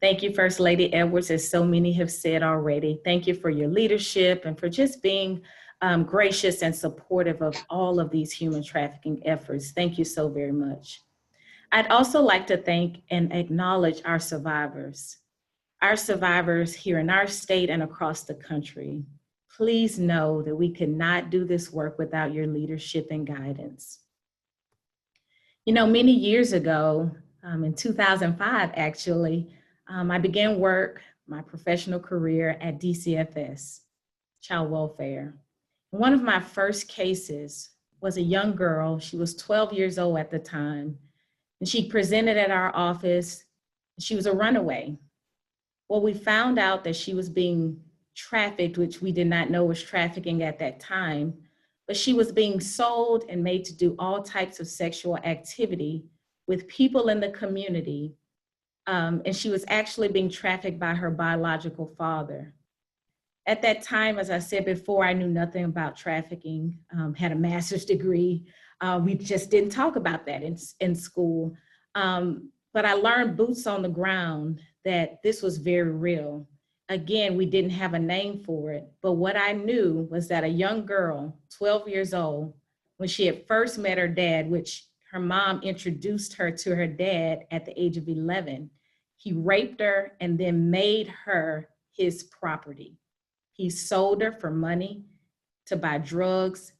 Thank you, First Lady Edwards, as so many have said already. Thank you for your leadership and for just being gracious and supportive of all of these human trafficking efforts. Thank you so very much. I'd also like to thank and acknowledge our survivors here in our state and across the country. Please know that we could not do this work without your leadership and guidance. You know, many years ago, in 2005, actually, I began my professional career at DCFS, Child Welfare. One of my first cases was a young girl. She was 12 years old at the time. And she presented at our office. She was a runaway. Well, we found out that she was being trafficked, which we did not know was trafficking at that time, but she was being sold and made to do all types of sexual activity with people in the community. And she was actually being trafficked by her biological father. At that time, as I said before, I knew nothing about trafficking, had a master's degree. We just didn't talk about that in school. But I learned boots on the ground that this was very real. Again, we didn't have a name for it, but what I knew was that a young girl, 12 years old, when she had first met her dad, which her mom introduced her to her dad at the age of 11, he raped her and then made her his property. He sold her for money to buy drugs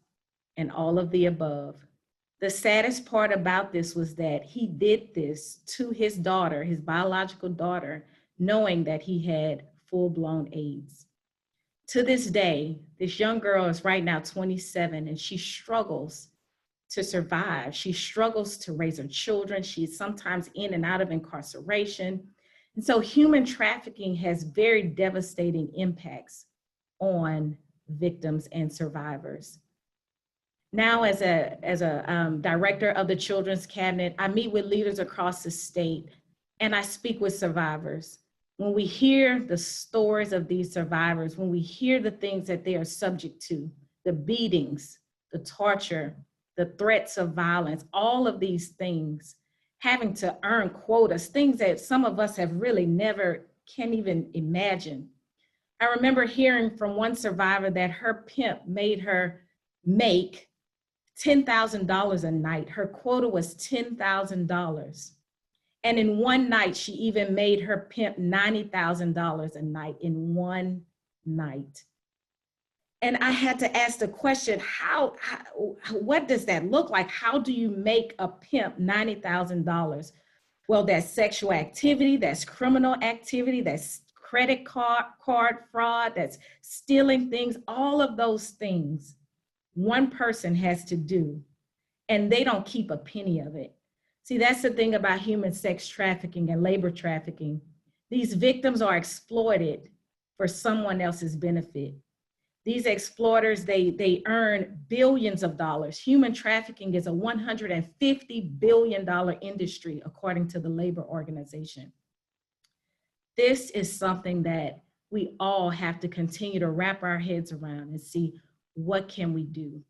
and all of the above. The saddest part about this was that he did this to his daughter, his biological daughter, knowing that he had full-blown AIDS. To this day, this young girl is right now 27 and she struggles to survive. She struggles to raise her children. She's sometimes in and out of incarceration. And so human trafficking has very devastating impacts on victims and survivors. Now, as a director of the Children's Cabinet, I meet with leaders across the state and I speak with survivors. when we hear the stories of these survivors, when we hear the things that they are subject to, the beatings, the torture, the threats of violence, all of these things, having to earn quotas, things that some of us have really never can't even imagine. I remember hearing from one survivor that her pimp made her make $10,000 a night. Her quota was $10,000. And in one night, she even made her pimp $90,000 a night in one night. And I had to ask the question, what does that look like? How do you make a pimp $90,000? Well, that's sexual activity, that's criminal activity, that's credit card fraud, that's stealing things, all of those things one person has to do, and they don't keep a penny of it. See, that's the thing about human sex trafficking and labor trafficking. These victims are exploited for someone else's benefit. These exploiters, they earn billions of dollars. Human trafficking is a $150 billion industry, according to the Labor Organization. This is something that we all have to continue to wrap our heads around and see, what can we do?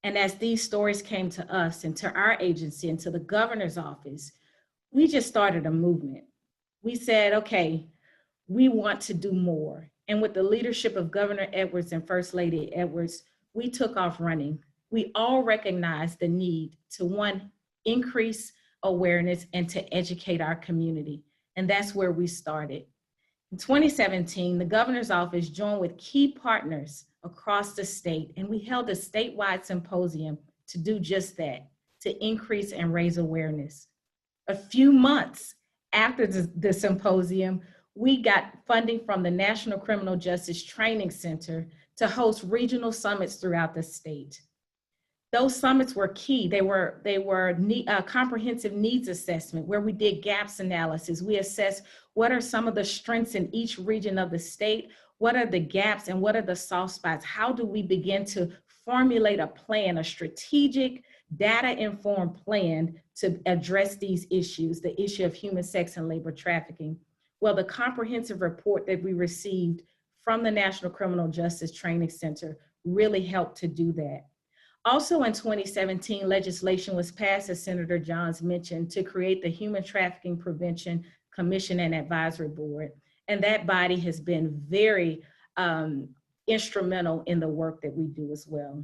And as these stories came to us and to our agency and to the governor's office, we just started a movement. We said, okay, we want to do more. And with the leadership of Governor Edwards and First Lady Edwards, we took off running. We all recognized the need to, one, increase awareness and to educate our community. And that's where we started. In 2017, the governor's office joined with key partners across the state, and we held a statewide symposium to do just that, to increase and raise awareness. A few months after the symposium, we got funding from the National Criminal Justice Training Center to host regional summits throughout the state. Those summits were key. They were comprehensive needs assessment, where we did gaps analysis. We assessed what are some of the strengths in each region of the state, what are the gaps and what are the soft spots? How do we begin to formulate a plan, a strategic, data-informed plan to address these issues, the issue of human sex and labor trafficking? Well, the comprehensive report that we received from the National Criminal Justice Training Center really helped to do that. Also in 2017, legislation was passed, as Senator Johns mentioned, to create the Human Trafficking Prevention Commission and Advisory Board. And that body has been very instrumental in the work that we do as well.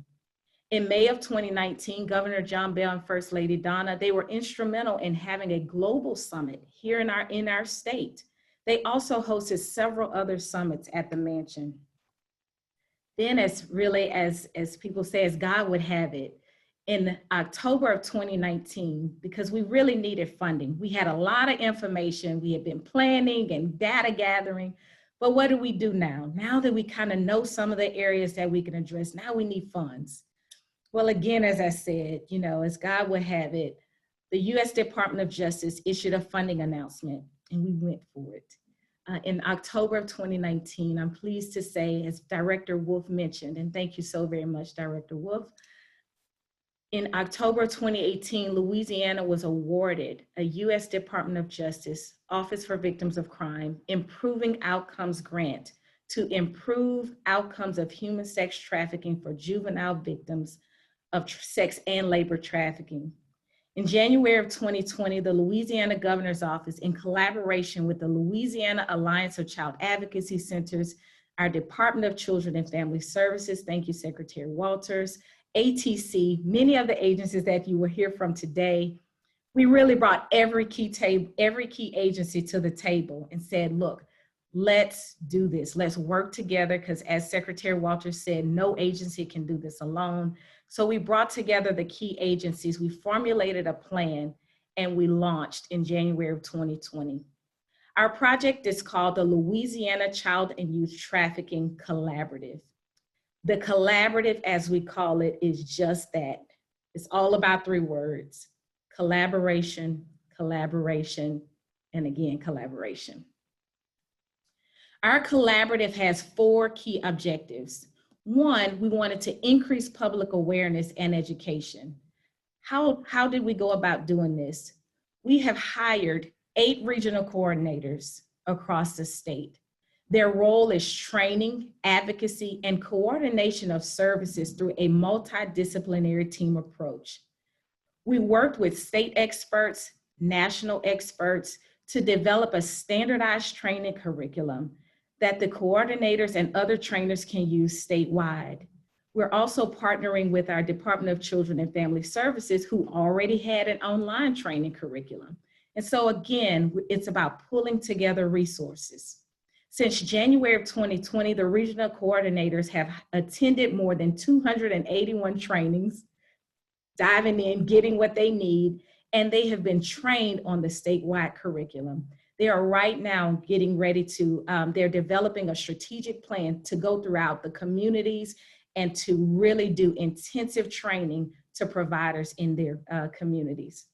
In May of 2019, Governor John Bell and First Lady Donna, they were instrumental in having a global summit here in our state. They also hosted several other summits at the mansion. Then as people say, as God would have it, in October of 2019, because we really needed funding. We had a lot of information. We had been planning and data gathering, but what do we do now? Now that we kind of know some of the areas that we can address, now we need funds. Well, again, as I said, as God would have it, the U.S. Department of Justice issued a funding announcement, and we went for it. In October of 2019, I'm pleased to say, as Director Wolf mentioned, and thank you so very much, Director Wolf, in October 2018, Louisiana was awarded a U.S. Department of Justice Office for Victims of Crime Improving Outcomes Grant to improve outcomes of human sex trafficking for juvenile victims of sex and labor trafficking. In January of 2020, the Louisiana Governor's Office, in collaboration with the Louisiana Alliance of Child Advocacy Centers, our Department of Children and Family Services, thank you, Secretary Walters, ATC, many of the agencies that you will hear from today, we really brought every key agency to the table and said, look, let's do this. Let's work together, because as Secretary Walters said, no agency can do this alone. So we brought together the key agencies, we formulated a plan, and we launched in January of 2020. Our project is called the Louisiana Child and Youth Trafficking Collaborative. The collaborative, as we call it, is just that. It's all about three words: collaboration, collaboration, and again, collaboration. Our collaborative has 4 key objectives. One, we wanted to increase public awareness and education. How did we go about doing this? We have hired 8 regional coordinators across the state. Their role is training, advocacy, and coordination of services through a multidisciplinary team approach. We worked with state experts, national experts to develop a standardized training curriculum that the coordinators and other trainers can use statewide. We're also partnering with our Department of Children and Family Services, who already had an online training curriculum. And so again, it's about pulling together resources. Since January of 2020, the regional coordinators have attended more than 281 trainings, diving in, getting what they need, and they have been trained on the statewide curriculum. They are right now getting ready to, they're developing a strategic plan to go throughout the communities and to really do intensive training to providers in their communities.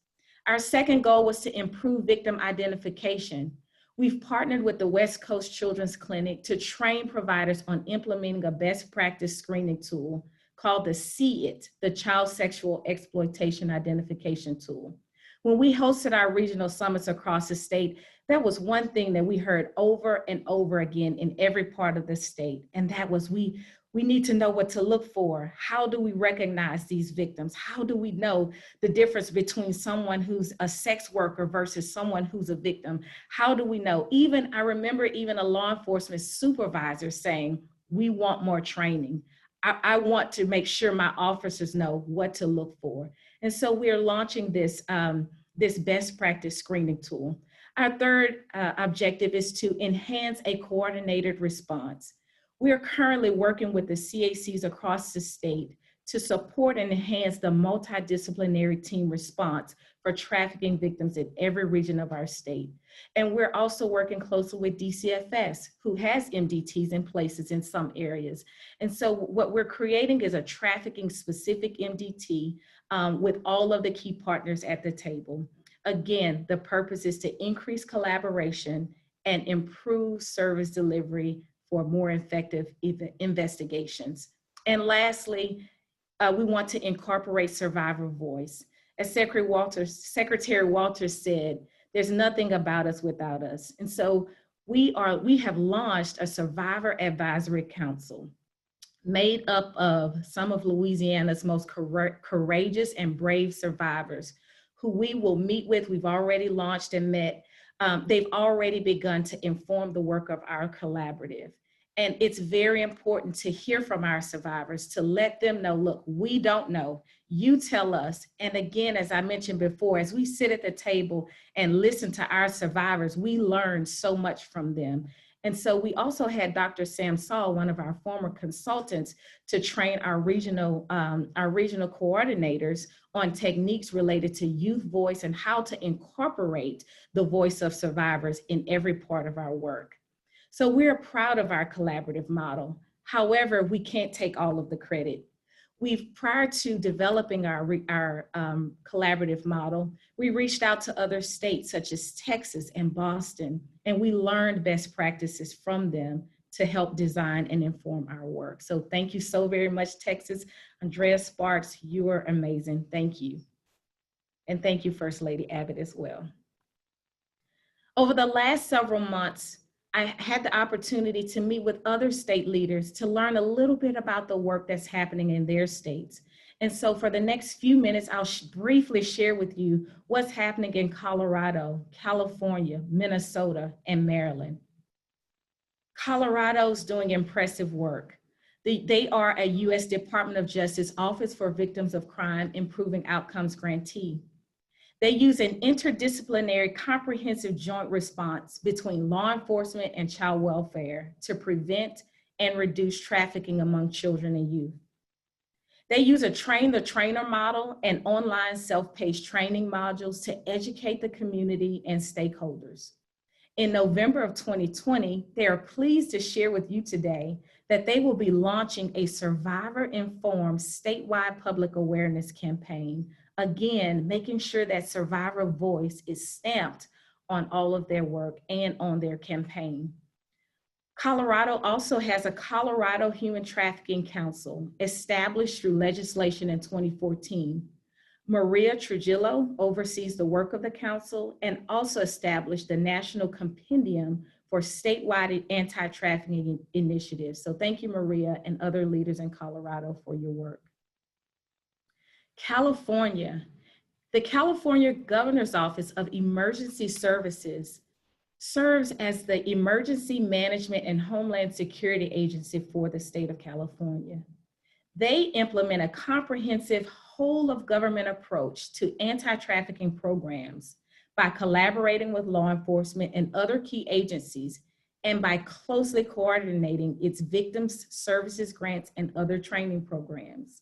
Our second goal was to improve victim identification. We've partnered with the West Coast Children's Clinic to train providers on implementing a best practice screening tool called the SEE-IT, the Child Sexual Exploitation Identification Tool. When we hosted our regional summits across the state, that was one thing that we heard over and over again in every part of the state, and that was we need to know what to look for. How do we recognize these victims? How do we know the difference between someone who's a sex worker versus someone who's a victim? How do we know? I remember even a law enforcement supervisor saying, we want more training. I want to make sure my officers know what to look for. And so we're launching this, this best practice screening tool. Our third objective is to enhance a coordinated response. We are currently working with the CACs across the state to support and enhance the multidisciplinary team response for trafficking victims in every region of our state. And we're also working closely with DCFS, who has MDTs in places in some areas. And so what we're creating is a trafficking specific MDT with all of the key partners at the table. Again, the purpose is to increase collaboration and improve service delivery for more effective investigations. And lastly, we want to incorporate survivor voice. As Secretary Walters said, there's nothing about us without us. And so we have launched a Survivor Advisory Council made up of some of Louisiana's most courageous and brave survivors who we will meet with. We've already launched and met. They've already begun to inform the work of our collaborative. And it's very important to hear from our survivors, to let them know, look, we don't know, you tell us. And again, as I mentioned before, as we sit at the table and listen to our survivors, we learn so much from them. And so we also had Dr. Sam Saul, one of our former consultants, to train our regional coordinators on techniques related to youth voice and how to incorporate the voice of survivors in every part of our work. So we're proud of our collaborative model. However, we can't take all of the credit. Prior to developing our collaborative model, we reached out to other states such as Texas and Boston, and we learned best practices from them to help design and inform our work. So thank you so very much, Texas. Andrea Sparks, you are amazing. Thank you. And thank you, First Lady Abbott, as well. Over the last several months, I had the opportunity to meet with other state leaders to learn a little bit about the work that's happening in their states. And so for the next few minutes, I'll briefly share with you what's happening in Colorado, California, Minnesota, and Maryland. Colorado's doing impressive work. They are a U.S. Department of Justice Office for Victims of Crime Improving Outcomes grantee. They use an interdisciplinary comprehensive joint response between law enforcement and child welfare to prevent and reduce trafficking among children and youth. They use a train the trainer model and online self-paced training modules to educate the community and stakeholders. In November of 2020, they are pleased to share with you today that they will be launching a survivor-informed statewide public awareness campaign. Again, making sure that survivor voice is stamped on all of their work and on their campaign. Colorado also has a Colorado Human Trafficking Council established through legislation in 2014. Maria Trujillo oversees the work of the council and also established the National Compendium for statewide anti-trafficking initiatives. So thank you, Maria, and other leaders in Colorado for your work. California. The California Governor's Office of Emergency Services serves as the emergency management and homeland security agency for the state of California. They implement a comprehensive whole of government approach to anti-trafficking programs by collaborating with law enforcement and other key agencies, and by closely coordinating its victims services grants and other training programs.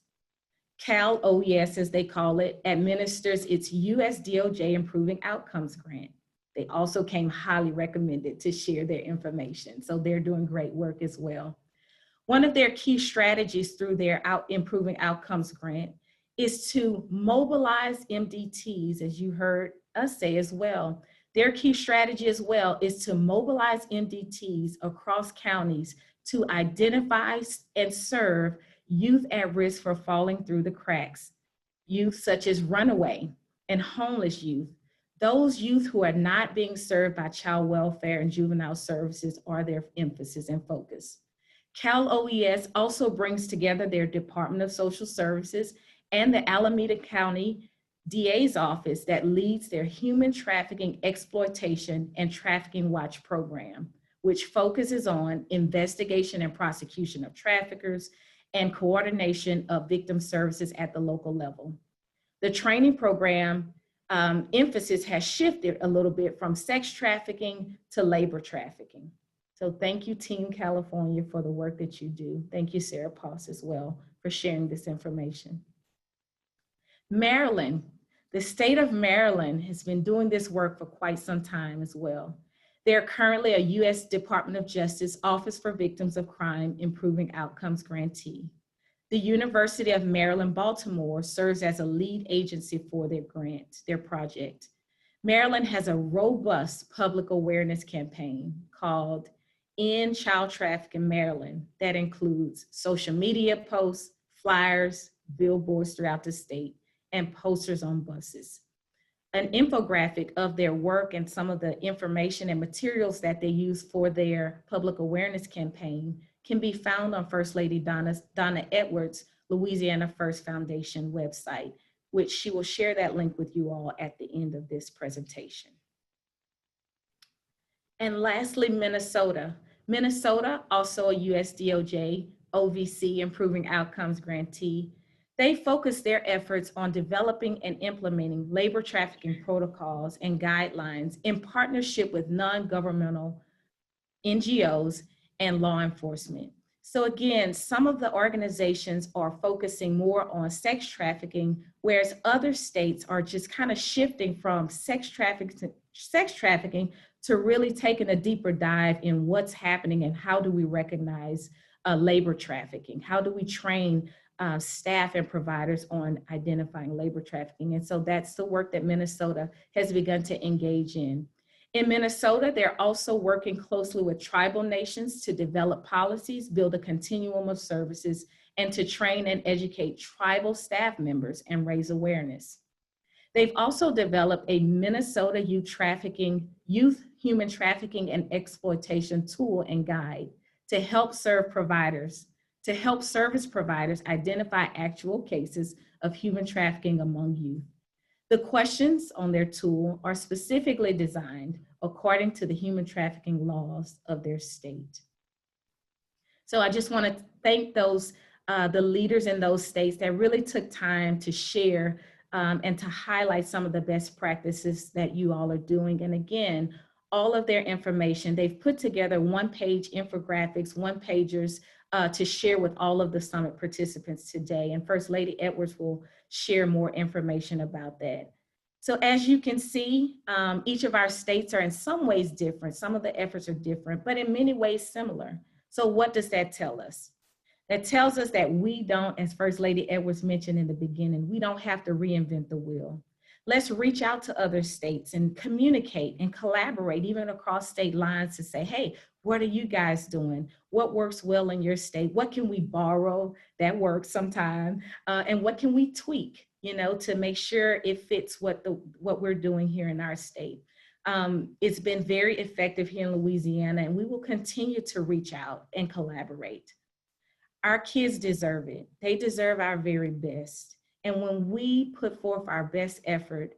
Cal OES, as they call it, administers its US DOJ Improving Outcomes grant. They also came highly recommended to share their information, so they're doing great work as well. One of their key strategies through their Improving Outcomes grant is to mobilize MDTs, as you heard us say as well. Their key strategy as well is to mobilize MDTs across counties to identify and serve youth at risk for falling through the cracks, youth such as runaway and homeless youth. Those youth who are not being served by child welfare and juvenile services are their emphasis and focus. Cal OES also brings together their Department of Social Services and the Alameda County DA's office that leads their Human Trafficking Exploitation and Trafficking Watch program, which focuses on investigation and prosecution of traffickers and coordination of victim services at the local level. The training program emphasis has shifted a little bit from sex trafficking to labor trafficking. So thank you, Team California, for the work that you do. Thank you, Sarah Poss, as well, for sharing this information. Maryland, the state of Maryland has been doing this work for quite some time as well. They're currently a U.S. Department of Justice Office for Victims of Crime Improving Outcomes grantee. The University of Maryland, Baltimore serves as a lead agency for their grant, their project. Maryland has a robust public awareness campaign called End Child Trafficking Maryland that includes social media posts, flyers, billboards throughout the state, and posters on buses. An infographic of their work and some of the information and materials that they use for their public awareness campaign can be found on First Lady Donna Edwards' Louisiana First Foundation website, which she will share that link with you all at the end of this presentation. And lastly, Minnesota. Minnesota, also a US DOJ OVC Improving Outcomes grantee. They focus their efforts on developing and implementing labor trafficking protocols and guidelines in partnership with non-governmental NGOs and law enforcement. So again, some of the organizations are focusing more on sex trafficking, whereas other states are just kind of shifting from sex trafficking to really taking a deeper dive in what's happening and how do we recognize labor trafficking? How do we train staff and providers on identifying labor trafficking? And so that's the work that Minnesota has begun to engage in. In Minnesota, they're also working closely with tribal nations to develop policies, build a continuum of services, and to train and educate tribal staff members and raise awareness. They've also developed a Minnesota youth human trafficking and exploitation tool and guide to help service providers identify actual cases of human trafficking among youth. The questions on their tool are specifically designed according to the human trafficking laws of their state. So I just want to thank those, the leaders in those states that really took time to share and to highlight some of the best practices that you all are doing. And again, all of their information, they've put together one-page infographics, one-pagers to share with all of the summit participants today. And First Lady Edwards will share more information about that. So as you can see, each of our states are in some ways different. Some of the efforts are different, but in many ways similar. So what does that tell us? That tells us that we don't, as First Lady Edwards mentioned in the beginning, we don't have to reinvent the wheel. Let's reach out to other states and communicate and collaborate even across state lines to say, hey, what are you guys doing? What works well in your state? What can we borrow that works sometime? And what can we tweak, you know, to make sure it fits what we're doing here in our state? It's been very effective here in Louisiana, and we will continue to reach out and collaborate. Our kids deserve it. They deserve our very best. And when we put forth our best effort,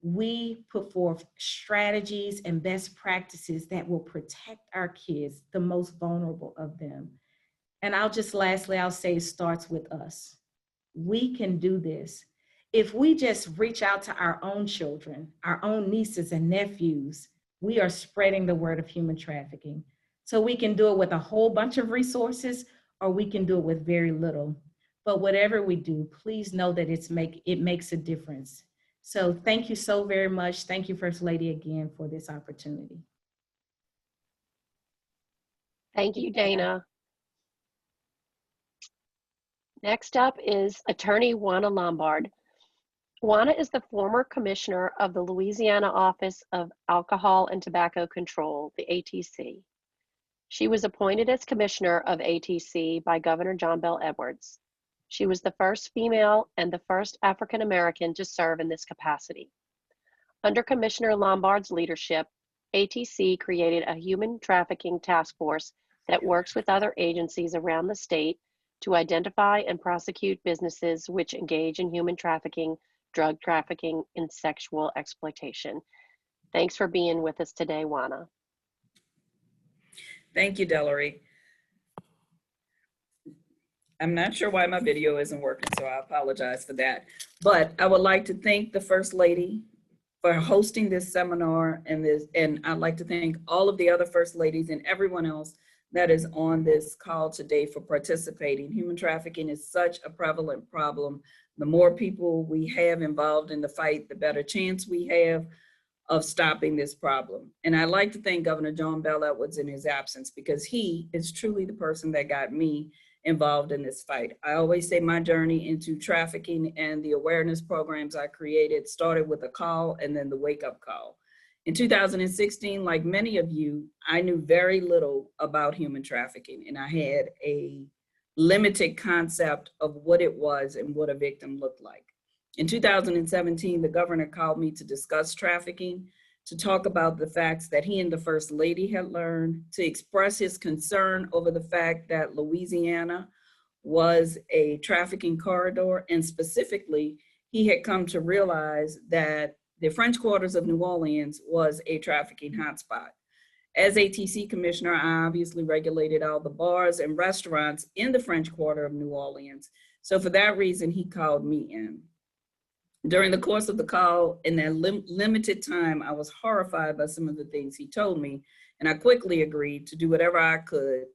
we put forth strategies and best practices that will protect our kids, the most vulnerable of them. And lastly, I'll say it starts with us. We can do this. If we just reach out to our own children, our own nieces and nephews, we are spreading the word of human trafficking. So we can do it with a whole bunch of resources, or we can do it with very little. But whatever we do, please know that it makes a difference. So thank you so very much. Thank you, First Lady, again for this opportunity. Thank you, Dana. Next up is Attorney Juana Lombard. Juana is the former commissioner of the Louisiana Office of Alcohol and Tobacco Control, the ATC. She was appointed as commissioner of ATC by Governor John Bel Edwards. She was the first female and the first African American to serve in this capacity. Under Commissioner Lombard's leadership, ATC created a human trafficking task force that works with other agencies around the state to identify and prosecute businesses which engage in human trafficking, drug trafficking, and sexual exploitation. Thanks for being with us today, Juana. Thank you, Delary. I'm not sure why my video isn't working, so I apologize for that. But I would like to thank the First Lady for hosting this seminar, and I'd like to thank all of the other First Ladies and everyone else that is on this call today for participating. Human trafficking is such a prevalent problem. The more people we have involved in the fight, the better chance we have of stopping this problem. And I'd like to thank Governor John Bel Edwards in his absence, because he is truly the person that got me involved in this fight. I always say my journey into trafficking and the awareness programs I created started with a call and then the wake-up call. In 2016, like many of you, I knew very little about human trafficking, and I had a limited concept of what it was and what a victim looked like. In 2017, the governor called me to discuss trafficking, to talk about the facts that he and the First Lady had learned, to express his concern over the fact that Louisiana was a trafficking corridor, and specifically, he had come to realize that the French Quarters of New Orleans was a trafficking hotspot. As ATC commissioner, I obviously regulated all the bars and restaurants in the French Quarter of New Orleans. So for that reason, he called me in. During the course of the call, in that limited time, I was horrified by some of the things he told me, and I quickly agreed to do whatever I could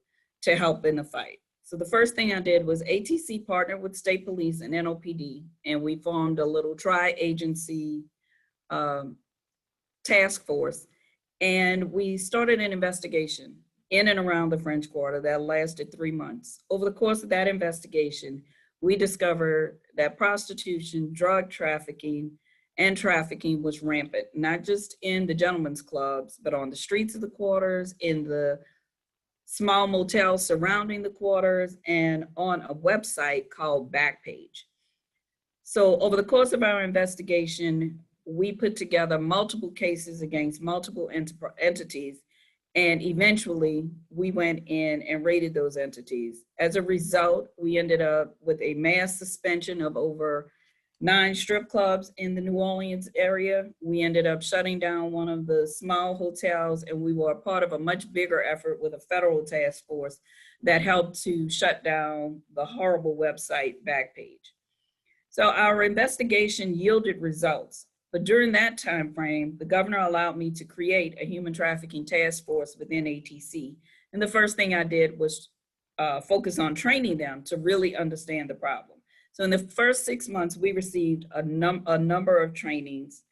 to help in the fight. So the first thing I did was ATC partnered with state police and NOPD, and we formed a little tri-agency task force, and we started an investigation in and around the French Quarter that lasted 3 months. Over the course of that investigation, we discovered that prostitution, drug trafficking, and trafficking was rampant, not just in the gentlemen's clubs, but on the streets of the quarters, in the small motels surrounding the quarters, and on a website called Backpage. So over the course of our investigation, we put together multiple cases against multiple entities, and eventually we went in and raided those entities. As a result, we ended up with a mass suspension of over 9 strip clubs in the New Orleans area. We ended up shutting down one of the small hotels, and we were a part of a much bigger effort with a federal task force that helped to shut down the horrible website Backpage. So our investigation yielded results. But during that time frame, the governor allowed me to create a human trafficking task force within ATC. And the first thing I did was focus on training them to really understand the problem. So in the first 6 months, we received a number of trainings,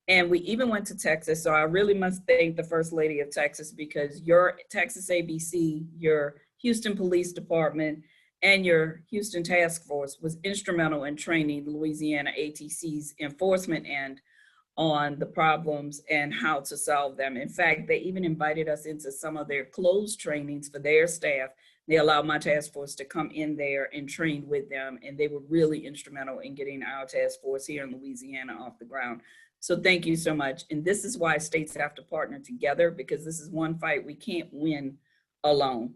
and we even went to Texas. So I really must thank the First Lady of Texas, because your Texas ABC, your Houston Police Department, and your Houston Task Force was instrumental in training Louisiana ATC's enforcement end on the problems and how to solve them. In fact, they even invited us into some of their closed trainings for their staff. They allowed my task force to come in there and train with them, and they were really instrumental in getting our task force here in Louisiana off the ground. So thank you so much. And this is why states have to partner together, because this is one fight we can't win alone.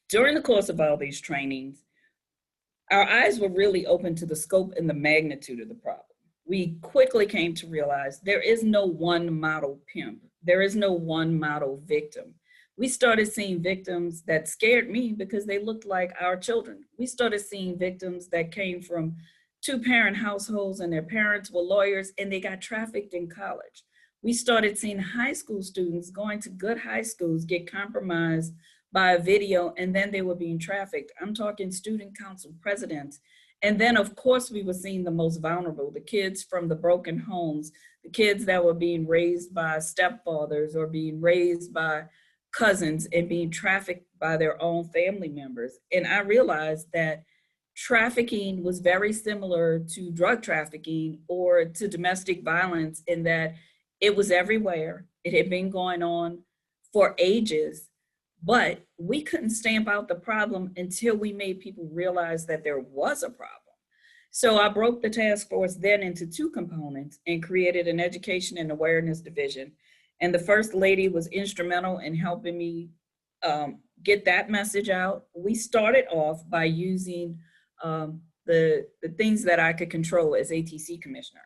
During the course of all these trainings, our eyes were really open to the scope and the magnitude of the problem. We quickly came to realize there is no one model pimp. There is no one model victim. We started seeing victims that scared me because they looked like our children. We started seeing victims that came from two-parent households and their parents were lawyers and they got trafficked in college. We started seeing high school students going to good high schools get compromised by a video, and then they were being trafficked. I'm talking student council presidents. And then of course we were seeing the most vulnerable, the kids from the broken homes, the kids that were being raised by stepfathers or being raised by cousins and being trafficked by their own family members. And I realized that trafficking was very similar to drug trafficking or to domestic violence in that it was everywhere. It had been going on for ages. But we couldn't stamp out the problem until we made people realize that there was a problem. So I broke the task force then into two components and created an education and awareness division. And the First Lady was instrumental in helping me get that message out. We started off by using the things that I could control as ATC commissioner.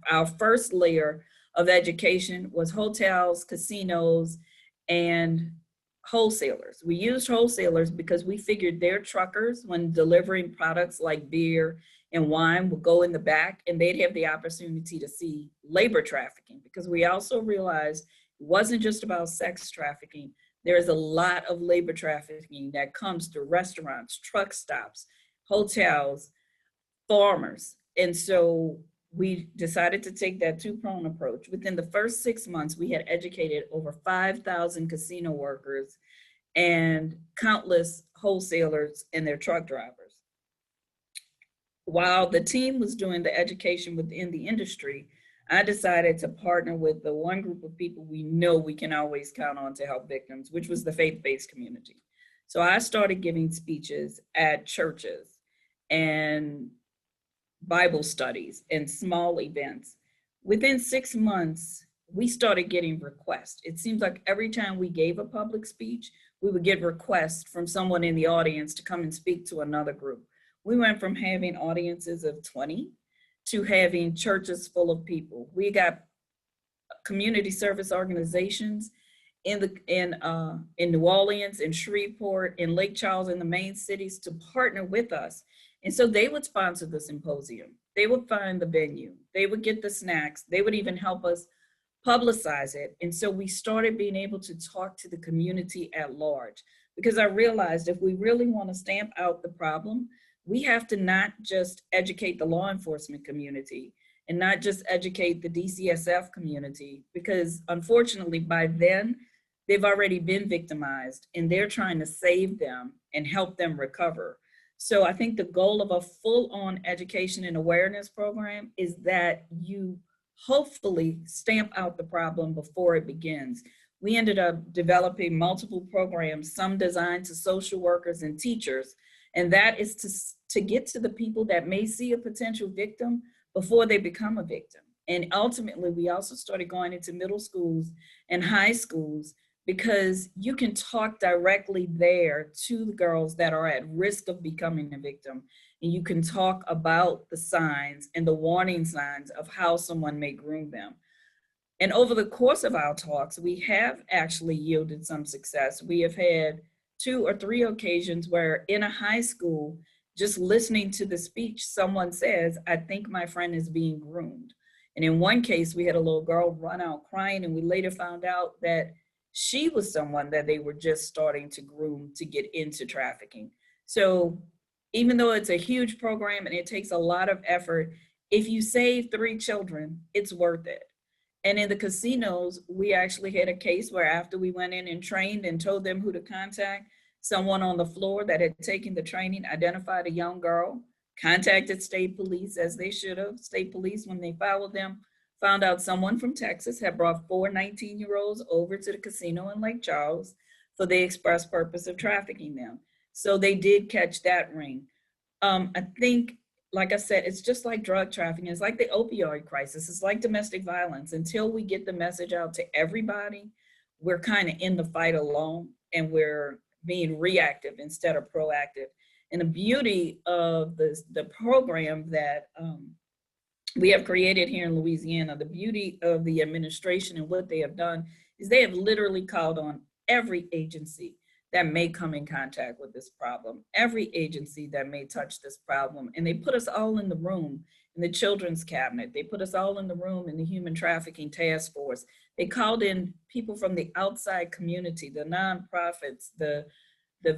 Our first layer of education was hotels, casinos, and wholesalers. We used wholesalers because we figured their truckers, when delivering products like beer and wine, would go in the back and they'd have the opportunity to see labor trafficking, because we also realized it wasn't just about sex trafficking. There's a lot of labor trafficking that comes through restaurants, truck stops, hotels, farmers. And so we decided to take that two-pronged approach. Within the first 6 months, we had educated over 5,000 casino workers and countless wholesalers and their truck drivers. While the team was doing the education within the industry, I decided to partner with the one group of people we know we can always count on to help victims, which was the faith-based community. So I started giving speeches at churches and Bible studies and small events. Within 6 months, we started getting requests. It seems like every time we gave a public speech, we would get requests from someone in the audience to come and speak to another group. We went from having audiences of 20 to having churches full of people. We got community service organizations in New Orleans, in Shreveport, in Lake Charles, in the main cities to partner with us. And so they would sponsor the symposium. They would find the venue. They would get the snacks. They would even help us publicize it. And so we started being able to talk to the community at large, because I realized if we really want to stamp out the problem, we have to not just educate the law enforcement community and not just educate the DCSF community, because unfortunately by then, they've already been victimized and they're trying to save them and help them recover. So I think the goal of a full-on education and awareness program is that you hopefully stamp out the problem before it begins. We ended up developing multiple programs, some designed to social workers and teachers, and that is to get to the people that may see a potential victim before they become a victim. And ultimately, we also started going into middle schools and high schools, because you can talk directly there to the girls that are at risk of becoming a victim. And you can talk about the signs and the warning signs of how someone may groom them. And over the course of our talks, we have actually yielded some success. We have had 2 or 3 occasions where in a high school, just listening to the speech, someone says, "I think my friend is being groomed." And in one case, we had a little girl run out crying, and we later found out that she was someone that they were just starting to groom to get into trafficking. So even though it's a huge program and it takes a lot of effort, if you save 3 children, it's worth it. And in the casinos, we actually had a case where after we went in and trained and told them who to contact, someone on the floor that had taken the training identified a young girl, contacted state police as they should have. State police, when they followed them, found out someone from Texas had brought 4 19-year-olds over to the casino in Lake Charles for the express purpose of trafficking them. So they did catch that ring. I think like I said, it's just like drug trafficking. It's like the opioid crisis. It's like domestic violence. Until we get the message out to everybody, we're kind of in the fight alone, and we're being reactive instead of proactive. And the beauty of the program that we have created here in Louisiana, the beauty of the administration and what they have done is they have literally called on every agency that may come in contact with this problem, every agency that may touch this problem. And they put us all in the room in the children's cabinet. They put us all in the room in the human trafficking task force. They called in people from the outside community, the nonprofits, the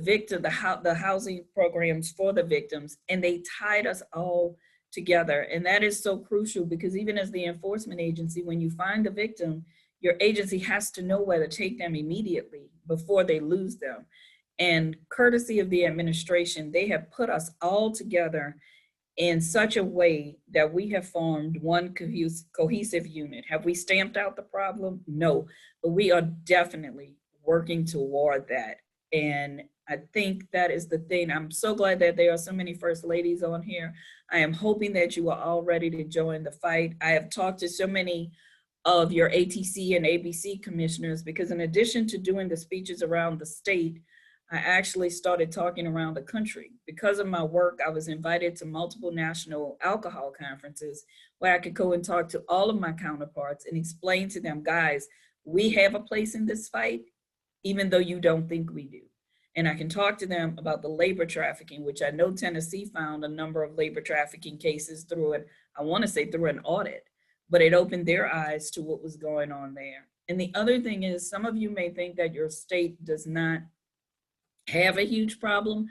victim, the housing programs for the victims, and they tied us all together. And that is so crucial, because even as the enforcement agency, when you find the victim, your agency has to know where to take them immediately before they lose them. And courtesy of the administration, they have put us all together in such a way that we have formed one cohesive unit. Have we stamped out the problem? No, but we are definitely working toward that. And I think that is the thing. I'm so glad that there are so many first ladies on here. I am hoping that you are all ready to join the fight. I have talked to so many of your ATC and ABC commissioners, because in addition to doing the speeches around the state, I actually started talking around the country. Because of my work, I was invited to multiple national alcohol conferences where I could go and talk to all of my counterparts and explain to them, guys, we have a place in this fight, even though you don't think we do. And I can talk to them about the labor trafficking, which I know Tennessee found a number of labor trafficking cases through it. I want to say through an audit, but it opened their eyes to what was going on there. And the other thing is, some of you may think that your state does not have a huge problem,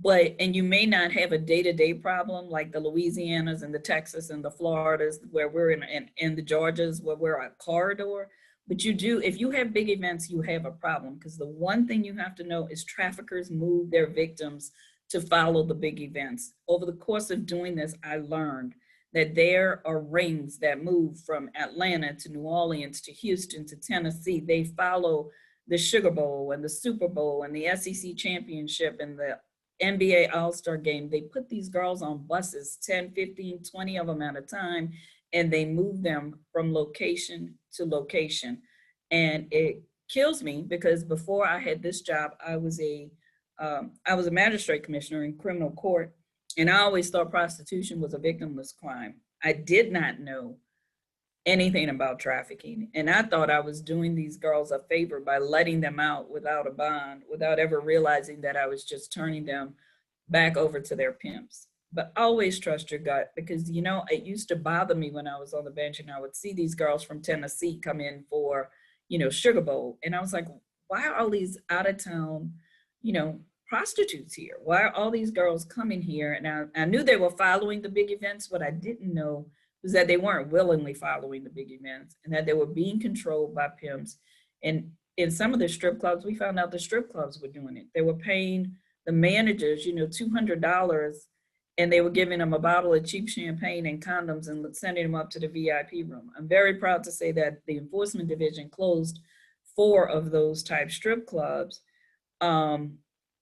and you may not have a day-to-day problem like the Louisianas and the Texas and the Floridas, where we're in the Georgias, where we're a corridor. But you do, if you have big events, you have a problem, because the one thing you have to know is traffickers move their victims to follow the big events. Over the course of doing this, I learned that there are rings that move from Atlanta to New Orleans to Houston to Tennessee. They follow the Sugar Bowl and the Super Bowl and the SEC Championship and the NBA All-Star Game. They put these girls on buses, 10, 15, 20 of them at a time, and they move them from location to location. And it kills me, because before I had this job, I was a magistrate commissioner in criminal court, and I always thought prostitution was a victimless crime. I did not know anything about trafficking, and I thought I was doing these girls a favor by letting them out without a bond, without ever realizing that I was just turning them back over to their pimps. But always trust your gut, because it used to bother me when I was on the bench and I would see these girls from Tennessee come in for Sugar Bowl, and I was like, why are all these out of town prostitutes here? Why are all these girls coming here? And I knew they were following the big events. What I didn't know was that they weren't willingly following the big events, and that they were being controlled by pimps. And in some of the strip clubs, we found out the strip clubs were doing it. They were paying the managers, $200, and they were giving them a bottle of cheap champagne and condoms and sending them up to the VIP room. I'm very proud to say that the enforcement division closed 4 of those type strip clubs.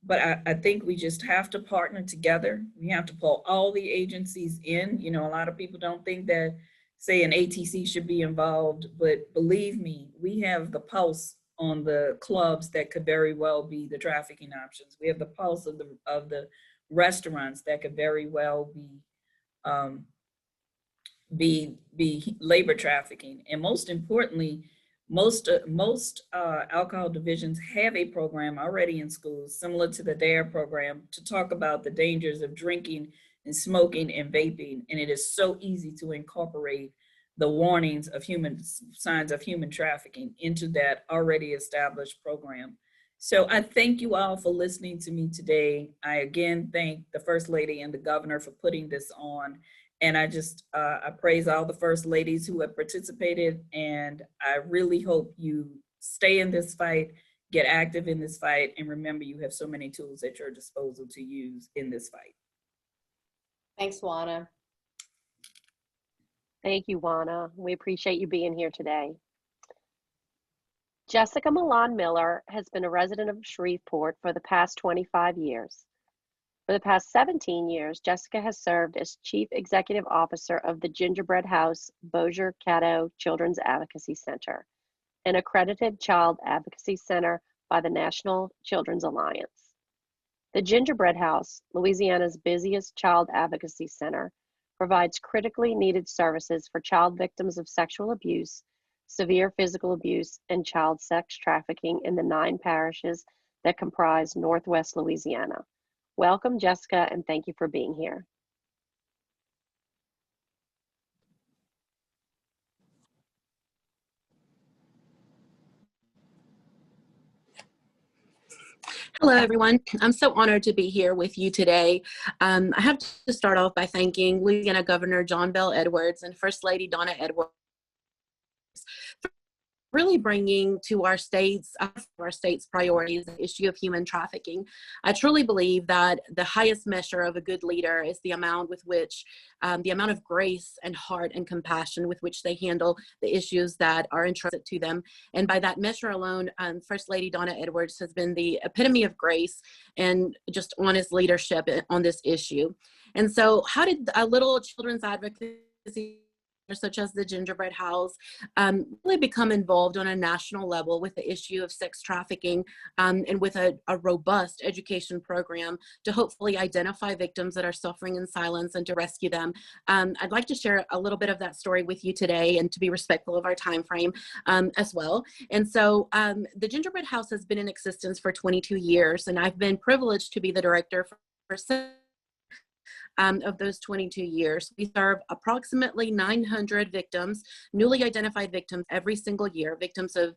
But I think we just have to partner together. We have to pull all the agencies in. A lot of people don't think that, say, an ATC should be involved, but believe me, we have the pulse on the clubs that could very well be the trafficking options. We have the pulse of the restaurants that could very well be labor trafficking. And most importantly, most alcohol divisions have a program already in schools, similar to the DARE program, to talk about the dangers of drinking and smoking and vaping. And it is so easy to incorporate the warnings of signs of human trafficking into that already established program. So I thank you all for listening to me today. I again thank the First Lady and the Governor for putting this on. And I just, I praise all the First Ladies who have participated, and I really hope you stay in this fight, get active in this fight, and remember you have so many tools at your disposal to use in this fight. Thanks, Juana. Thank you, Juana. We appreciate you being here today. Jessica Milan Miller has been a resident of Shreveport for the past 25 years. For the past 17 years, Jessica has served as Chief Executive Officer of the Gingerbread House Bossier Caddo Children's Advocacy Center, an accredited child advocacy center by the National Children's Alliance. The Gingerbread House, Louisiana's busiest child advocacy center, provides critically needed services for child victims of sexual abuse, severe physical abuse, and child sex trafficking in the 9 parishes that comprise Northwest Louisiana. Welcome, Jessica, and thank you for being here. Hello, everyone. I'm so honored to be here with you today. I have to start off by thanking Louisiana Governor John Bel Edwards and First Lady Donna Edwards for really bringing to our state's priorities the issue of human trafficking. I truly believe that the highest measure of a good leader is the amount with which, the amount of grace and heart and compassion with which they handle the issues that are entrusted to them. And by that measure alone, First Lady Donna Edwards has been the epitome of grace and just honest leadership on this issue. And so how did a little children's advocacy such as the Gingerbread House really become involved on a national level with the issue of sex trafficking and with a robust education program to hopefully identify victims that are suffering in silence and to rescue them? I'd like to share a little bit of that story with you today and to be respectful of our time frame as well. And so the Gingerbread House has been in existence for 22 years, and I've been privileged to be the director for of those 22 years. We serve approximately 900 victims, newly identified victims every single year, victims of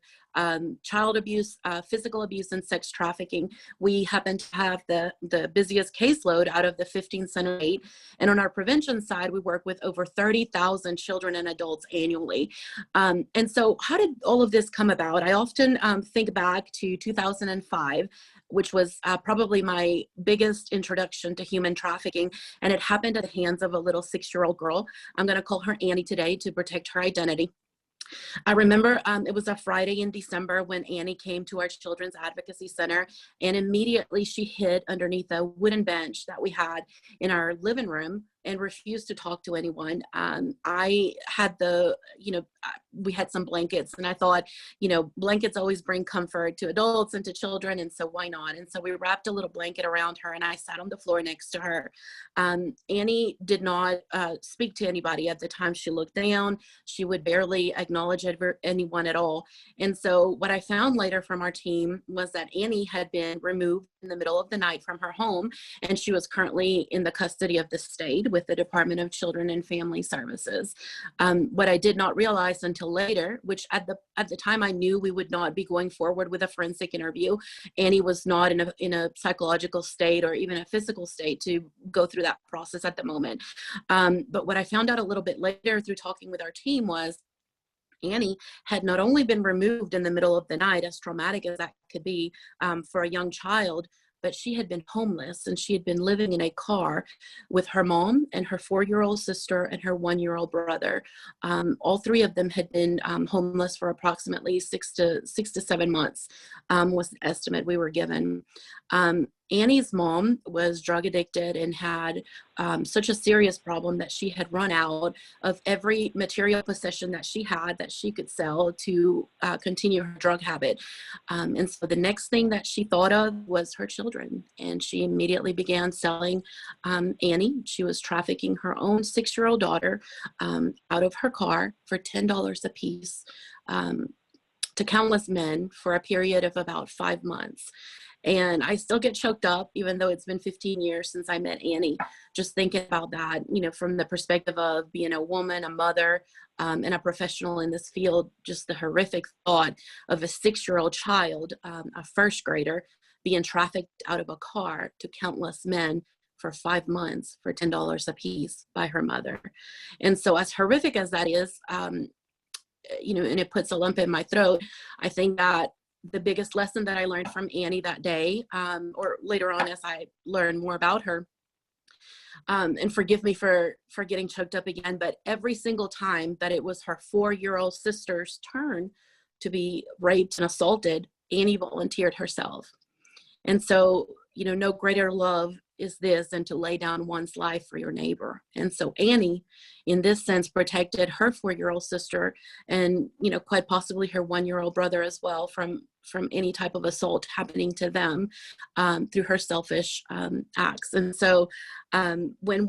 child abuse, physical abuse, and sex trafficking. We happen to have the busiest caseload out of the 15 center state. And on our prevention side, we work with over 30,000 children and adults annually. And so how did all of this come about? I often think back to 2005, which was probably my biggest introduction to human trafficking. And it happened at the hands of a little 6-year-old girl. I'm going to call her Annie today to protect her identity. I remember it was a Friday in December when Annie came to our Children's Advocacy Center, and immediately she hid underneath a wooden bench that we had in our living room and refused to talk to anyone. I had we had some blankets, and I thought, blankets always bring comfort to adults and to children, and so why not? And so we wrapped a little blanket around her, and I sat on the floor next to her. Annie did not speak to anybody at the time. She looked down. She would barely acknowledge anyone at all. And so what I found later from our team was that Annie had been removed in the middle of the night from her home, and she was currently in the custody of the state with the Department of Children and Family Services. What I did not realize until later, which at the time I knew we would not be going forward with a forensic interview. Annie was not in a psychological state or even a physical state to go through that process at the moment. But what I found out a little bit later through talking with our team was Annie had not only been removed in the middle of the night, as traumatic as that could be for a young child, but she had been homeless, and she had been living in a car with her mom and her 4-year-old sister and her 1-year-old brother. All 3 of them had been homeless for approximately 6 to 7 months, was the estimate we were given. Annie's mom was drug addicted and had such a serious problem that she had run out of every material possession that she had that she could sell to continue her drug habit. And so the next thing that she thought of was her children. And she immediately began selling Annie. She was trafficking her own 6-year-old daughter out of her car for $10 a piece to countless men for a period of about 5 months. And I still get choked up, even though it's been 15 years since I met Annie, just thinking about that, from the perspective of being a woman, a mother, and a professional in this field. Just the horrific thought of a 6-year-old child, a first grader, being trafficked out of a car to countless men for 5 months for $10 a piece by her mother. And so as horrific as that is, and it puts a lump in my throat, I think that the biggest lesson that I learned from Annie that day, or later on as I learned more about her, and forgive me for getting choked up again, but every single time that it was her 4-year-old sister's turn to be raped and assaulted, Annie volunteered herself. And so, no greater love is this than to lay down one's life for your neighbor? And so Annie, in this sense, protected her 4-year-old sister and, you know, quite possibly her 1-year-old brother as well from any type of assault happening to them through her selfish acts. And so when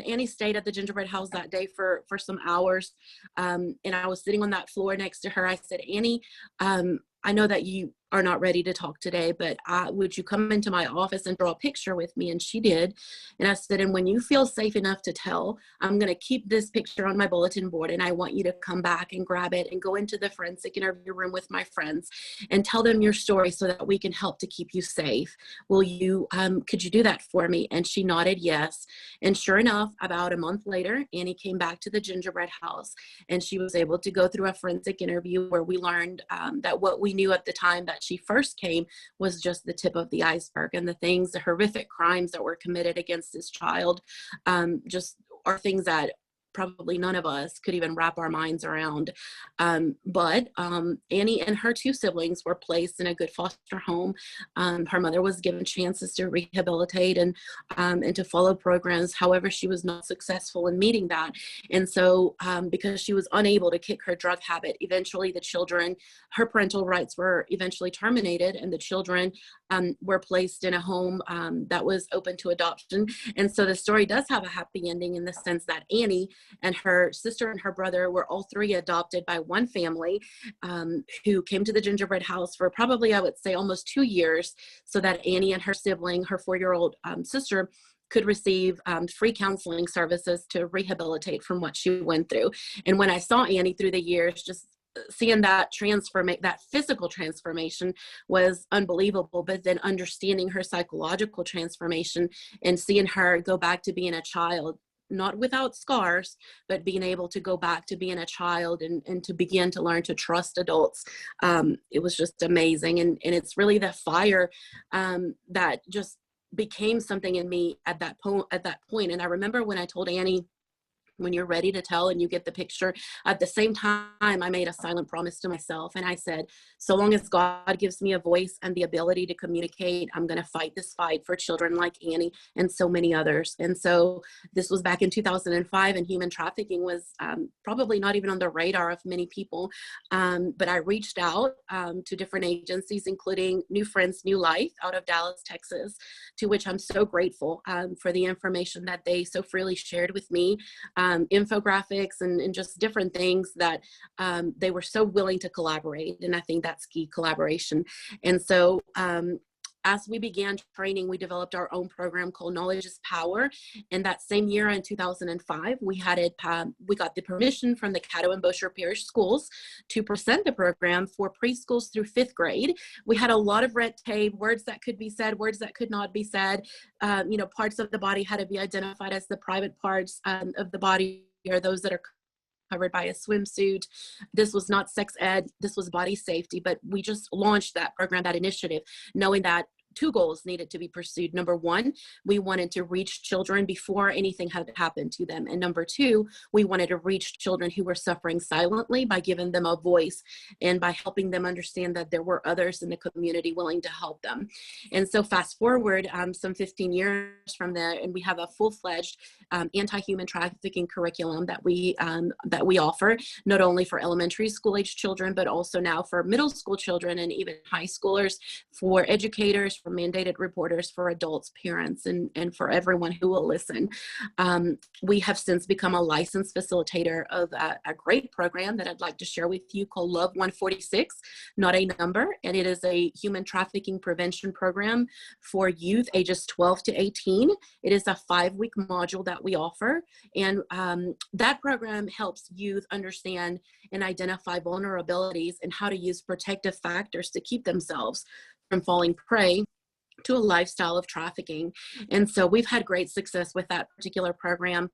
Annie stayed at the gingerbread house that day for some hours, and I was sitting on that floor next to her, I said, Annie, I know that you are not ready to talk today, but would you come into my office and draw a picture with me? And she did. And I said, and when you feel safe enough to tell, I'm going to keep this picture on my bulletin board, and I want you to come back and grab it and go into the forensic interview room with my friends and tell them your story so that we can help to keep you safe. Will you, could you do that for me? And she nodded yes. And sure enough, about a month later, Annie came back to the gingerbread house, and she was able to go through a forensic interview where we learned that what we knew at the time that she first came was just the tip of the iceberg, and the horrific crimes that were committed against this child just are things that probably none of us could even wrap our minds around. But Annie and her 2 siblings were placed in a good foster home. Her mother was given chances to rehabilitate and to follow programs. However, she was not successful in meeting that. And so because she was unable to kick her drug habit, eventually her parental rights were eventually terminated, and the children were placed in a home that was open to adoption. And so the story does have a happy ending in the sense that Annie and her sister and her brother were all 3 adopted by one family who came to the gingerbread house for probably, I would say, almost 2 years, so that Annie and her sibling, her 4-year-old sister, could receive free counseling services to rehabilitate from what she went through. And when I saw Annie through the years, just seeing that that physical transformation was unbelievable, but then understanding her psychological transformation and seeing her go back to being a child, not without scars, but being able to go back to being a child and to begin to learn to trust adults. It was just amazing. And it's really the fire that just became something in me at that point. And I remember when I told Annie, when you're ready to tell and you get the picture, at the same time, I made a silent promise to myself. And I said, so long as God gives me a voice and the ability to communicate, I'm going to fight this fight for children like Annie and so many others. And so this was back in 2005, and human trafficking was probably not even on the radar of many people. But I reached out to different agencies, including New Friends, New Life out of Dallas, Texas, to which I'm so grateful for the information that they so freely shared with me. Infographics and just different things that they were so willing to collaborate. And I think that's key, collaboration. And so as we began training, we developed our own program called Knowledge is Power. And that same year in 2005, we got the permission from the Caddo and Bossier Parish schools to present the program for preschools through 5th grade. We had a lot of red tape, words that could be said, words that could not be said. Parts of the body had to be identified as the private parts of the body, or those that are covered by a swimsuit. This was not sex ed, this was body safety, but we just launched that program, that initiative, knowing that 2 goals needed to be pursued. Number 1, we wanted to reach children before anything had happened to them. And number 2, we wanted to reach children who were suffering silently by giving them a voice and by helping them understand that there were others in the community willing to help them. And so fast forward some 15 years from there, and we have a full-fledged anti-human trafficking curriculum that we offer, not only for elementary school age children, but also now for middle school children and even high schoolers, for educators, for mandated reporters, for adults, parents, and for everyone who will listen. We have since become a licensed facilitator of a great program that I'd like to share with you called Love 146, not a number, and it is a human trafficking prevention program for youth ages 12 to 18. It is a 5-week module that we offer, and that program helps youth understand and identify vulnerabilities and how to use protective factors to keep themselves from falling prey to a lifestyle of trafficking. And so we've had great success with that particular program.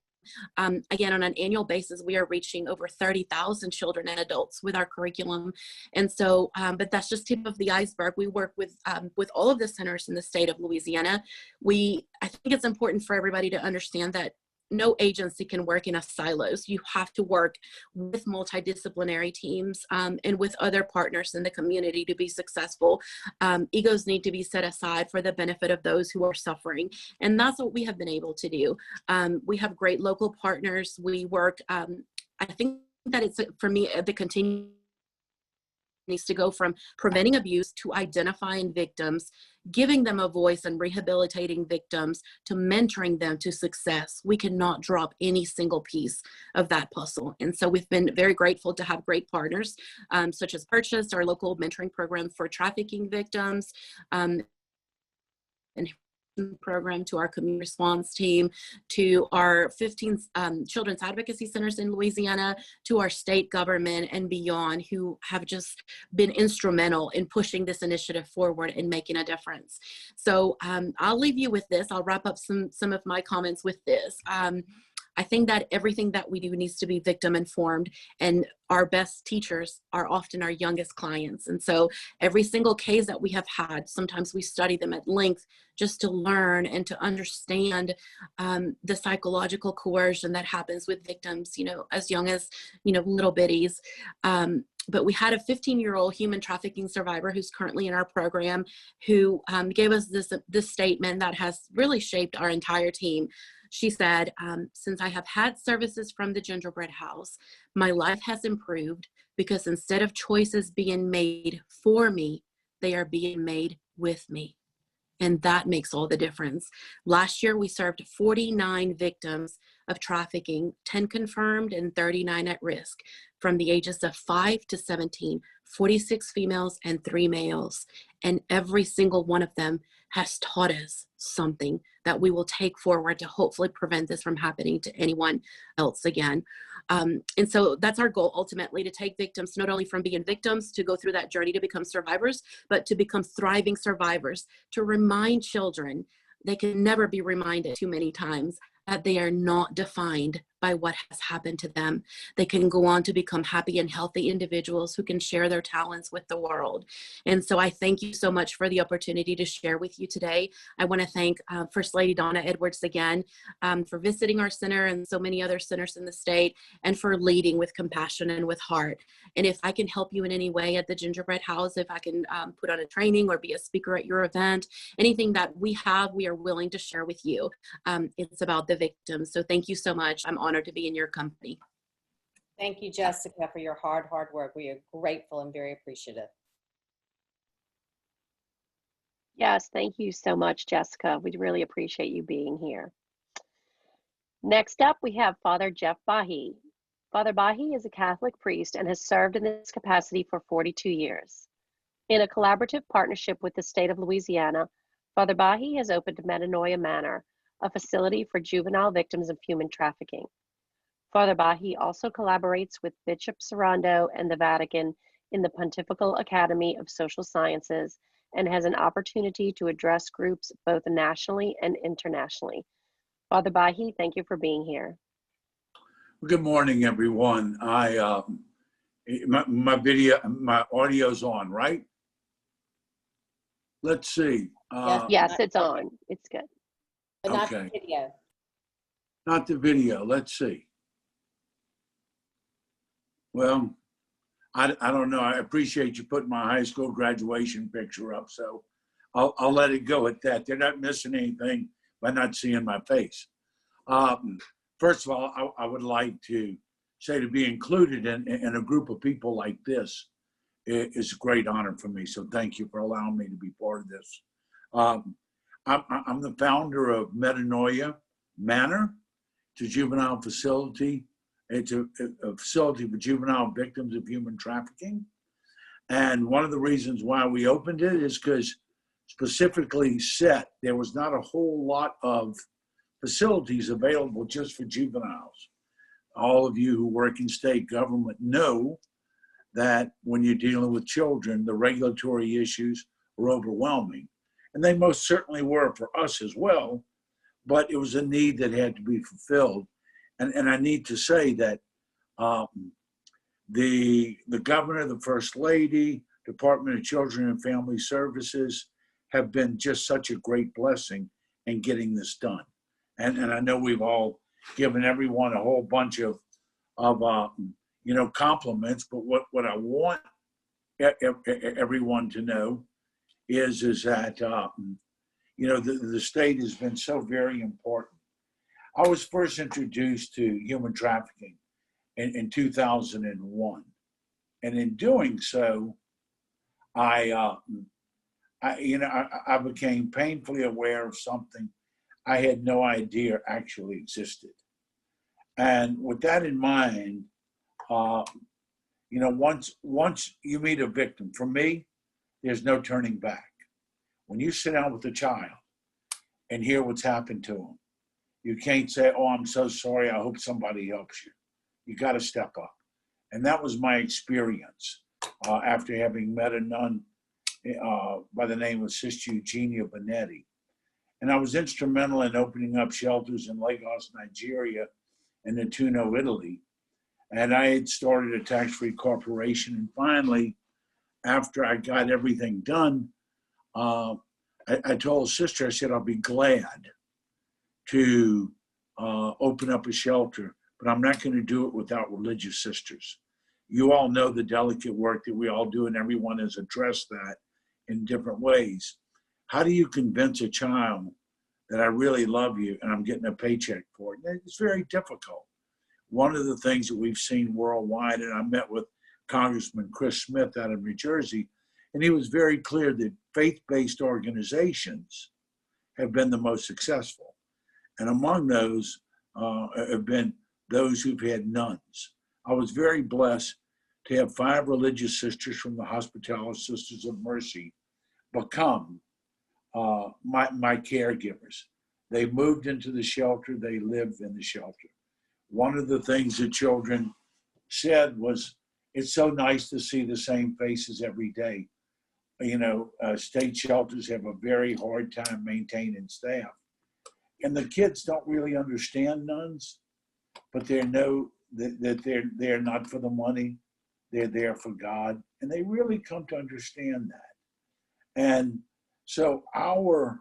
Again, on an annual basis, we are reaching over 30,000 children and adults with our curriculum. And so, but that's just tip of the iceberg. We work with all of the centers in the state of Louisiana. I think it's important for everybody to understand that no agency can work in a silos. You have to work with multidisciplinary teams and with other partners in the community to be successful. Egos need to be set aside for the benefit of those who are suffering. And that's what we have been able to do. We have great local partners. We work, I think that it's, for me, the continuum needs to go from preventing abuse to identifying victims, giving them a voice, and rehabilitating victims to mentoring them to success. We cannot drop any single piece of that puzzle. And so we've been very grateful to have great partners, such as Purchase, our local mentoring program for trafficking victims, and program, to our community response team, to our 15 children's advocacy centers in Louisiana, to our state government and beyond, who have just been instrumental in pushing this initiative forward and making a difference. So I'll leave you with this. I'll wrap up some of my comments with this. I think that everything that we do needs to be victim informed, and our best teachers are often our youngest clients. And so every single case that we have had, sometimes we study them at length just to learn and to understand the psychological coercion that happens with victims, as young as, little bitties. But we had a 15-year-old human trafficking survivor who's currently in our program, who gave us this statement that has really shaped our entire team. She said, since I have had services from the Gingerbread House, my life has improved because instead of choices being made for me, they are being made with me. And that makes all the difference. Last year, we served 49 victims of trafficking, 10 confirmed and 39 at risk, from the ages of 5 to 17, 46 females and 3 males. And every single one of them has taught us something that we will take forward to hopefully prevent this from happening to anyone else again. And so that's our goal, ultimately, to take victims not only from being victims to go through that journey to become survivors, but to become thriving survivors, to remind children, they can never be reminded too many times, that they are not defined by what has happened to them. They can go on to become happy and healthy individuals who can share their talents with the world. And so I thank you so much for the opportunity to share with you today. I want to thank First Lady Donna Edwards again for visiting our center and so many other centers in the state, and for leading with compassion and with heart. And if I can help you in any way at the Gingerbread House, if I can put on a training or be a speaker at your event, anything that we have, we are willing to share with you. It's about the victims. So thank you so much. I'm honored to be in your company. Thank you, Jessica, for your hard work. We are grateful and very appreciative. Yes, thank you so much, Jessica. We really appreciate you being here. Next up, we have Father Jeff Bahi. Father Bahi is a Catholic priest and has served in this capacity for 42 years. In a collaborative partnership with the state of Louisiana, Father Bahi has opened Metanoia Manor, a facility for juvenile victims of human trafficking. Father Bahi also collaborates with Bishop Sarando and the Vatican in the Pontifical Academy of Social Sciences, and has an opportunity to address groups both nationally and internationally. Father Bahi, thank you for being here. Good morning, everyone. My audio's on, right? Let's see. Yes, it's on. It's good. But not Okay. the video. Not the video. Let's see. Well, I don't know. I appreciate you putting my high school graduation picture up, so I'll let it go at that. They're not missing anything by not seeing my face. First of all, I would like to say to be included in a group of people like this is a great honor for me. So thank you for allowing me to be part of this. I'm the founder of Metanoia Manor. It's a juvenile facility. It's a facility for juvenile victims of human trafficking. And one of the reasons why we opened it is because specifically set, there was not a whole lot of facilities available just for juveniles. All of you who work in state government know that when you're dealing with children, the regulatory issues are overwhelming. And they most certainly were for us as well, but it was a need that had to be fulfilled. And I need to say that the governor, the first lady, Department of Children and Family Services have been just such a great blessing in getting this done. And I know we've all giving everyone a whole bunch of compliments. But what I want everyone to know is that the state has been so very important. I was first introduced to human trafficking in 2001, and in doing so, I became painfully aware of something I had no idea actually existed. And with that in mind, once you meet a victim, for me, there's no turning back. When you sit down with a child and hear what's happened to them, you can't say, "Oh, I'm so sorry. I hope somebody helps you." You got to step up. And that was my experience after having met a nun by the name of Sister Eugenia Bonetti. And I was instrumental in opening up shelters in Lagos, Nigeria, and in Tuno, Italy. And I had started a tax-free corporation. And finally, after I got everything done, I told Sister, I said, I'll be glad to open up a shelter, but I'm not going to do it without religious sisters. You all know the delicate work that we all do, and everyone has addressed that in different ways. How do you convince a child that I really love you and I'm getting a paycheck for it? It's very difficult. One of the things that we've seen worldwide, and I met with Congressman Chris Smith out of New Jersey, and he was very clear that faith-based organizations have been the most successful. And among those have been those who've had nuns. I was very blessed to have 5 religious sisters from the Hospitality Sisters of Mercy become my caregivers. They moved into the shelter, they live in the shelter. One of the things the children said was, it's so nice to see the same faces every day. State shelters have a very hard time maintaining staff. And the kids don't really understand nuns, but they know that they're not for the money, they're there for God. And they really come to understand that. And so our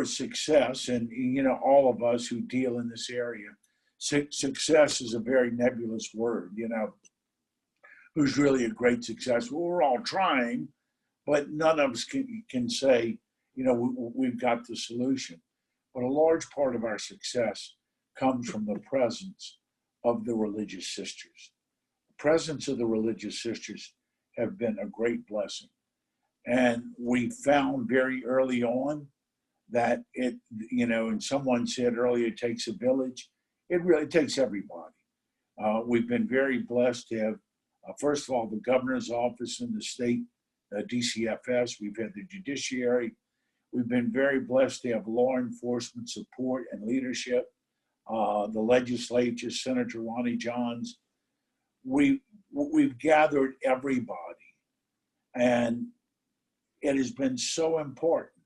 success, and all of us who deal in this area, success is a very nebulous word. Who's really a great success? Well, we're all trying, but none of us can say, we've got the solution. But a large part of our success comes from the presence of the religious sisters. The presence of the religious sisters have been a great blessing. And we found very early on that and someone said earlier, it takes a village. It really takes everybody. We've been very blessed to have, first of all, the governor's office in the state, DCFS. We've had the judiciary. We've been very blessed to have law enforcement support and leadership. The legislature, Senator Ronnie Johns. We've gathered everybody. And it has been so important.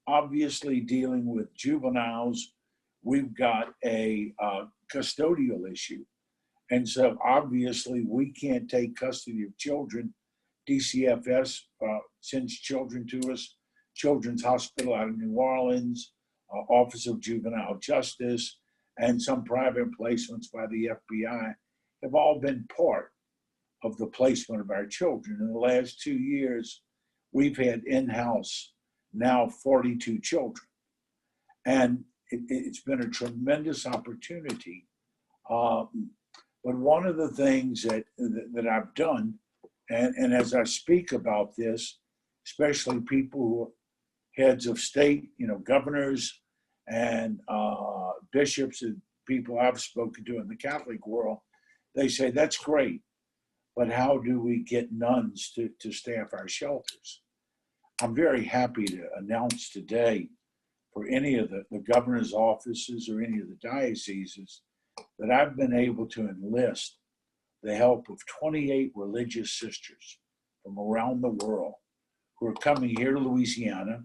Obviously, dealing with juveniles, we've got a custodial issue. And so obviously we can't take custody of children. DCFS sends children to us, Children's Hospital out of New Orleans, Office of Juvenile Justice, and some private placements by the FBI have all been part of the placement of our children. In the last 2 years, we've had in-house now 42 children. And it's been a tremendous opportunity. But one of the things that I've done, and as I speak about this, especially people who are heads of state, governors and bishops and people I've spoken to in the Catholic world, they say, that's great, but how do we get nuns to staff our shelters? I'm very happy to announce today for any of the governor's offices or any of the dioceses that I've been able to enlist the help of 28 religious sisters from around the world who are coming here to Louisiana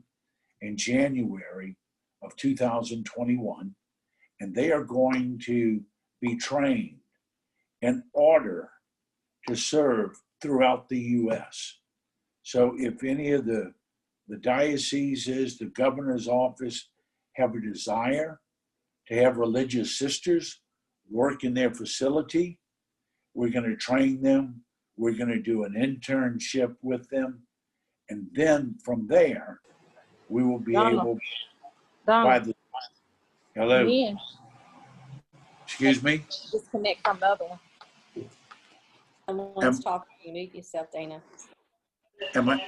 in January of 2021, and they are going to be trained in order to serve throughout the U.S. So if any of the dioceses, the governor's office have a desire to have religious sisters work in their facility. We're going to train them. We're going to do an internship with them. And then from there, we will be able, by the, hello, excuse me? Disconnect from the other one. Someone's talking. You mute yourself, Dana. Am I?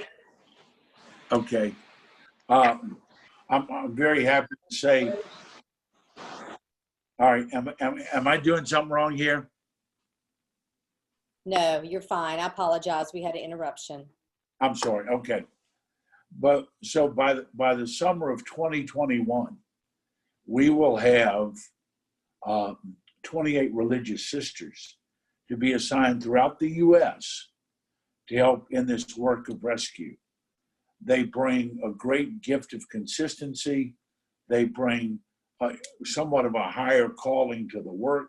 Okay. I'm very happy to say, all right, am I doing something wrong here? No, you're fine. I apologize. We had an interruption. I'm sorry, okay. But so by the summer of 2021, we will have 28 religious sisters to be assigned throughout the U.S. to help in this work of rescue. They bring a great gift of consistency. They bring somewhat of a higher calling to the work.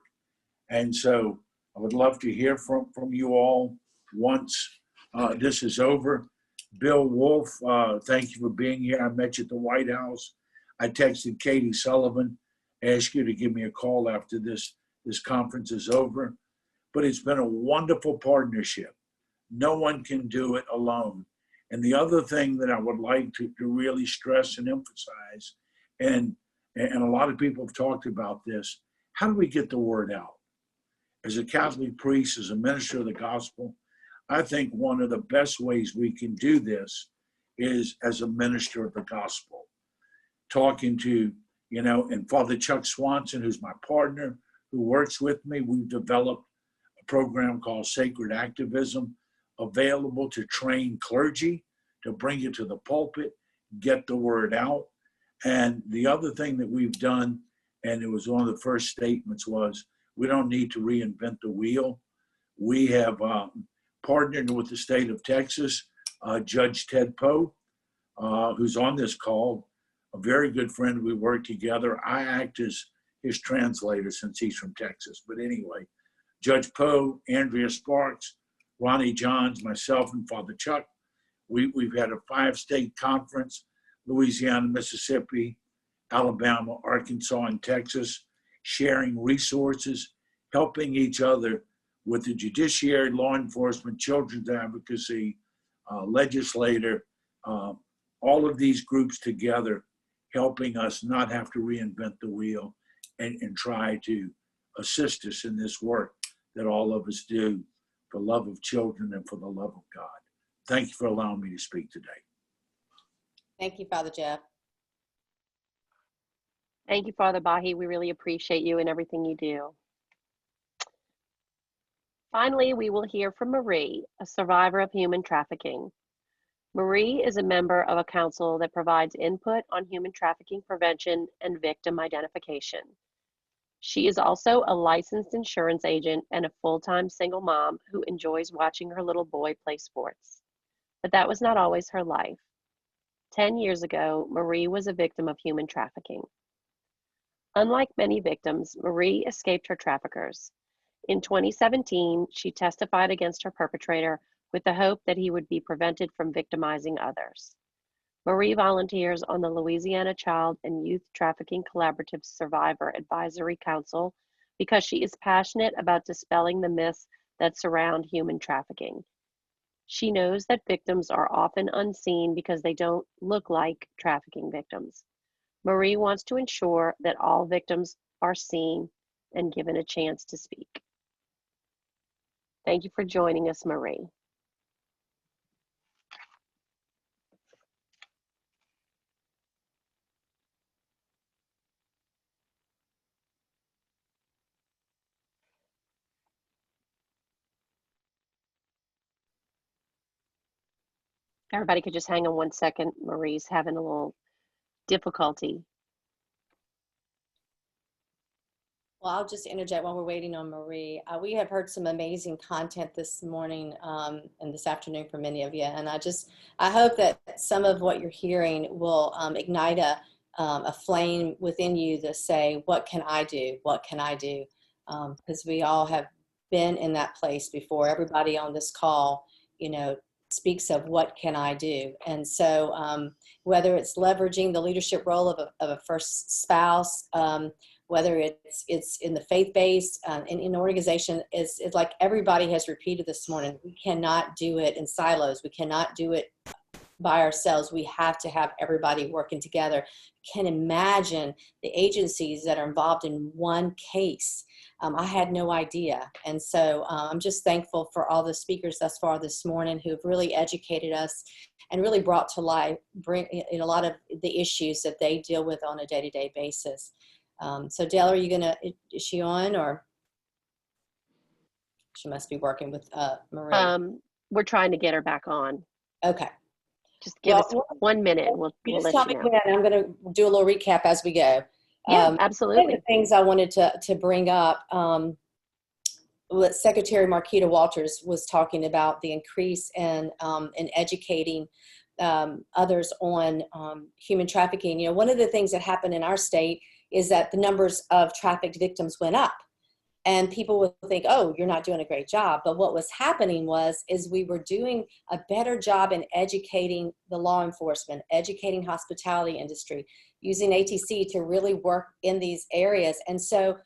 And so I would love to hear from you all once this is over. Bill Wolf, thank you for being here. I met you at the White House. I texted Katie Sullivan, asked you to give me a call after this conference is over. But it's been a wonderful partnership. No one can do it alone. And the other thing that I would like to really stress and emphasize, and a lot of people have talked about this, how do we get the word out? As a Catholic priest, as a minister of the gospel, I think one of the best ways we can do this is as a minister of the gospel. Talking to, and Father Chuck Swanson, who's my partner, who works with me, we've developed a program called Sacred Activism, available to train clergy, to bring it to the pulpit, get the word out. And the other thing that we've done, and it was one of the first statements, was we don't need to reinvent the wheel. We have partnered with the state of Texas, Judge Ted Poe, who's on this call, a very good friend. We work together. I act as his translator since he's from Texas. But anyway, Judge Poe, Andrea Sparks, Ronnie Johns, myself, and Father Chuck. We've had a 5-state conference, Louisiana, Mississippi, Alabama, Arkansas, and Texas, sharing resources, helping each other with the judiciary, law enforcement, children's advocacy, legislator, all of these groups together, helping us not have to reinvent the wheel and try to assist us in this work that all of us do for love of children and for the love of God. Thank you for allowing me to speak today. Thank you, Father Jeff. Thank you, Father Bahi. We really appreciate you and everything you do. Finally, we will hear from Marie, a survivor of human trafficking. Marie is a member of a council that provides input on human trafficking prevention and victim identification. She is also a licensed insurance agent and a full-time single mom who enjoys watching her little boy play sports. But that was not always her life. 10 years ago, Marie was a victim of human trafficking. Unlike many victims, Marie escaped her traffickers. In 2017, she testified against her perpetrator with the hope that he would be prevented from victimizing others. Marie volunteers on the Louisiana Child and Youth Trafficking Collaborative Survivor Advisory Council because she is passionate about dispelling the myths that surround human trafficking. She knows that victims are often unseen because they don't look like trafficking victims. Marie wants to ensure that all victims are seen and given a chance to speak. Thank you for joining us, Marie. Everybody could just hang on 1 second. Marie's having a little difficulty. Well, I'll just interject while we're waiting on Marie. We have heard some amazing content this morning and this afternoon from many of you. And I hope that some of what you're hearing will ignite a flame within you to say, what can I do? What can I do? Because we all have been in that place before. Everybody on this call, speaks of what can I do. And so whether it's leveraging the leadership role of a first spouse, whether it's in the faith-based, in an organization, is like everybody has repeated this morning, we cannot do it in silos. We cannot do it by ourselves. We have to have everybody working together. Can imagine the agencies that are involved in one case. I had no idea. And so I'm just thankful for all the speakers thus far this morning who have really educated us and really brought to life, bring in a lot of the issues that they deal with on a day-to-day basis. So Dell, are you gonna, is she on, or she must be working with Marie? We're trying to get her back on. Okay. Just give us 1 minute. We'll Just let tell you me know. when. I'm going to do a little recap as we go. Yeah, One absolutely. of the things I wanted to bring up, what Secretary Marquita Walters was talking about, the increase in educating others on human trafficking. You know, one of the things that happened in our state is that the numbers of trafficked victims went up. And people would think, oh, you're not doing a great job. But what was happening is we were doing a better job in educating the law enforcement, educating hospitality industry, using ATC to really work in these areas. And so,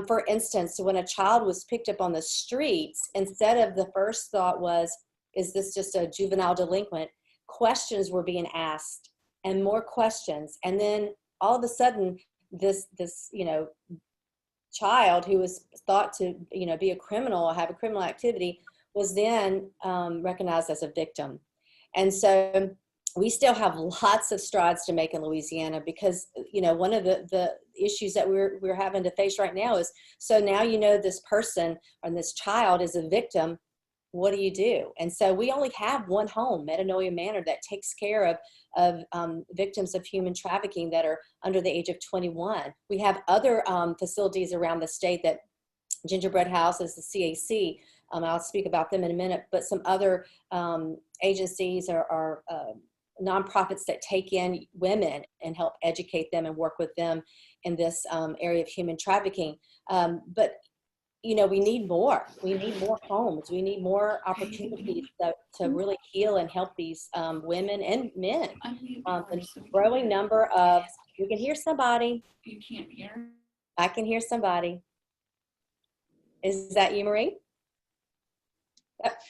for instance, when a child was picked up on the streets, instead of the first thought was, is this just a juvenile delinquent? Questions were being asked and more questions. And then all of a sudden, this child who was thought to be a criminal or have a criminal activity was then recognized as a victim. And so we still have lots of strides to make in Louisiana, because one of the issues that we're having to face right now is, so now this person or this child is a victim. What do you do? And so we only have one home, Metanoia Manor, that takes care of victims of human trafficking that are under the age of 21. We have other facilities around the state, that Gingerbread House is the CAC. I'll speak about them in a minute, but some other agencies are nonprofits that take in women and help educate them and work with them in this area of human trafficking. But we need more. We need more homes. We need more opportunities to really heal and help these women and men. The growing number of, you can hear somebody. You can't hear? I can hear somebody. Is that you, Marie? Yep.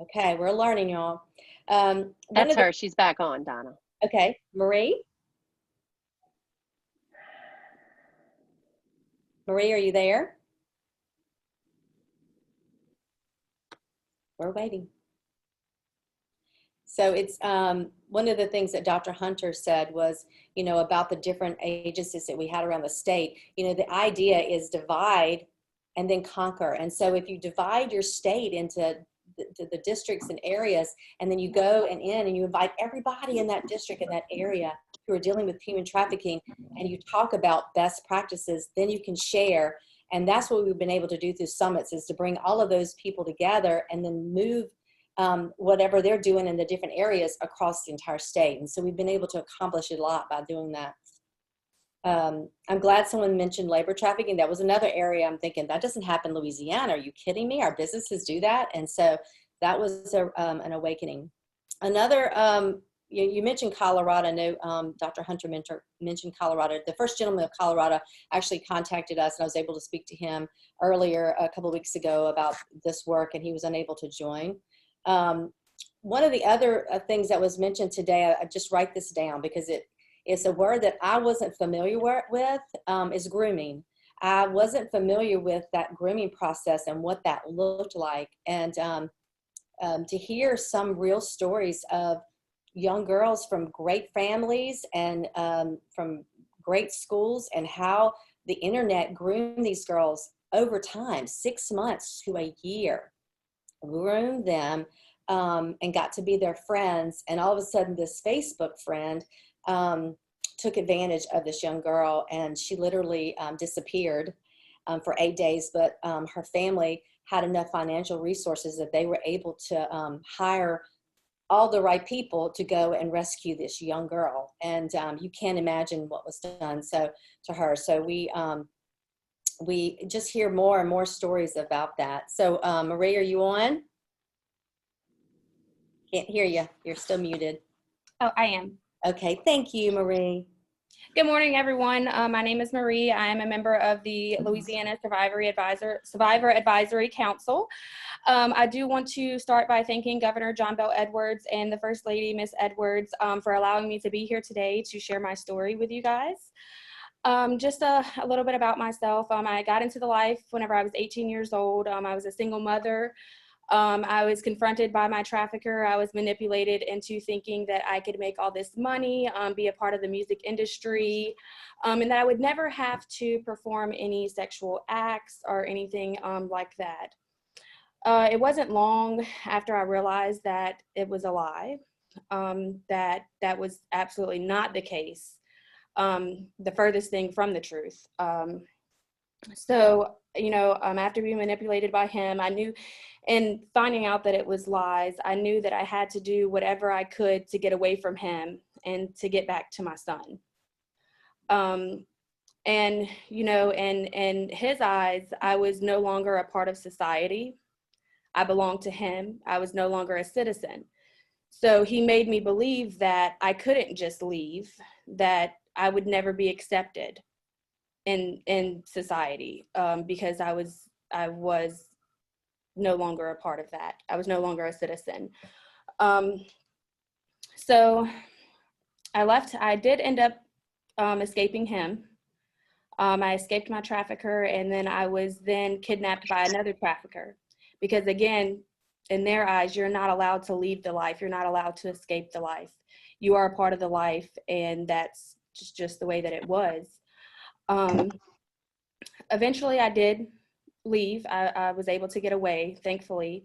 Okay, we're learning, y'all. That's her. She's back on, Donna. Okay, Marie? Marie, are you there? We're waiting. So it's one of the things that Dr. Hunter said was, about the different agencies that we had around the state. The idea is divide and then conquer. And so if you divide your state into the districts and areas, and then you go and you invite everybody in that district, in that area, who are dealing with human trafficking, and you talk about best practices, then you can share. And that's what we've been able to do through summits, is to bring all of those people together and then move whatever they're doing in the different areas across the entire state. And so we've been able to accomplish a lot by doing that. I'm glad someone mentioned labor trafficking. That was another area I'm thinking, that doesn't happen in Louisiana. Are you kidding me? Our businesses do that. And so that was an awakening. Another, you mentioned Colorado. I know Dr. Hunter mentioned Colorado. The first gentleman of Colorado actually contacted us, and I was able to speak to him earlier a couple of weeks ago about this work, and he was unable to join. One of the other things that was mentioned today, I just write this down because it's a word that I wasn't familiar with, is grooming. I wasn't familiar with that grooming process and what that looked like. And to hear some real stories of young girls from great families and from great schools, and how the internet groomed these girls over time, 6 months to a year, groomed them and got to be their friends. And all of a sudden this Facebook friend took advantage of this young girl, and she literally disappeared for 8 days. But her family had enough financial resources that they were able to hire all the right people to go and rescue this young girl. And you can't imagine what was done to her. So we just hear more and more stories about that. So Marie, are you on? Can't hear you. You're still muted. Oh, I am. Okay, thank you, Marie. Good morning, everyone. My name is Marie. I am a member of the Louisiana Survivor Advisory Council. I do want to start by thanking Governor John Bel Edwards and the First Lady, Miss Edwards, for allowing me to be here today to share my story with you guys. Just a little bit about myself. I got into the life whenever I was 18 years old. I was a single mother. I was confronted by my trafficker. I was manipulated into thinking that I could make all this money, be a part of the music industry, and that I would never have to perform any sexual acts or anything like that. It wasn't long after I realized that it was a lie, that was absolutely not the case, the furthest thing from the truth. So, after being manipulated by him, I knew, and finding out that it was lies, I knew that I had to do whatever I could to get away from him and to get back to my son. And, in his eyes, I was no longer a part of society. I belonged to him. I was no longer a citizen. So he made me believe that I couldn't just leave, that I would never be accepted in society, because I was no longer a part of that. I was no longer a citizen. So I left. I did end up escaping him. I escaped my trafficker, and then I was then kidnapped by another trafficker, because again, in their eyes, you're not allowed to leave the life. You're not allowed to escape the life. You are a part of the life, and that's just the way that it was. Eventually I did leave. I was able to get away, thankfully.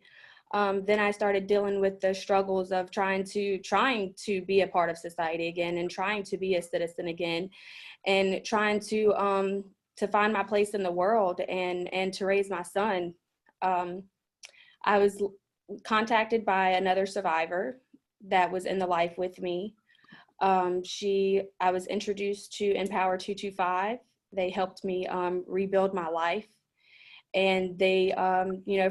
Then I started dealing with the struggles of trying to be a part of society again, and trying to be a citizen again, and trying to find my place in the world and to raise my son. I was contacted by another survivor that was in the life with me. I was introduced to Empower 225. They helped me rebuild my life. And they,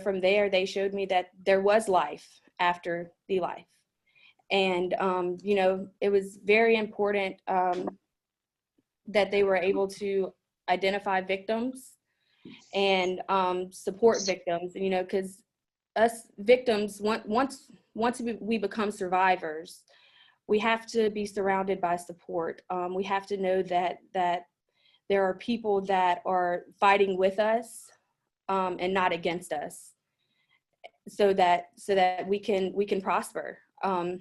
from there, they showed me that there was life after the life. And, it was very important that they were able to identify victims and support victims, because us victims, once we become survivors, we have to be surrounded by support. We have to know that there are people that are fighting with us and not against us, so that we can prosper. I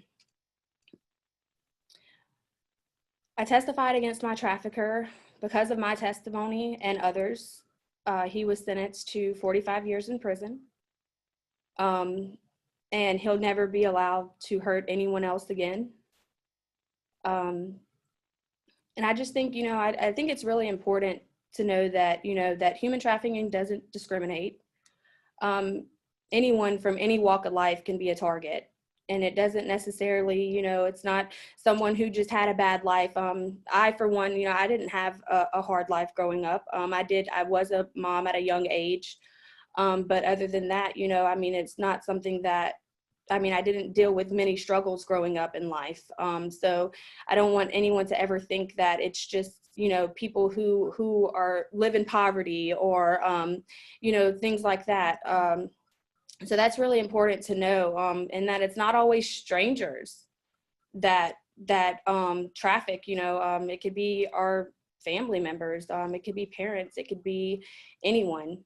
testified against my trafficker. Because of my testimony and others, he was sentenced to 45 years in prison. And he'll never be allowed to hurt anyone else again. And I just think, I think it's really important to know that, that human trafficking doesn't discriminate. Anyone from any walk of life can be a target. And it doesn't necessarily, it's not someone who just had a bad life. I, for one, I didn't have a hard life growing up. I was a mom at a young age. But other than that, it's not something that, I didn't deal with many struggles growing up in life. So I don't want anyone to ever think that it's just, people who live in poverty or, things like that. So that's really important to know, and that it's not always strangers that traffic. It could be our family members, it could be parents, it could be anyone.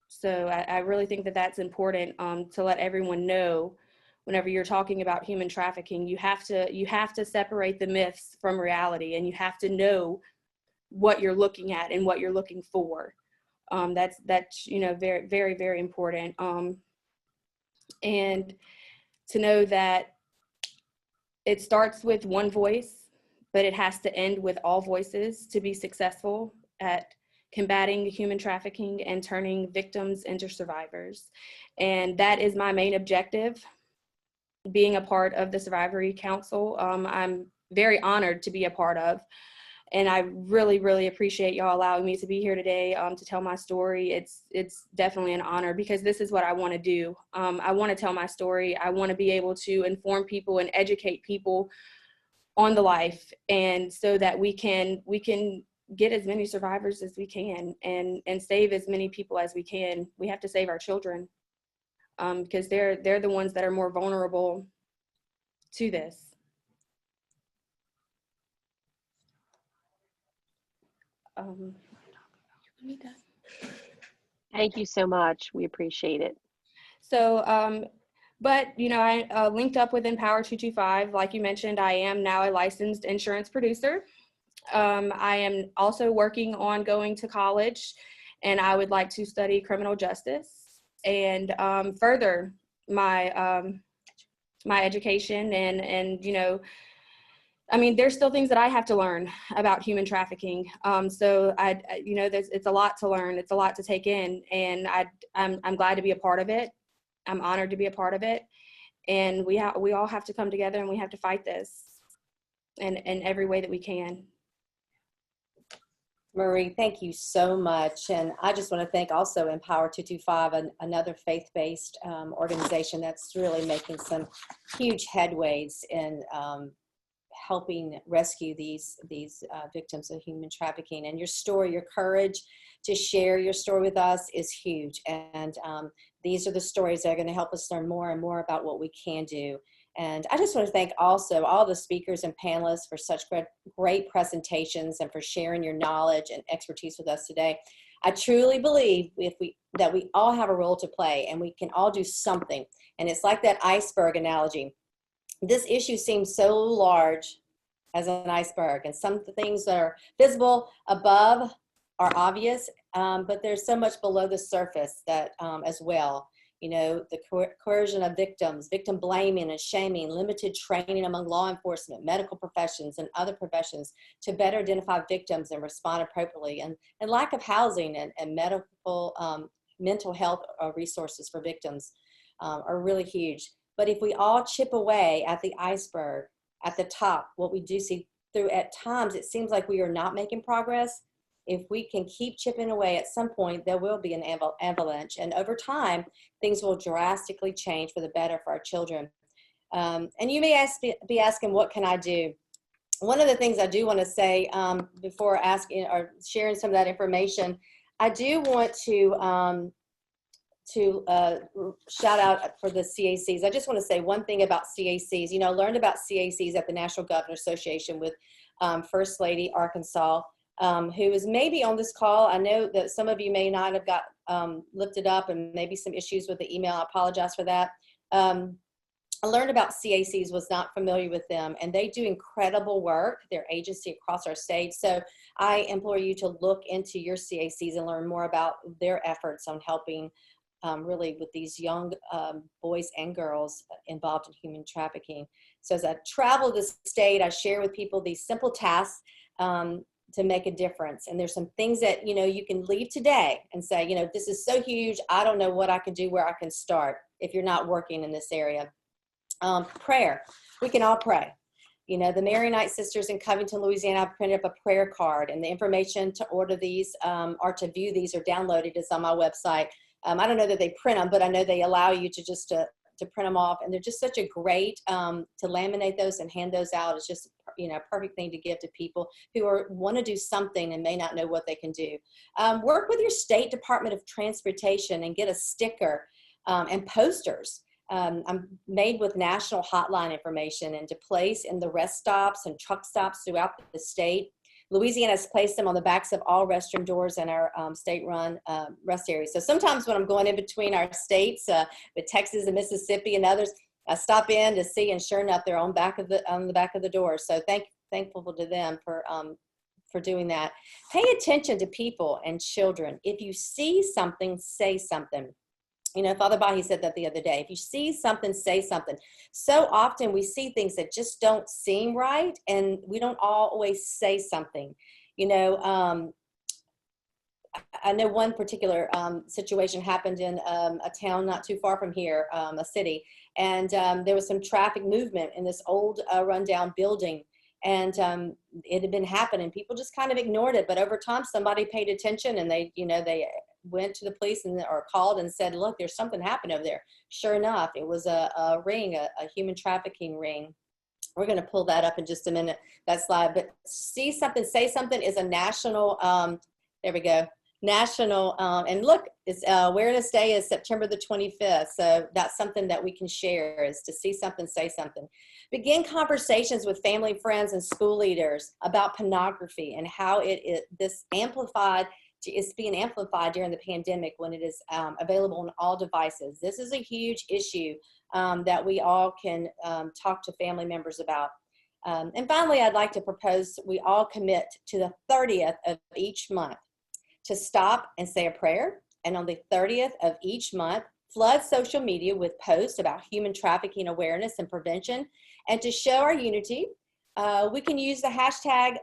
So I really think that that's important to let everyone know. Whenever you're talking about human trafficking, you have to separate the myths from reality, and you have to know what you're looking at and what you're looking for. That's very, very, very important. And to know that it starts with one voice, but it has to end with all voices to be successful at combating human trafficking and turning victims into survivors. And that is my main objective, being a part of the Survivory Council. I'm very honored to be a part of. And I really, really appreciate y'all allowing me to be here today to tell my story. It's definitely an honor because this is what I want to do. I want to tell my story. I want to be able to inform people and educate people on the life, and so that we can get as many survivors as we can and save as many people as we can. We have to save our children because they're the ones that are more vulnerable to this. Thank you so much. We appreciate it. So, but, you know, I linked up with Empower 225. Like you mentioned, I am now a licensed insurance producer. I am also working on going to college, and I would like to study criminal justice and further my my education. And you know, I mean, there's still things that I have to learn about human trafficking. So you know, it's a lot to learn. It's a lot to take in, and I'm glad to be a part of it. I'm honored to be a part of it. And we all have to come together, and we have to fight this in every way that we can. Marie, thank you so much. And I just want to thank also Empower 225, another faith-based organization that's really making some huge headways in helping rescue these victims of human trafficking. And your story, your courage to share your story with us is huge. And these are the stories that are going to help us learn more and more about what we can do. And I just want to thank also all the speakers and panelists for such great presentations and for sharing your knowledge and expertise with us today. I truly believe that we all have a role to play, and we can all do something. And it's like that iceberg analogy. This issue seems so large as an iceberg, and some things that are visible above are obvious, but there's so much below the surface that as well. You know, the coercion of victims, victim blaming and shaming, limited training among law enforcement, medical professions, and other professions to better identify victims and respond appropriately, and lack of housing and mental health resources for victims are really huge. But if we all chip away at the iceberg at the top, what we do see through at times, it seems like we are not making progress. If we can keep chipping away, at some point there will be an avalanche, and over time things will drastically change for the better for our children. And you may be asking, what can I do? One of the things I do want to say before asking or sharing some of that information, I do want to shout out for the CACs. I just want to say one thing about CACs. You know, I learned about CACs at the National Governor Association with First Lady Arkansas, who is maybe on this call. I know that some of you may not have got looked it up, and maybe some issues with the email. I apologize for that. I learned about CACs, was not familiar with them, and they do incredible work. They're agency across our state. So I implore you to look into your CACs and learn more about their efforts on helping really with these young boys and girls involved in human trafficking. So as I travel the state, I share with people these simple tasks to make a difference. And there's some things that, you know, you can leave today and say, you know, this is so huge, I don't know what I can do, where I can start if you're not working in this area. Prayer. We can all pray. You know, the Maronite Sisters in Covington, Louisiana, have printed up a prayer card, and the information to order these or to view these or download it is on my website. I don't know that they print them, but I know they allow you to just to print them off, and they're just such a great to laminate those and hand those out. It's just, you know, a perfect thing to give to people who want to do something and may not know what they can do. Work with your state Department of Transportation and get a sticker and posters. I'm made with national hotline information and to place in the rest stops and truck stops throughout the state. Louisiana has placed them on the backs of all restroom doors in our state-run rest areas. So sometimes when I'm going in between our states, with Texas and Mississippi and others, I stop in to see, and sure enough, they're on the back of the door. So thankful to them for doing that. Pay attention to people and children. If you see something, say something. You know, Father Bahi said that the other day. If you see something, say something. So often we see things that just don't seem right, and we don't always say something. You know, I know one particular situation happened in a town not too far from here, a city, and there was some traffic movement in this old rundown building. And it had been happening. People just kind of ignored it. But over time, somebody paid attention, and they went to the police or called and said, look, there's something happened over there. Sure enough, it was a ring, a human trafficking ring. We're going to pull that up in just a minute, that slide. But See Something, Say Something is a national, there we go, national, and look, it's Awareness Day is September the 25th. So that's something that we can share, is to see something, say something. Begin conversations with family, friends, and school leaders about pornography and how this amplified, is being amplified during the pandemic when it is available on all devices. This is a huge issue that we all can talk to family members about. And finally, I'd like to propose we all commit to the 30th of each month to stop and say a prayer. And on the 30th of each month, flood social media with posts about human trafficking awareness and prevention. And to show our unity, we can use the hashtag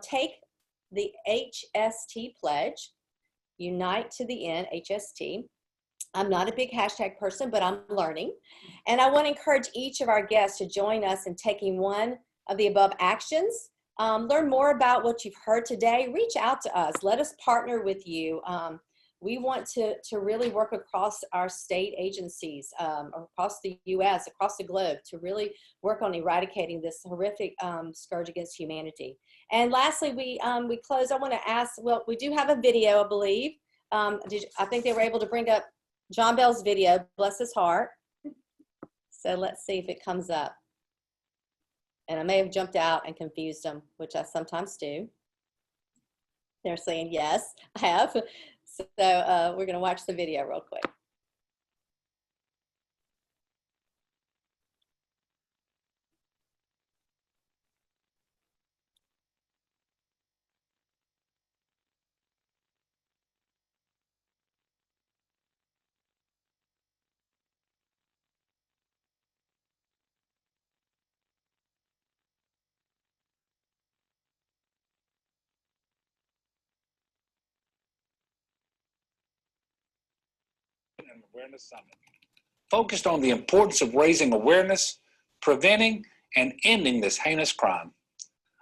take the HST pledge, unite to the end, HST. I'm not a big hashtag person, but I'm learning. And I want to encourage each of our guests to join us in taking one of the above actions. Learn more about what you've heard today. Reach out to us. Let us partner with you. We want to really work across our state agencies, across the U.S., across the globe, to really work on eradicating this horrific scourge against humanity. And lastly, we close. I want to ask, well, we do have a video, I believe. I think they were able to bring up John Bell's video, bless his heart. So let's see if it comes up. And I may have jumped out and confused them, which I sometimes do. They're saying, yes, I have. So we're going to watch the video real quick. Awareness Summit, focused on the importance of raising awareness, preventing, and ending this heinous crime.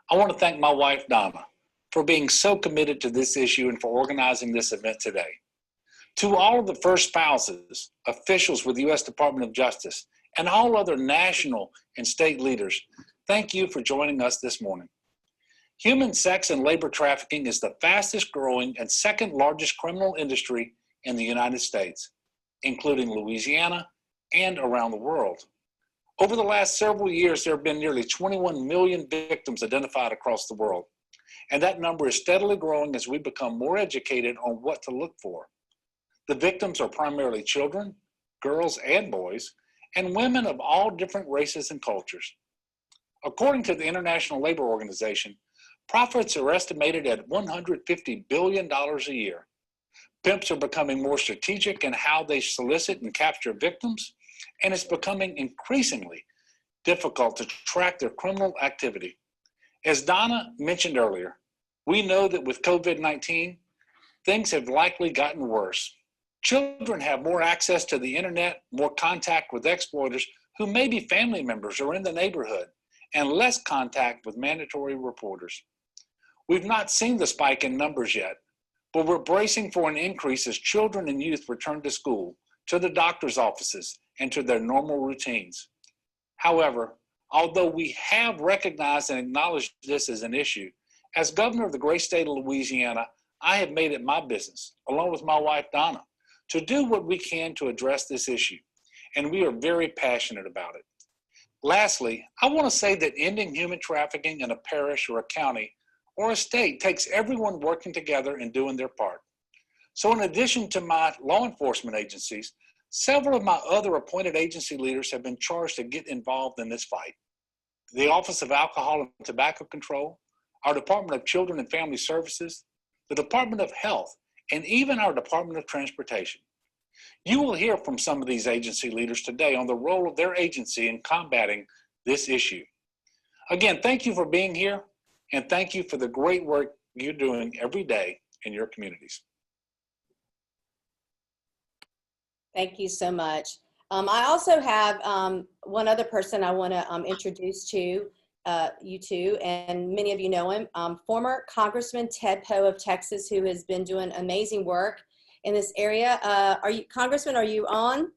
I want to thank my wife, Donna, for being so committed to this issue and for organizing this event today. To all of the first spouses, officials with the U.S. Department of Justice, and all other national and state leaders, thank you for joining us this morning. Human sex and labor trafficking is the fastest growing and second largest criminal industry in the United States, including Louisiana and around the world. Over the last several years, there have been nearly 21 million victims identified across the world. And that number is steadily growing as we become more educated on what to look for. The victims are primarily children, girls and boys, and women of all different races and cultures. According to the International Labor Organization, profits are estimated at $150 billion a year. Pimps are becoming more strategic in how they solicit and capture victims, and it's becoming increasingly difficult to track their criminal activity. As Donna mentioned earlier, we know that with COVID-19, things have likely gotten worse. Children have more access to the internet, more contact with exploiters who may be family members or in the neighborhood, and less contact with mandatory reporters. We've not seen the spike in numbers yet, but we're bracing for an increase as children and youth return to school, to the doctor's offices, and to their normal routines. However, although we have recognized and acknowledged this as an issue, as governor of the great state of Louisiana, I have made it my business, along with my wife, Donna, to do what we can to address this issue, and we are very passionate about it. Lastly, I want to say that ending human trafficking in a parish or a county or a state takes everyone working together and doing their part. So in addition to my law enforcement agencies, several of my other appointed agency leaders have been charged to get involved in this fight. The Office of Alcohol and Tobacco Control, our Department of Children and Family Services, the Department of Health, and even our Department of Transportation. You will hear from some of these agency leaders today on the role of their agency in combating this issue. Again, thank you for being here, and thank you for the great work you're doing every day in your communities. Thank you so much. I also have one other person I want to introduce to. you two, and many of you know him, former Congressman Ted Poe of Texas, who has been doing amazing work in this area. Congressman, are you on?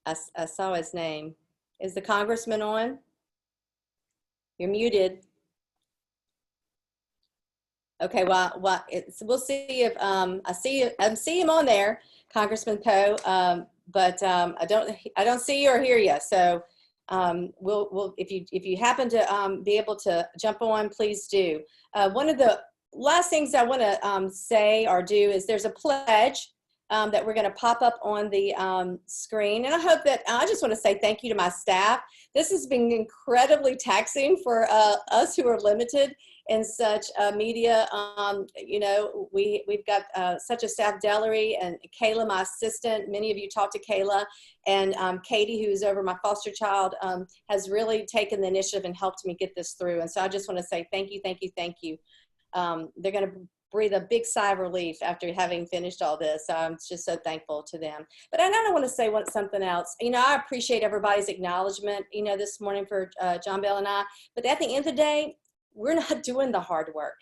I saw his name. Is the congressman on? You're muted. Okay, well, we'll see if I see him on there, Congressman Poe, but I don't see you or hear you. So we'll if you happen to be able to jump on, please do. One of the last things I want to say or do is there's a pledge that we're going to pop up on the screen, and I hope that I just want to say thank you to my staff. This has been incredibly taxing for us who are limited in such media. You know, we've got such a staff, Delary and Kayla, my assistant. Many of you talked to Kayla, and Katie, who's over my foster child, has really taken the initiative and helped me get this through. And so I just want to say thank you, thank you, thank you. They're going to breathe a big sigh of relief after having finished all this. I'm just so thankful to them. But I don't want to say something else. You know, I appreciate everybody's acknowledgement, you know, this morning for John Bell and I. But at the end of the day, we're not doing the hard work.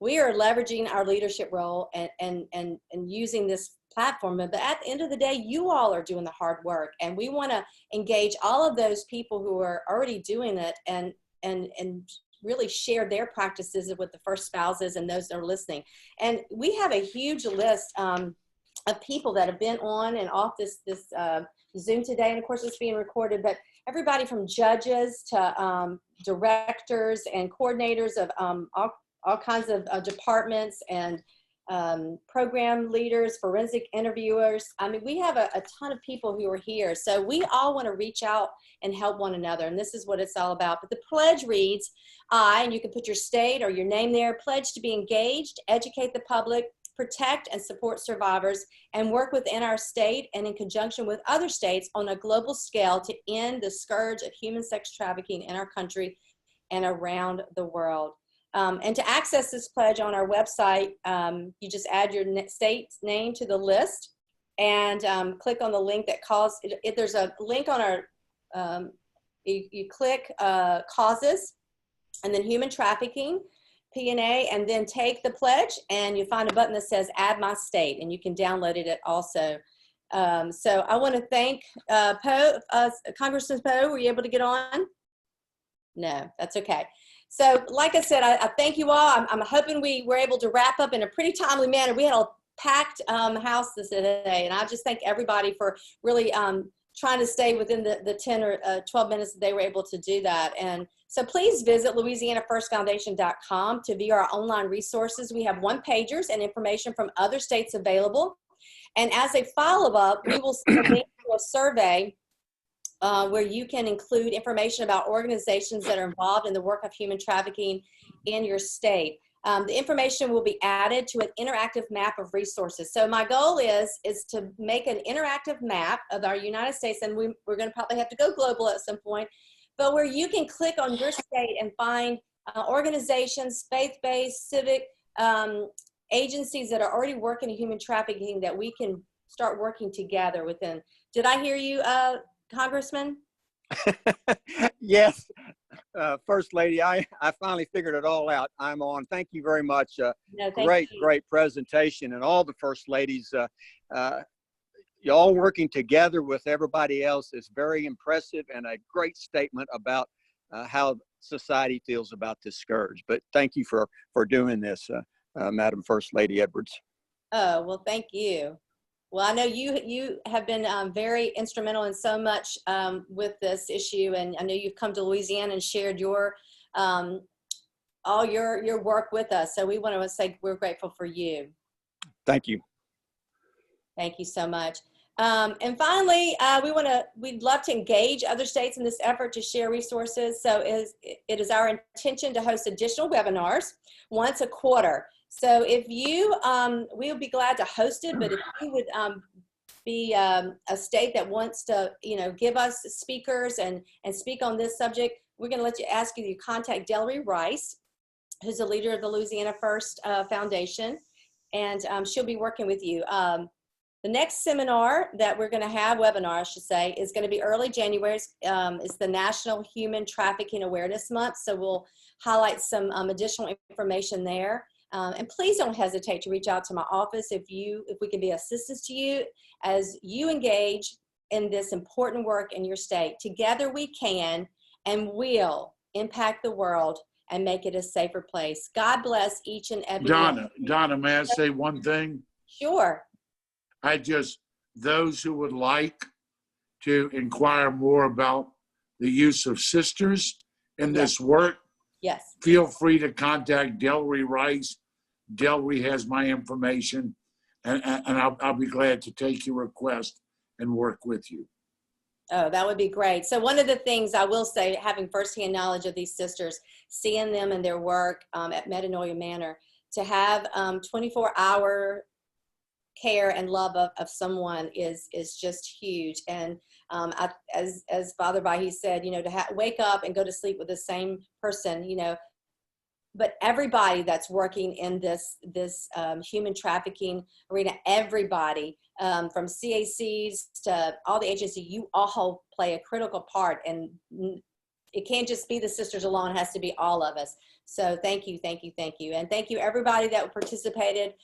We are leveraging our leadership role and using this platform. But at the end of the day, you all are doing the hard work. And we want to engage all of those people who are already doing it and really share their practices with the first spouses and those that are listening. And we have a huge list of people that have been on and off this Zoom today. And of course it's being recorded, but everybody from judges to directors and coordinators of all kinds of departments and program leaders, forensic interviewers. I mean, we have a ton of people who are here. So we all want to reach out and help one another. And this is what it's all about. But the pledge reads, and you can put your state or your name there, pledge to be engaged, educate the public, protect and support survivors, and work within our state and in conjunction with other states on a global scale to end the scourge of human sex trafficking in our country and around the world. And to access this pledge on our website, you just add your state's name to the list and click on the link that calls. If there's a link on our, you click causes and then human trafficking, P&A, and then take the pledge and you find a button that says add my state, and you can download it also. So I want to thank Poe, Congressman Poe. Were you able to get on? No, that's okay. So like I said, I thank you all. I'm hoping we were able to wrap up in a pretty timely manner. We had a packed house this today, and I just thank everybody for really trying to stay within the 10 or 12 minutes that they were able to do that. And so please visit LouisianaFirstFoundation.com to view our online resources. We have one-pagers and information from other states available. And as a follow-up, we will send a link to a survey where you can include information about organizations that are involved in the work of human trafficking in your state. The information will be added to an interactive map of resources. So my goal is to make an interactive map of our United States, and we're going to probably have to go global at some point, but where you can click on your state and find organizations, faith-based, civic agencies that are already working in human trafficking that we can start working together within. Did I hear you, Congressman? Yes, First Lady, I finally figured it all out. I'm on. Thank you very much. Great presentation, and all the First Ladies. Y'all working together with everybody else is very impressive and a great statement about how society feels about this scourge. But thank you for doing this, Madam First Lady Edwards. Oh, well, thank you. Well, I know you have been very instrumental in so much with this issue, and I know you've come to Louisiana and shared your all your work with us. So we want to say we're grateful for you. Thank you. Thank you so much. And finally, we'd love to engage other states in this effort to share resources. So it is our intention to host additional webinars once a quarter. So if you, we would be glad to host it, but if you would be a state that wants to, give us speakers and speak on this subject, we're going to ask you to contact Delary Rice, who's the leader of the Louisiana First Foundation, and she'll be working with you. The next seminar that we're going to have, webinar, I should say, is going to be early January. It's the National Human Trafficking Awareness Month. So we'll highlight some additional information there. And please don't hesitate to reach out to my office if we can be assistance to you as you engage in this important work in your state. Together we can and will impact the world and make it a safer place. God bless each and every one. Donna, may I say one thing? Sure. Those who would like to inquire more about the use of sisters in this work, yes, feel free to contact Delry Rice. Delry has my information, and I'll be glad to take your request and work with you. Oh, that would be great. So one of the things I will say, having firsthand knowledge of these sisters, seeing them and their work at Metanoia Manor, to have 24-hour care and love of someone is just huge. And as Father Bahi said, to wake up and go to sleep with the same person, but everybody that's working in this human trafficking arena, everybody from CACs to all the agencies, you all play a critical part, and it can't just be the sisters alone, it has to be all of us. So thank you, thank you, thank you. And thank you everybody that participated.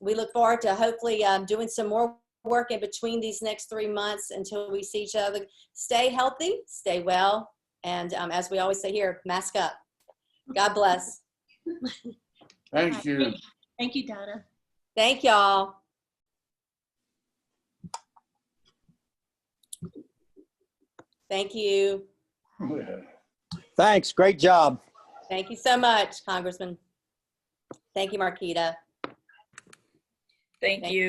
We look forward to hopefully doing some more work in between these next 3 months until we see each other. Stay healthy, stay well, and as we always say here, mask up. God bless. Thank you. Thank you, Donna. Thank y'all. Thank you. Thanks. Great job. Thank you so much, Congressman. Thank you, Marquita. Thank you.